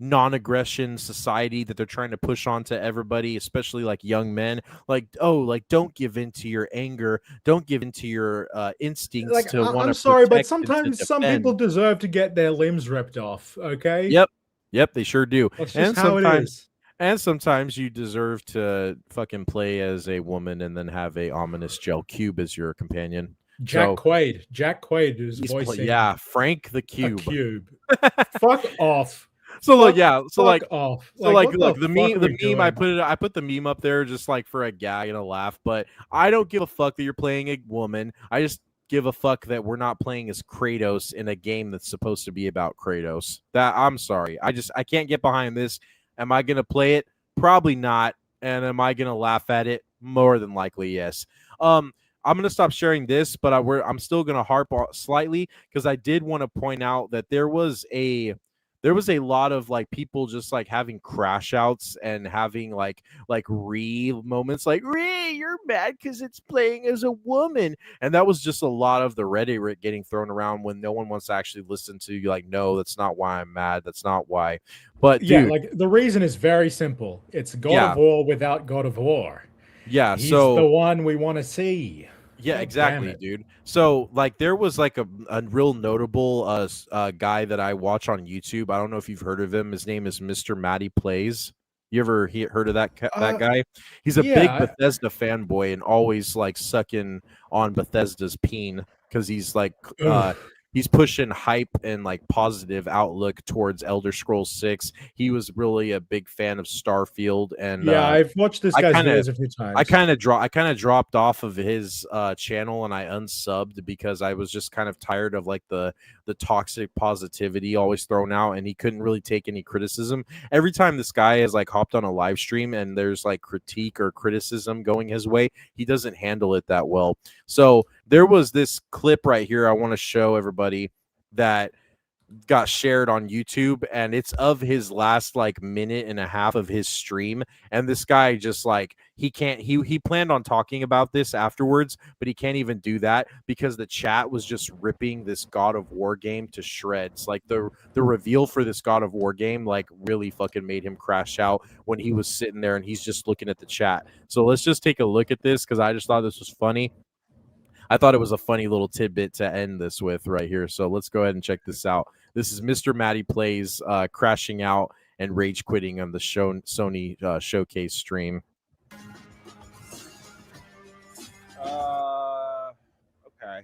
non-aggression society that they're trying to push onto everybody, especially like young men. Like, oh, like don't give in to your anger, don't give in to your instincts like to want to I'm sorry, but protect and to sometimes some defend. people deserve to get their limbs ripped off. Okay. Yep, they sure do. That's And just how it is. And sometimes you deserve to fucking play as a woman and then have a ominous gel cube as your companion. Jack So Quaid is voicing Frank the a Cube. cube. Fuck off. So look, Fuck off. look, what the fuck are we meme I doing? put the meme up there just like for a gag and a laugh, but I don't give a fuck that you're playing a woman. I just give a fuck that we're not playing as Kratos in a game that's supposed to be about Kratos. That I'm sorry. I can't get behind this. Am I gonna play it? Probably not. And am I gonna laugh at it? More than likely, yes. I'm gonna stop sharing this, but I'm still gonna harp on slightly because I did want to point out that there was a lot of like people just like having crash outs and having like moments like you're mad because it's playing as a woman, and that was just a lot of the Reddit getting thrown around when no one wants to actually listen to you. Like, no, that's not why I'm mad. That's not why. But Yeah, dude, like the reason is very simple. It's God of War without God of War. yeah, He's so the one we want to see. yeah, God exactly, damn it. dude. So like there was like a real notable guy that I watch on YouTube. I don't know if you've heard of him. His name is Mr. Matty Plays. You ever heard of that guy? He's a big yeah, Bethesda fanboy and always like sucking on Bethesda's peen because he's like he's pushing hype and like positive outlook towards Elder Scrolls 6. He was really a big fan of Starfield, and yeah, I've watched this I guy's kinda- videos a few times. I kind of dropped off of his channel and I unsubbed because I was just kind of tired of like the toxic positivity always thrown out, and he couldn't really take any criticism. Every time this guy has like hopped on a live stream and there's like critique or criticism going his way, he doesn't handle it that well. So there was this clip right here I want to show everybody that got shared on YouTube, and it's of his last like minute and a half of his stream, and this guy just like he planned on talking about this afterwards, but he can't even do that because the chat was just ripping this God of War game to shreds. Like the reveal for this God of War game like really fucking made him crash out when he was sitting there and he's just looking at the chat. So let's just take a look at this because I just thought this was funny. I thought it was a funny little tidbit to end this with right here. So let's go ahead and check this out. This is Mr. Matty Plays crashing out and rage quitting on the Sony showcase stream. Okay.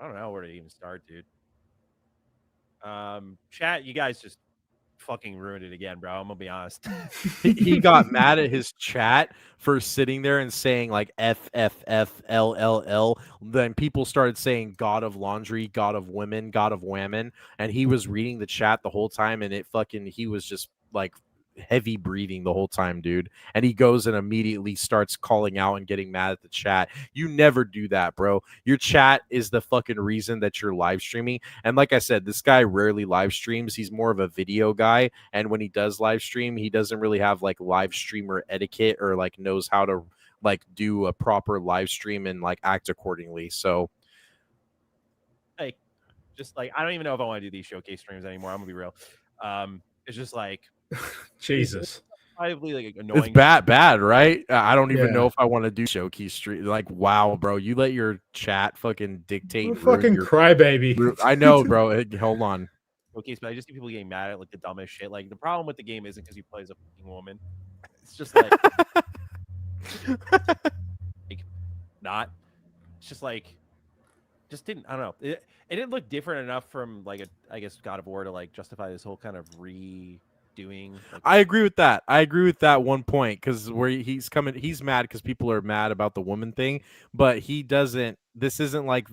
I don't know where to even start, dude. Chat, you guys just fucking ruined it again, bro. I'm gonna be honest. He got mad at his chat for sitting there and saying like FFFLLL. Then people started saying God of Laundry, God of Women, God of Wahmen, and he was reading the chat the whole time, and he was just like heavy breathing the whole time, dude. And he goes and immediately starts calling out and getting mad at the chat. You never do that, bro. Your chat is the fucking reason that you're live streaming. And like I said, this guy rarely live streams. He's more of a video guy, and when he does live stream, he doesn't really have like live streamer etiquette or like knows how to like do a proper live stream and like act accordingly. So Like, just like I don't even know if I want to do these showcase streams anymore. I'm gonna be real. It's just like Jesus. probably like annoying. it's bad, right? I don't even Yeah. know if I want to do showcase stream. Like, wow, bro, you let your chat fucking dictate. You ruin fucking your- crybaby. I know, bro. Hold on. showcase, but I just see people getting mad at like the dumbest shit. Like the problem with the game isn't because you play as a fucking woman. It's just like, not. It's just like, just didn't. I don't know. It didn't look different enough from like I guess God of War to like justify this whole kind of doing. Like, I agree with that. I agree with that one point because where he's coming, he's mad because people are mad about the woman thing, but he doesn't. This isn't like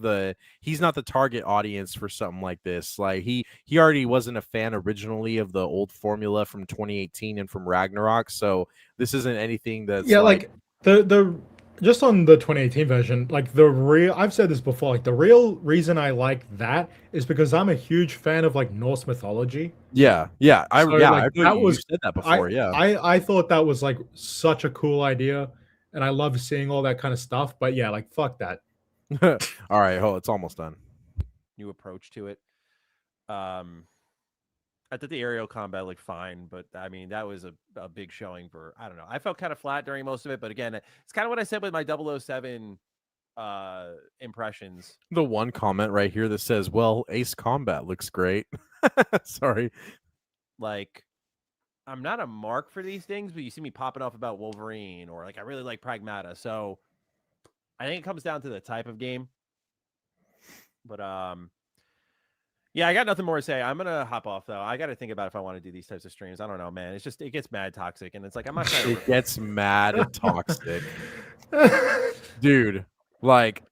he's not the target audience for something like this. Like he already wasn't a fan originally of the old formula from 2018 and from Ragnarok, so this isn't anything that's Yeah, like like the just on the 2018 version, like the real I've said this before, like the real reason I like that is because I'm a huge fan of like Norse mythology. yeah, I So yeah, like I know that you was said that I before, yeah. I thought that was like such a cool idea, and I love seeing all that kind of stuff. But yeah, like fuck that. All right, it's almost done. new approach to it. I thought the aerial combat looked fine, but I mean that was a big showing for I don't know. I felt kind of flat during most of it, but again, it's kind of what I said with my 007 impressions. The one comment right here that says, "Well, Ace Combat looks great." Sorry. Like, I'm not a mark for these things, but you see me popping off about Wolverine or like I really like Pragmata. So I think it comes down to the type of game. But yeah, I got nothing more to say. I'm gonna hop off though. I got to think about if I want to do these types of streams. I don't know, man. It's just it gets mad toxic, and it's like I'm not trying to. It gets mad toxic, dude. Like,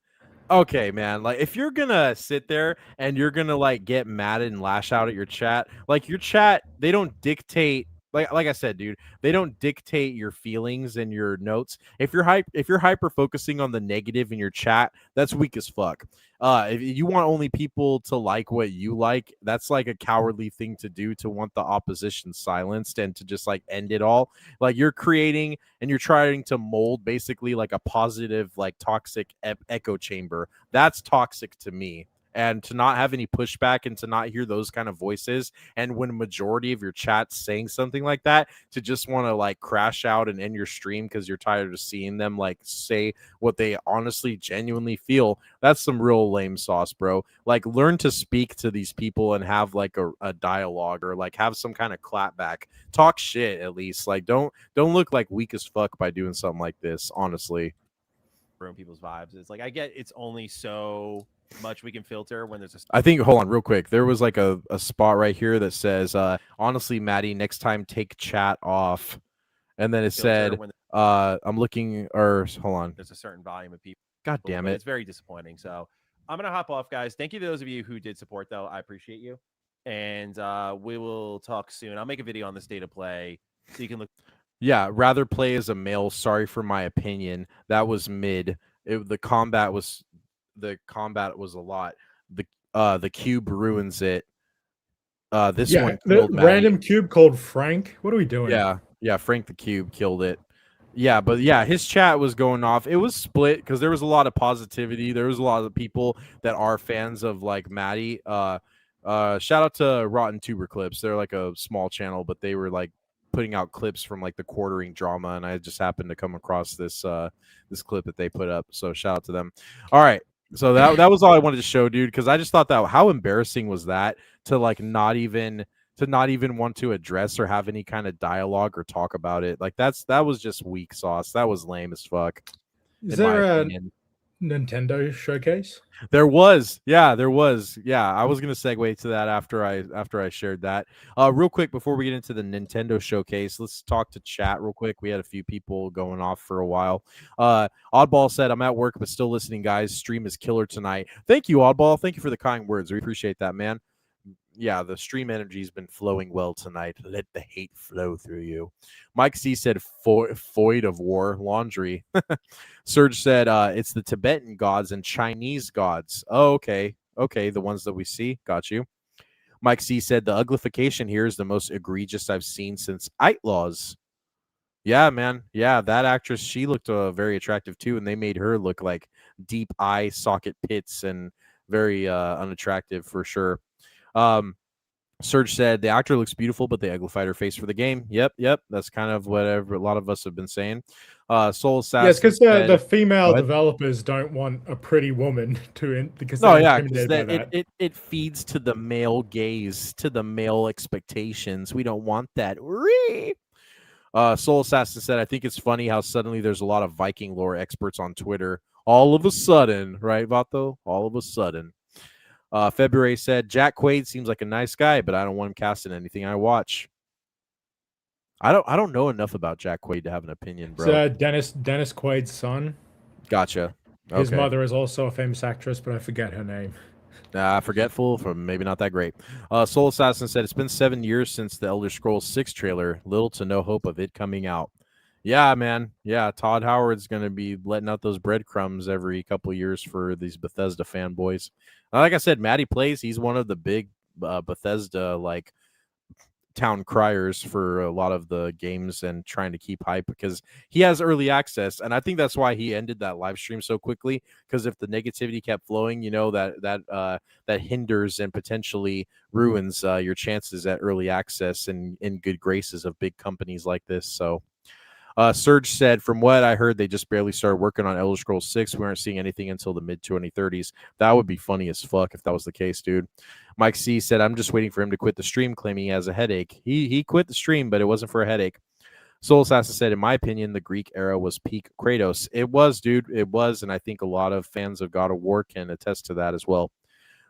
okay, man. Like, if you're gonna sit there and you're gonna like get mad and lash out at your chat, like your chat, they don't dictate. Like I said, dude, they don't dictate your feelings and your notes. If you're hyper focusing on the negative in your chat, that's weak as fuck. If you want only people to like what you like, that's like a cowardly thing to do, to want the opposition silenced and to just like end it all. Like you're creating and you're trying to mold basically like a positive, like toxic echo chamber. That's toxic to me. And to not have any pushback and to not hear those kind of voices, and when a majority of your chat's saying something like that, to just want to like crash out and end your stream because you're tired of seeing them like say what they honestly genuinely feel, that's some real lame sauce, bro. Like learn to speak to these people and have like a dialogue, or like have some kind of clapback, talk shit at least. Like don't look like weak as fuck by doing something like this, honestly. Ruin people's vibes. It's like I get it's only so much we can filter when there's a I think, hold on real quick, there was like a spot right here that says honestly, Maddie, next time take chat off, and then it said when I'm looking, or hold on, there's a certain volume of people. god damn But it. it's very disappointing. So I'm gonna hop off, guys. Thank you to those of you who did support, though. I appreciate you, and we will talk soon. I'll make a video on the state of play so you can look. Yeah, rather play as a male. Sorry for my opinion. That was mid. The combat was a lot. The cube ruins it. This Yeah, one the killed Maddie. random cube called Frank. What are we doing? Yeah, Frank the Cube killed it. Yeah, but yeah, his chat was going off. It was split because there was a lot of positivity. There was a lot of people that are fans of like Maddie. Shout out to Rotten Tuber Clips. They're like a small channel, but they were like putting out clips from like the quartering drama, and I just happened to come across this this clip that they put up. So shout out to them. All right. So that was all I wanted to show, dude, because I just thought that how embarrassing was that to like not even want to address or have any kind of dialogue or talk about it. Like that was just weak sauce. That was lame as fuck. Is there a Nintendo showcase? There was. Yeah, there was. Yeah, I was gonna segue to that after I shared that. Real quick before we get into the Nintendo showcase, let's talk to chat real quick. We had a few people going off for a while. Oddball said, "I'm at work but still listening, guys. Stream is killer tonight." Thank you, Oddball. Thank you for the kind words. We appreciate that, man. Yeah, the stream energy has been flowing well tonight. Let the hate flow through you. Mike C said, void of war, laundry. Serge said, it's the Tibetan gods and Chinese gods. Oh, okay. Okay, the ones that we see. Got you. Mike C said, the uglification here is the most egregious I've seen since Outlaws. Yeah, man. Yeah, that actress, she looked very attractive too, and they made her look like deep eye socket pits and very unattractive for sure. Serge said the actor looks beautiful, but they uglified her face for the game. Yep. That's kind of whatever a lot of us have been saying. Soul Assassin. Yes, because the female developers don't want a pretty woman because it feeds to the male gaze, to the male expectations. We don't want that. Soul Assassin said, I think it's funny how suddenly there's a lot of Viking lore experts on Twitter. All of a sudden, right, Vato? All of a sudden. February said, Jack Quaid seems like a nice guy, but I don't want him cast in anything I watch. I don't know enough about Jack Quaid to have an opinion, It's bro. Dennis Quaid's son. Gotcha. His Okay. mother is also a famous actress, but I forget her name. Forgetful from maybe not that great. Soul Assassin said it's been 7 years since the Elder Scrolls 6 trailer. Little to no hope of it coming out. Yeah, man. Yeah, Todd Howard's gonna be letting out those breadcrumbs every couple years for these Bethesda fanboys. Like I said, Matty Plays. He's one of the big Bethesda like town criers for a lot of the games and trying to keep hype because he has early access, and I think that's why he ended that live stream so quickly, because if the negativity kept flowing, you know, that hinders and potentially ruins your chances at early access and in good graces of big companies like this. So Surge said, from what I heard, they just barely started working on Elder Scrolls 6. We aren't seeing anything until the mid 2030s. That would be funny as fuck if that was the case, dude. Mike C said, I'm just waiting for him to quit the stream, claiming he has a headache. He quit the stream, but it wasn't for a headache. Soul Assassin said, in my opinion, the Greek era was peak Kratos. It was, dude. It was, and I think a lot of fans of God of War can attest to that as well.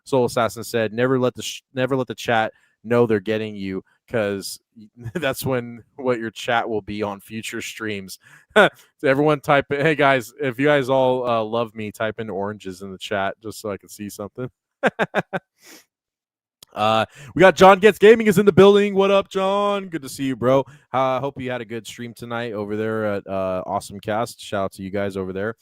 Soul Assassin said, never let the chat know they're getting you, because that's what your chat will be on future streams. So everyone type it. Hey guys, if you guys all love me, type in oranges in the chat just so I can see something. We got John Gets Gaming is in the building. What up, John? Good to see you, bro. Hope you had a good stream tonight over there at Awesome Cast. Shout out to you guys over there.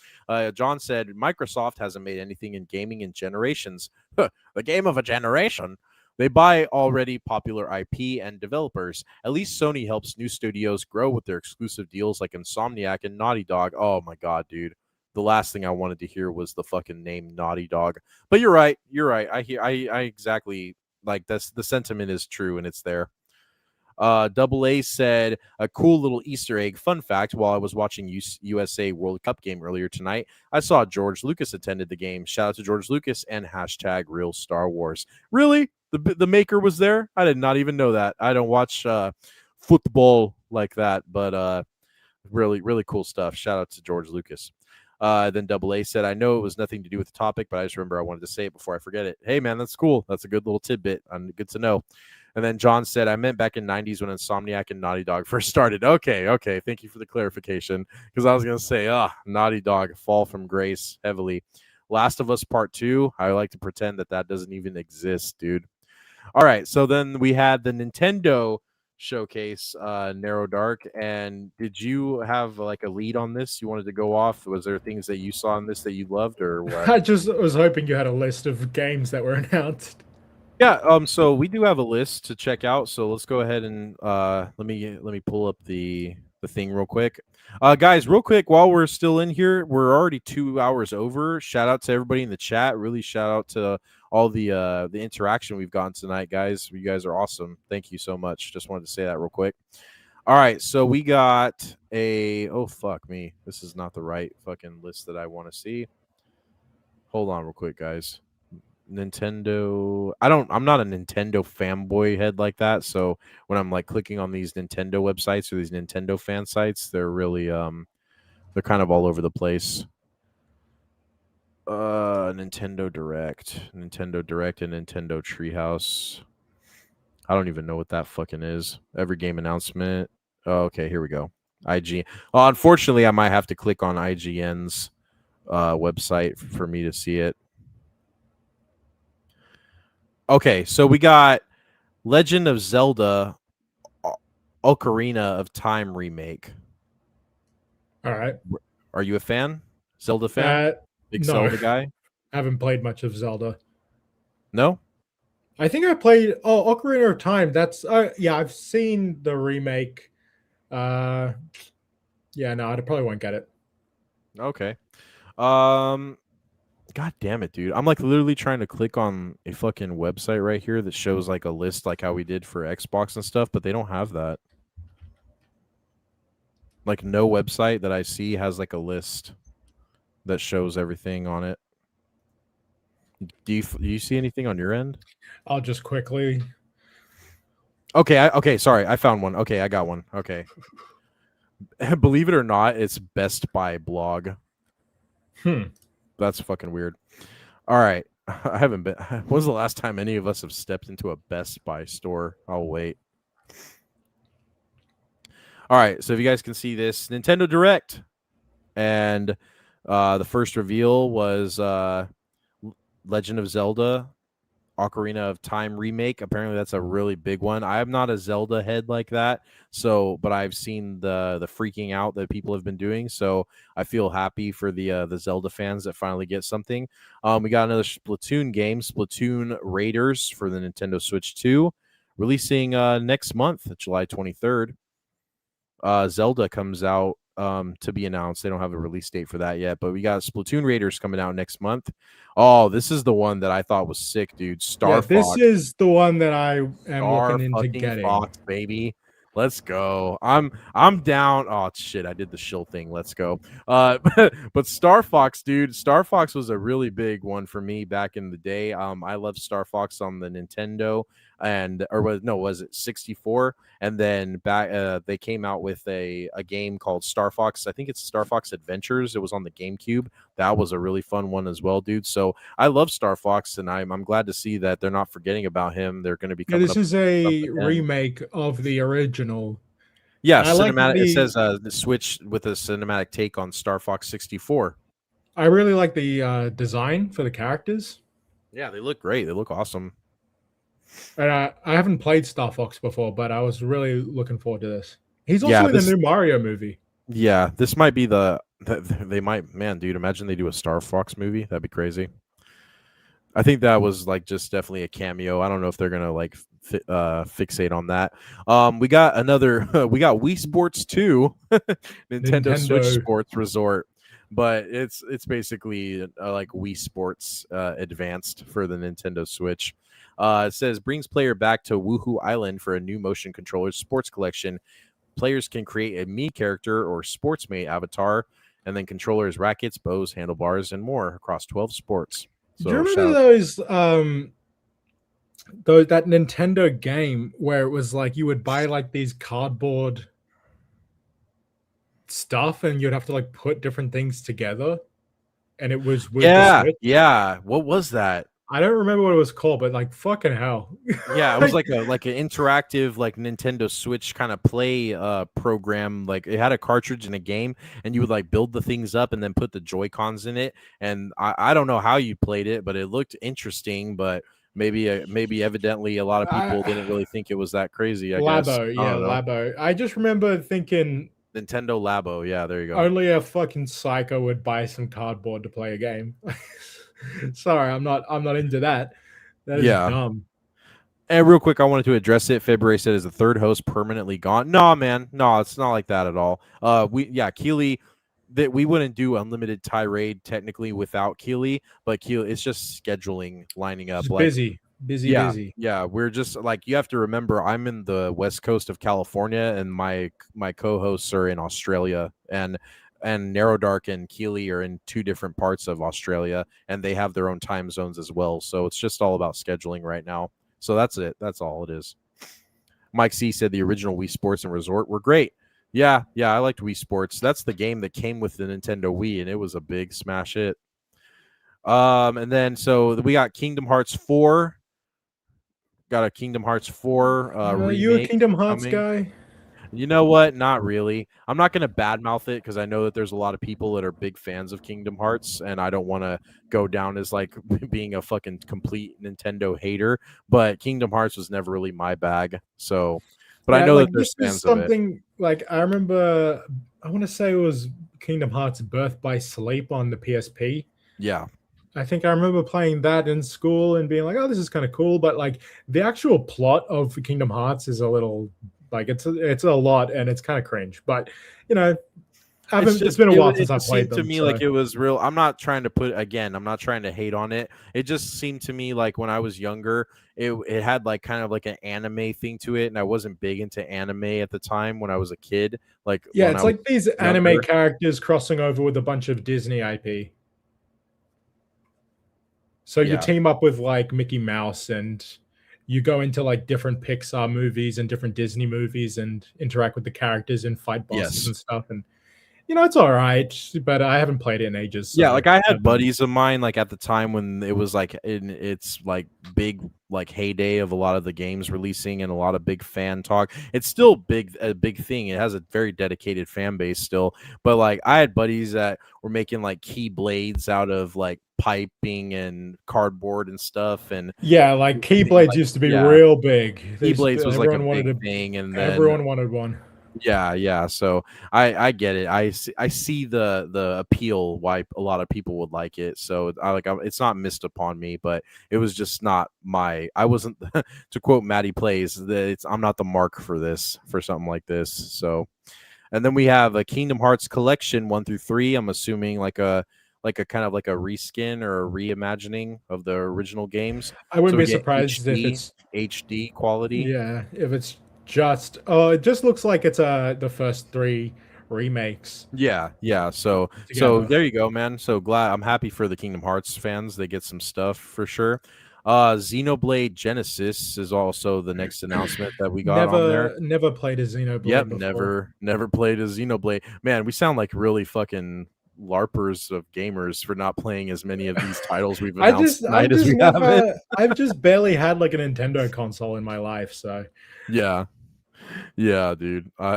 John said Microsoft hasn't made anything in gaming in generations. The game of a generation. They buy already popular IP and developers. At least Sony helps new studios grow with their exclusive deals like Insomniac and Naughty Dog. Oh my god, dude. The last thing I wanted to hear was the fucking name Naughty Dog. But you're right. You're right. I exactly like that's the sentiment is true and it's there. Double A said a cool little Easter egg. Fun fact: while I was watching USA World Cup game earlier tonight, I saw George Lucas attended the game. Shout out to George Lucas and hashtag Real Star Wars. Really, the maker was there? I did not even know that. I don't watch football like that, but really cool stuff. Shout out to George Lucas. Then Double A said, I know it was nothing to do with the topic, but I just remember I wanted to say it before I forget it. Hey, man, that's cool. That's a good little tidbit. Good to know. And then John said, I meant back in 90s when Insomniac and Naughty Dog first started. Okay. Thank you for the clarification. Because I was going to say, Naughty Dog, fall from grace heavily. Last of Us Part 2, I like to pretend that doesn't even exist, dude. All right, so then we had the Nintendo showcase, Narrow Dark, and did you have like a lead on this? You wanted to go off? Was there things that you saw in this that you loved, or what? I just was hoping you had a list of games that were announced. Yeah, so we do have a list to check out. So let's go ahead and let me pull up the thing real quick. Guys, real quick, while we're still in here, we're already 2 hours over. Shout out to everybody in the chat. Really shout out to all the interaction we've gotten tonight, guys. You guys are awesome. Thank you so much. Just wanted to say that real quick. All right, so we got oh fuck me. This is not the right fucking list that I want to see. Hold on real quick, guys. Nintendo. I'm not a Nintendo fanboy head like that, so when I'm like clicking on these Nintendo websites or these Nintendo fan sites, they're really they're kind of all over the place. Nintendo Direct and Nintendo Treehouse. I don't even know what that fucking is. Every game announcement. Oh, okay, here we go. IGN. Oh, unfortunately, I might have to click on IGN's website for me to see it. Okay, so we got Legend of Zelda Ocarina of Time remake. All right. Are you a fan? Zelda fan? Big no. Zelda guy? I haven't played much of Zelda. No? I think I played Ocarina of Time. That's yeah, I've seen the remake. Yeah, no, I probably won't get it. Okay. God damn it, dude. I'm like literally trying to click on a fucking website right here that shows like a list like how we did for Xbox and stuff, but they don't have that. Like no website that I see has like a list that shows everything on it. Do you see anything on your end? I'll just quickly. Okay, okay, sorry. I found one. Okay, I got one. Okay. Believe it or not, it's Best Buy blog. That's fucking weird. All right. I haven't been. When was the last time any of us have stepped into a Best Buy store? I'll wait. All right, so if you guys can see this, Nintendo Direct, and the first reveal was Legend of Zelda Ocarina of Time remake. Apparently that's a really big one. I am not a Zelda head like that, so but I've seen the freaking out that people have been doing, so I feel happy for the Zelda fans that finally get something. We got another Splatoon game, Splatoon Raiders for the Nintendo Switch 2, releasing next month, July 23rd. Zelda comes out to be announced. They don't have a release date for that yet, but we got Splatoon Raiders coming out next month. Oh, this is the one that I thought was sick, dude. Star Fox. This is the one that I am Star looking into fucking getting. Fox, baby. Let's go. I'm down. Oh shit, I did the shill thing. Let's go. But Star Fox, dude. Star Fox was a really big one for me back in the day. I loved Star Fox on the Nintendo was it 64? And then back they came out with a game called Star Fox. I think it's Star Fox Adventures. It was on the GameCube. That was a really fun one as well, dude. So I love Star Fox, and I'm glad to see that they're not forgetting about him. They're going to be coming this up is a remake of the original. Yeah, I like cinematic. It says the Switch with a cinematic take on Star Fox 64. I really like the design for the characters. Yeah, they look great. They look awesome. And I haven't played Star Fox before, but I was really looking forward to this. He's also in the new Mario movie. Yeah, this might be they might, man, dude, imagine they do a Star Fox movie. That'd be crazy. I think that was like just definitely a cameo. I don't know if they're gonna like fixate on that. We got Wii Sports 2, Nintendo Switch Sports Resort, but it's basically like Wii Sports Advanced for the Nintendo Switch. It says brings player back to Woohoo Island for a new motion controller sports collection. Players can create a Mii character or sportsmate avatar, and then controllers, rackets, bows, handlebars, and more across 12 sports. So, do you remember those that Nintendo game where it was like you would buy like these cardboard stuff and you'd have to like put different things together, and it was with the Switch? Yeah. What was that? I don't remember what it was called, but like fucking hell. Yeah, it was like an interactive like Nintendo Switch kind of play program. Like it had a cartridge and a game, and you would like build the things up and then put the Joy-Cons in it. And I don't know how you played it, but it looked interesting. But maybe evidently a lot of people didn't really think it was that crazy. I guess. Labo. I just remember thinking Nintendo Labo. Yeah, there you go. Only a fucking psycho would buy some cardboard to play a game. Sorry, I'm not into that. That is dumb. And real quick, I wanted to address it. February said, "Is the third host permanently gone?" No, man. No, it's not like that at all. Keely, that we wouldn't do unlimited tirade technically without Keely, but Keely, it's just scheduling lining up. Just busy. Yeah, we're just like, you have to remember, I'm in the west coast of California, and my co-hosts are in Australia, and Narrow Dark and Keely are in two different parts of Australia, and they have their own time zones as well. So it's just all about scheduling right now. So that's it. That's all it is. Mike C said the original Wii Sports and Resort were great. Yeah, I liked Wii Sports. That's the game that came with the Nintendo Wii, and it was a big smash hit. And then so we got Kingdom Hearts 4. Got a Kingdom Hearts 4 remake. You a Kingdom Hearts guy? You know what? Not really. I'm not going to badmouth it because I know that there's a lot of people that are big fans of Kingdom Hearts, and I don't want to go down as like being a fucking complete Nintendo hater. But Kingdom Hearts was never really my bag. So, but I know that there's fans of it. Like I remember, I want to say it was Kingdom Hearts Birth by Sleep on the PSP. Yeah. I think I remember playing that in school and being like, "Oh, this is kind of cool," but like the actual plot of Kingdom Hearts is a little like it's a lot and it's kind of cringe. But you know, it's been a while since I played them. To me, like it was real. I'm not trying to hate on it. It just seemed to me like when I was younger, it had like kind of like an anime thing to it, and I wasn't big into anime at the time when I was a kid. Like it's like these anime characters crossing over with a bunch of Disney IP. So you team up with like Mickey Mouse and you go into like different Pixar movies and different Disney movies and interact with the characters and fight bosses and stuff. And It's all right, but I haven't played it in ages. Yeah, So like I had haven't- buddies of mine, like at the time when it was like in its like big like heyday of a lot of the games releasing and a lot of big fan talk. It's still a big thing. It has a very dedicated fan base still. But like I had buddies that were making like key blades out of like piping and cardboard and stuff. And Yeah, like keyblades like, used to be yeah, real big. Keyblades was like a Everyone wanted big to. thing, and then Everyone wanted one. yeah. So I get it. I see the appeal why a lot of people would like it. So it's not missed upon me, but it was just not my. I wasn't to quote Maddie Plays that I'm not the mark for something like this. So, and then we have a Kingdom Hearts collection 1 through 3. I'm assuming like a kind of like a reskin or a reimagining of the original games. I wouldn't So be we get surprised if it's HD quality. yeah, if it's just it just looks like it's the first 3 remakes Yeah. So together. there you go, man. So I'm happy for the Kingdom Hearts fans. They get some stuff for sure. Xenoblade Genesis is also the next announcement that we got on there. Never played a Xenoblade Yep, before. never played a Xenoblade. Man, we sound like really fucking larpers of gamers for not playing as many of these titles we've announced tonight as we have. I've just barely had like a Nintendo console in my life, so Yeah, dude. I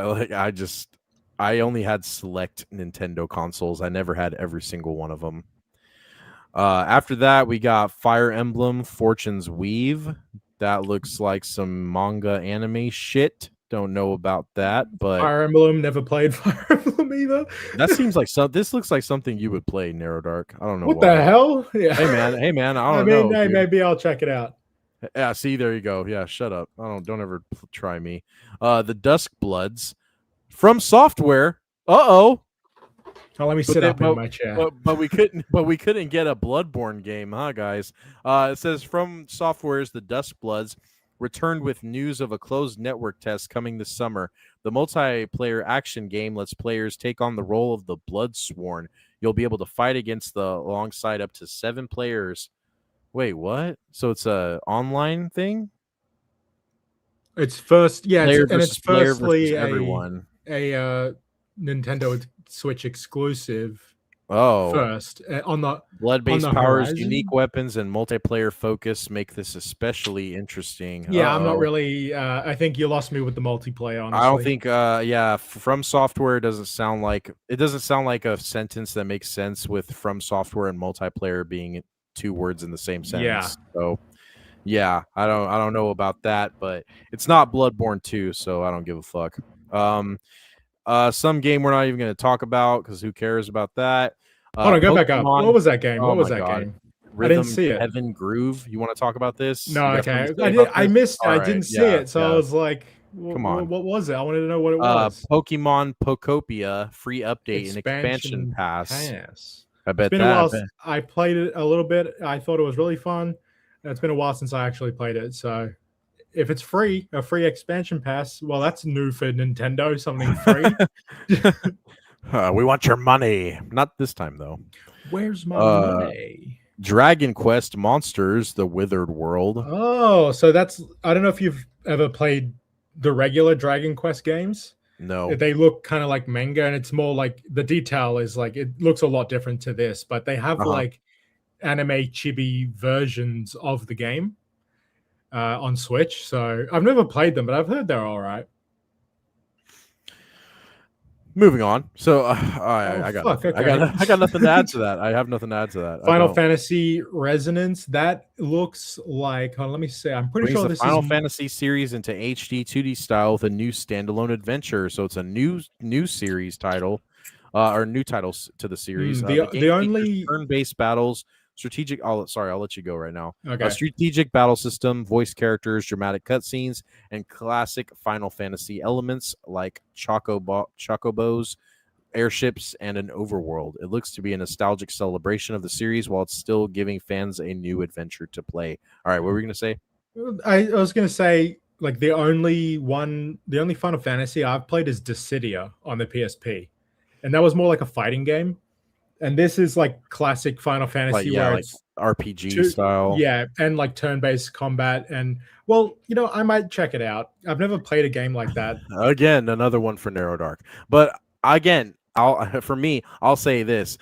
only had select Nintendo consoles. I never had every single one of them. After that, we got Fire Emblem Fortune's Weave. That looks like some manga anime shit. Don't know about that, but Fire Emblem, never played Fire Emblem either. that seems like this looks like something you would play, Narrow Dark. I don't know What why. the hell? Yeah. Hey man, I I don't mean, know. hey, Dude. maybe I'll check it out. Yeah, see, there you go. Yeah, shut up. Don't ever try me. The Dusk Bloods from Software. Oh, let me sit up in my chair. But we couldn't get a Bloodborne game, huh, guys? It says from Software's The Dusk Bloods returned with news of a closed network test coming this summer. The multiplayer action game lets players take on the role of the Bloodsworn. You'll be able to fight alongside up to 7 players. Wait, what? So it's a online thing? It's first, yeah, Player it's versus player firstly versus everyone. a Nintendo Switch exclusive. Oh, First on the blood-based on the powers, horizon? unique weapons, and multiplayer focus make this especially interesting. Yeah, I'm not Uh-oh. really. I think you lost me with the multiplayer. Honestly, I don't think. Yeah, From Software doesn't sound like a sentence that makes sense with From Software and multiplayer being 2 words in the same sentence. Yeah. So, yeah, I don't know about that, but it's not Bloodborne 2, so I don't give a fuck. Some game we're not even going to talk about because who cares about that? Hold on, go back up. Pokemon- What was that game? Oh What was my that God. game? Rhythm, see it. Heaven Groove. You want to talk about this? No, You got okay. something to say about I this? missed. All I right, didn't see yeah, it, so yeah. I was like, Come on. What was it? I wanted to know what it was. Pokemon Pokopia free update and expansion pass. I bet It's been a that. while. I played it a little bit. I thought it was really fun. It's been a while since I actually played it. So if it's free, a free expansion pass, well, that's new for Nintendo. Something free. We want your money. Not this time though. Where's my money? Dragon Quest Monsters: The Withered World. Oh, so that's. I don't know if you've ever played the regular Dragon Quest games. No. They look kind of like manga, and it's more like the detail is like it looks a lot different to this, but they have like anime chibi versions of the game on Switch. So I've never played them, but I've heard they're all right. Moving on. So I got fuck, nothing. okay. I got nothing to add to that. I have nothing to add to that. Final Fantasy Resonance. That looks like. Let me say. I'm pretty Brings sure the this Final is Fantasy series into HD 2D style with a new standalone adventure. So it's a new series title, or new titles to the series. The game features only- turn-based battles, strategic. I'll let you go right now. Okay. A strategic battle system, voice characters, dramatic cutscenes, and classic Final Fantasy elements like chocobos, airships, and an overworld. It looks to be a nostalgic celebration of the series while it's still giving fans a new adventure to play. All right, what were we gonna say? I was gonna say like the only Final Fantasy I've played is Dissidia on the PSP, and that was more like a fighting game. And this is like classic Final Fantasy where like it's RPG style. Yeah, and like turn-based combat. And well, I might check it out. I've never played a game like that. Again, another one for Narrow Dark. But again, for me, I'll say this.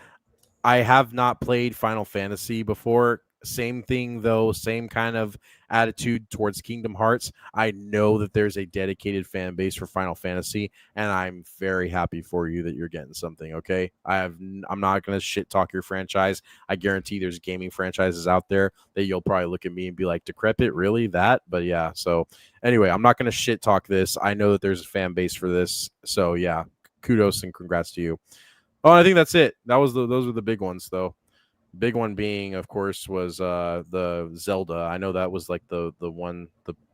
I have not played Final Fantasy before. Same thing though, same kind of attitude towards Kingdom Hearts. I know that there's a dedicated fan base for Final Fantasy, and I'm very happy for you that you're getting something. Okay, I'm not gonna shit talk your franchise. I guarantee there's gaming franchises out there that you'll probably look at me and be like, "Decrepit, really that?" But yeah. So anyway, I'm not gonna shit talk this. I know that there's a fan base for this. So yeah, kudos and congrats to you. Oh, I think that's it. Those were the big ones though. Big one being, of course, was the Zelda. I know that was like the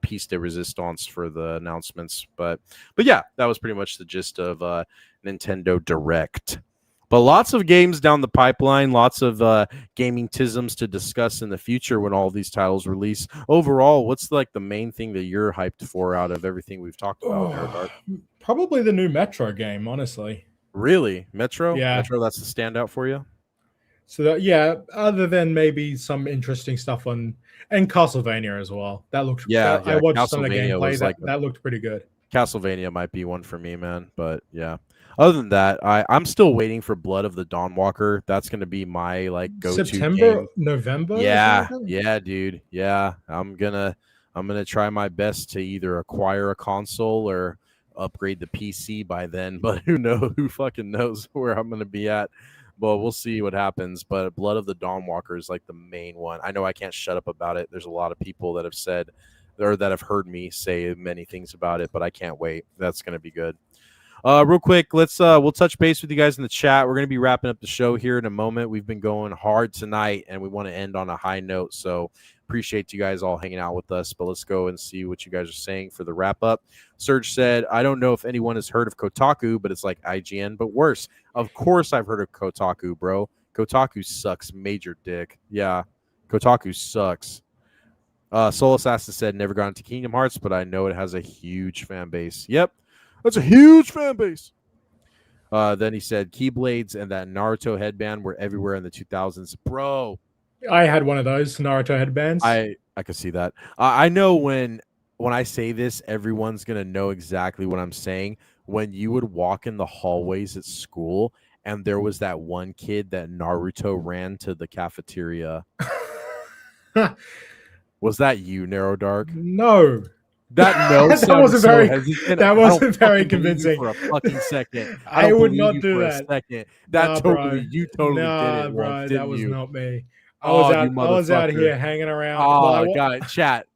piece de resistance for the announcements, but yeah, that was pretty much the gist of Nintendo Direct. But lots of games down the pipeline, lots of gaming tisms to discuss in the future when all these titles release. Overall, what's like the main thing that you're hyped for out of everything we've talked about? Probably the new Metro game, honestly. Really, Metro? Yeah. Metro, that's the standout for you? So that, yeah, other than maybe some interesting stuff and Castlevania as well. That looked I watched some of the gameplay. That looked pretty good. Castlevania might be one for me, man. But yeah. Other than that, I'm still waiting for Blood of the Dawnwalker. That's gonna be my like go-to September, game. November. Yeah, yeah, dude. Yeah. I'm gonna try my best to either acquire a console or upgrade the PC by then. But who fucking knows where I'm gonna be at. Well, we'll see what happens, but Blood of the Dawnwalker is like the main one. I know I can't shut up about it. There's a lot of people that have said or that have heard me say many things about it, but I can't wait. That's going to be good. Real quick, we'll touch base with you guys in the chat. We're going to be wrapping up the show here in a moment. We've been going hard tonight, and we want to end on a high note, so appreciate you guys all hanging out with us, but let's go and see what you guys are saying for the wrap up. Serge said, I don't know if anyone has heard of Kotaku, but it's like IGN, but worse. Of course I've heard of Kotaku, bro. Kotaku sucks major dick. Yeah, Kotaku sucks. Soul Assassin said, never gone to Kingdom Hearts, but I know it has a huge fan base. Yep, that's a huge fan base. Then he said, Keyblades and that Naruto headband were everywhere in the 2000s. Bro, I had one of those Naruto headbands. I could see that. I know when I say this, everyone's going to know exactly what I'm saying. When you would walk in the hallways at school and there was that one kid that Naruto ran to the cafeteria. Was that you, Narrow Dark? No. That wasn't very convincing for a fucking second. I would not do that. You totally did it. Bro, that was not me. I was out here hanging around. Oh, got it. Chat.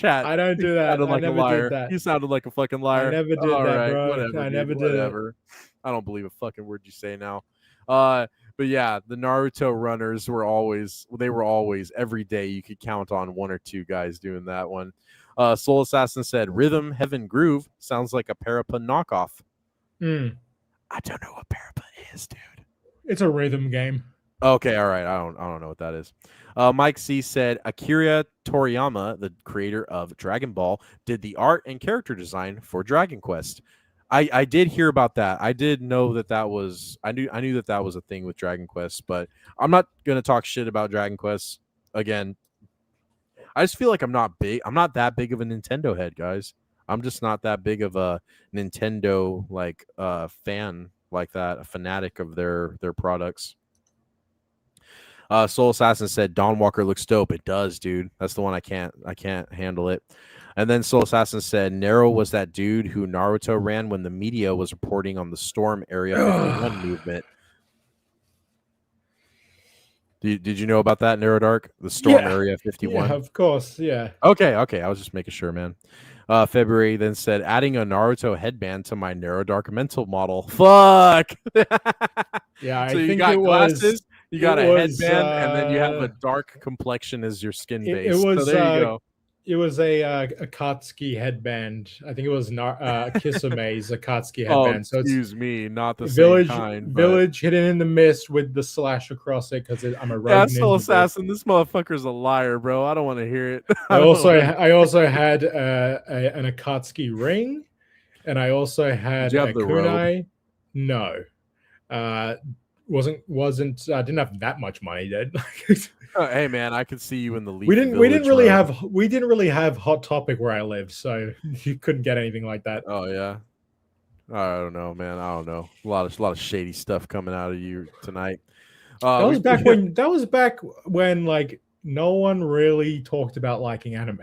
I don't do that. I never did that. You sounded like a fucking liar. I never did that, bro. Whatever, I never did it. I don't believe a fucking word you say now. But yeah, the Naruto runners were always every day you could count on one or two guys doing that one. Soul Assassin said, Rhythm Heaven Groove sounds like a Parappa knockoff. I don't know what Parappa is, dude. It's a rhythm game. Okay, all right. I don't know what that is. Mike C said, Akira Toriyama, the creator of Dragon Ball, did the art and character design for Dragon Quest. I did hear about that. I did know that was I knew that was a thing with Dragon Quest, but I'm not gonna talk shit about Dragon Quest again. I just feel like I'm not that big of a Nintendo head, guys. I'm just not that big of a Nintendo fan like that, a fanatic of their products. Soul Assassin said Dawnwalker looks dope. It does, dude. That's the one I can't handle it. And then Soul Assassin said Nero was that dude who Naruto ran when the media was reporting on the Storm Area 51 movement. Did you know about that, Nero Dark? The Storm Area 51? Yeah, of course, yeah. Okay. I was just making sure, man. February then said, adding a Naruto headband to my Nero Dark mental model. Fuck! Yeah, so you got glasses, you got a headband, and then you have a dark complexion as your skin base. So there you go. It was a Akatsuki headband. I think it was Kisame's Akatsuki headband. So excuse me, not the same kind. Village hidden in the mist with the slash across it because I'm a rogue. Yeah, Soul Assassin. This motherfucker's a liar, bro. I don't want to hear it. I also had an Akatsuki ring, and I also had a kunai. No, wasn't. I didn't have that much money, dude. Hey man, I could see you in the lead. We didn't really have Hot Topic where I live, so you couldn't get anything like that. Oh yeah. I don't know, man. I don't know. A lot of shady stuff coming out of you tonight. That was back when like no one really talked about liking anime.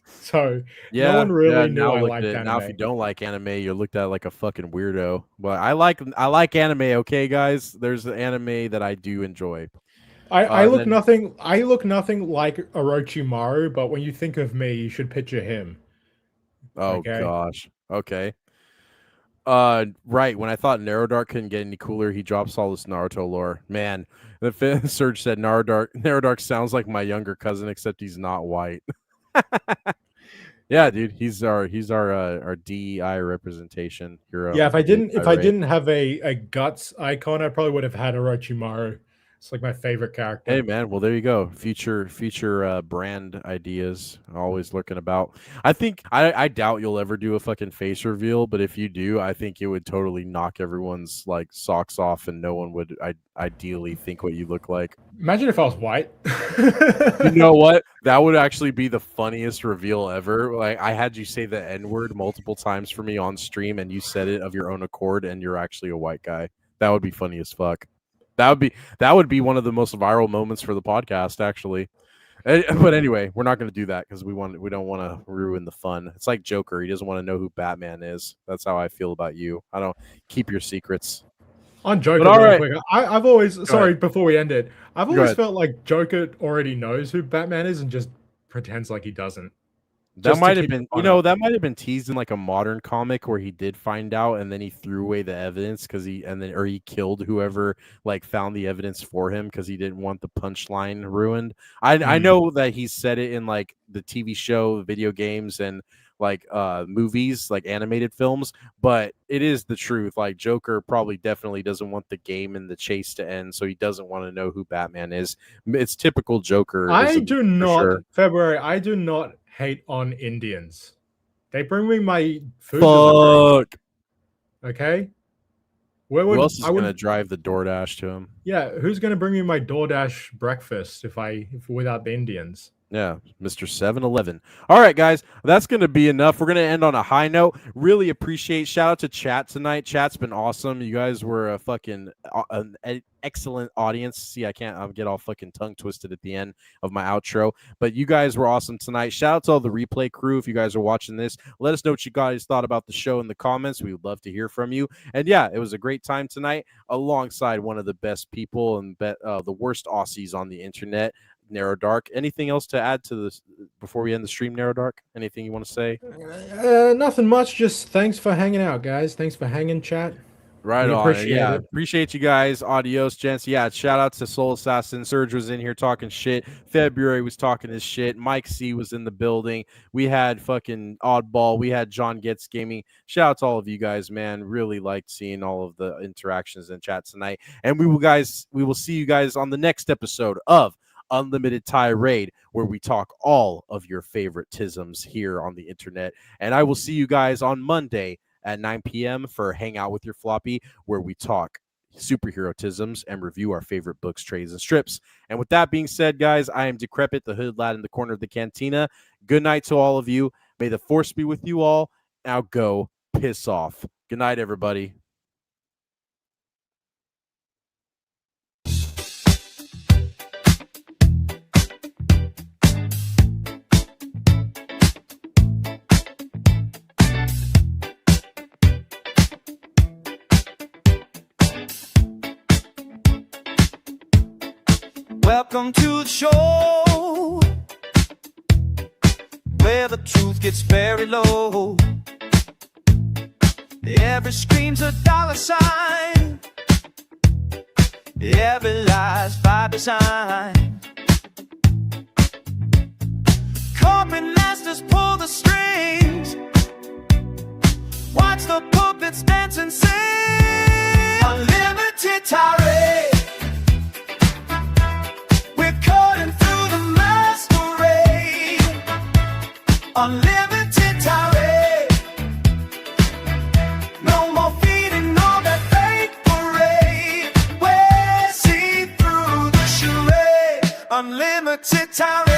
So no one really knew I liked anime. Now if you don't like anime, you're looked at like a fucking weirdo. But I like anime, okay, guys? There's an anime that I do enjoy. I look nothing like Orochimaru, but when you think of me, you should picture him. Oh Okay? gosh. Okay. Right. When I thought Neurodark couldn't get any cooler, he drops all this Naruto lore. Man, the Surge said Neurodark sounds like my younger cousin, except he's not white. Yeah, dude, he's our DEI representation hero. Yeah, if I didn't have a guts icon, I probably would have had Orochimaru. It's like my favorite character. Hey man, well there you go. Future brand ideas always looking about. I think I doubt you'll ever do a fucking face reveal, but if you do, I think it would totally knock everyone's like socks off, and no one would ideally think what you look like. Imagine if I was white. You know what? That would actually be the funniest reveal ever. Like I had you say the N-word multiple times for me on stream, and you said it of your own accord, and you're actually a white guy. That would be funny as fuck. That would be one of the most viral moments for the podcast, actually. But anyway, we're not going to do that because we don't want to ruin the fun. It's like Joker; he doesn't want to know who Batman is. That's how I feel about you. I don't keep your secrets. On Joker, all right. I've always before we end it, I've always ahead. felt like Joker already knows who Batman is and just pretends like he doesn't. That might have been, that might have been teased in like a modern comic where he did find out and then he threw away the evidence or he killed whoever like found the evidence for him because he didn't want the punchline ruined. I know that he said it in like the TV show, video games, and like movies, like animated films, but it is the truth. Like Joker probably definitely doesn't want the game and the chase to end, so he doesn't want to know who Batman is. It's typical Joker. I do not hate on Indians. They bring me my food. Fuck. Okay. Who else is gonna drive the DoorDash to him? Yeah, who's gonna bring me my DoorDash breakfast if without the Indians? Yeah, Mr. 7-Eleven. All right, guys, that's going to be enough. We're going to end on a high note. Really appreciate. Shout out to chat tonight. Chat's been awesome. You guys were a fucking an excellent audience. See, I'll get all fucking tongue twisted at the end of my outro. But you guys were awesome tonight. Shout out to all the replay crew. If you guys are watching this, let us know what you guys thought about the show in the comments. We would love to hear from you. And yeah, it was a great time tonight alongside one of the best people and the worst Aussies on the internet, Narrow Dark. Anything else to add to this before we end the stream, Narrow Dark? Anything you want to say? Nothing much. Just thanks for hanging out, guys. Thanks for hanging, chat. Right on. Appreciate you guys. Adios, gents. Yeah, shout out to Soul Assassin. Surge was in here talking shit. February was talking his shit. Mike C was in the building. We had fucking Oddball. We had John Gets Gaming. Shout out to all of you guys, man. Really liked seeing all of the interactions in chat tonight. And we will see you guys on the next episode of Unlimited Tirade, where we talk all of your favorite tisms here on the internet. And I will see you guys on Monday at 9 p.m. for Hang Out With Your Floppy, where we talk superhero tisms and review our favorite books, trades, and strips. And with that being said, guys, I am Decrepit, the hood lad in the corner of the cantina. Good night to all of you. May the force be with you all. Now go piss off. Good night, everybody. Welcome to the show, where the truth gets very low. Every scream's a $sign, every lie's by design. Corporate masters pull the strings, watch the puppets dance and sing. Unlimited tirade, unlimited tirade. No more feeding on that fake parade. We'll see through the charade. Unlimited tirade.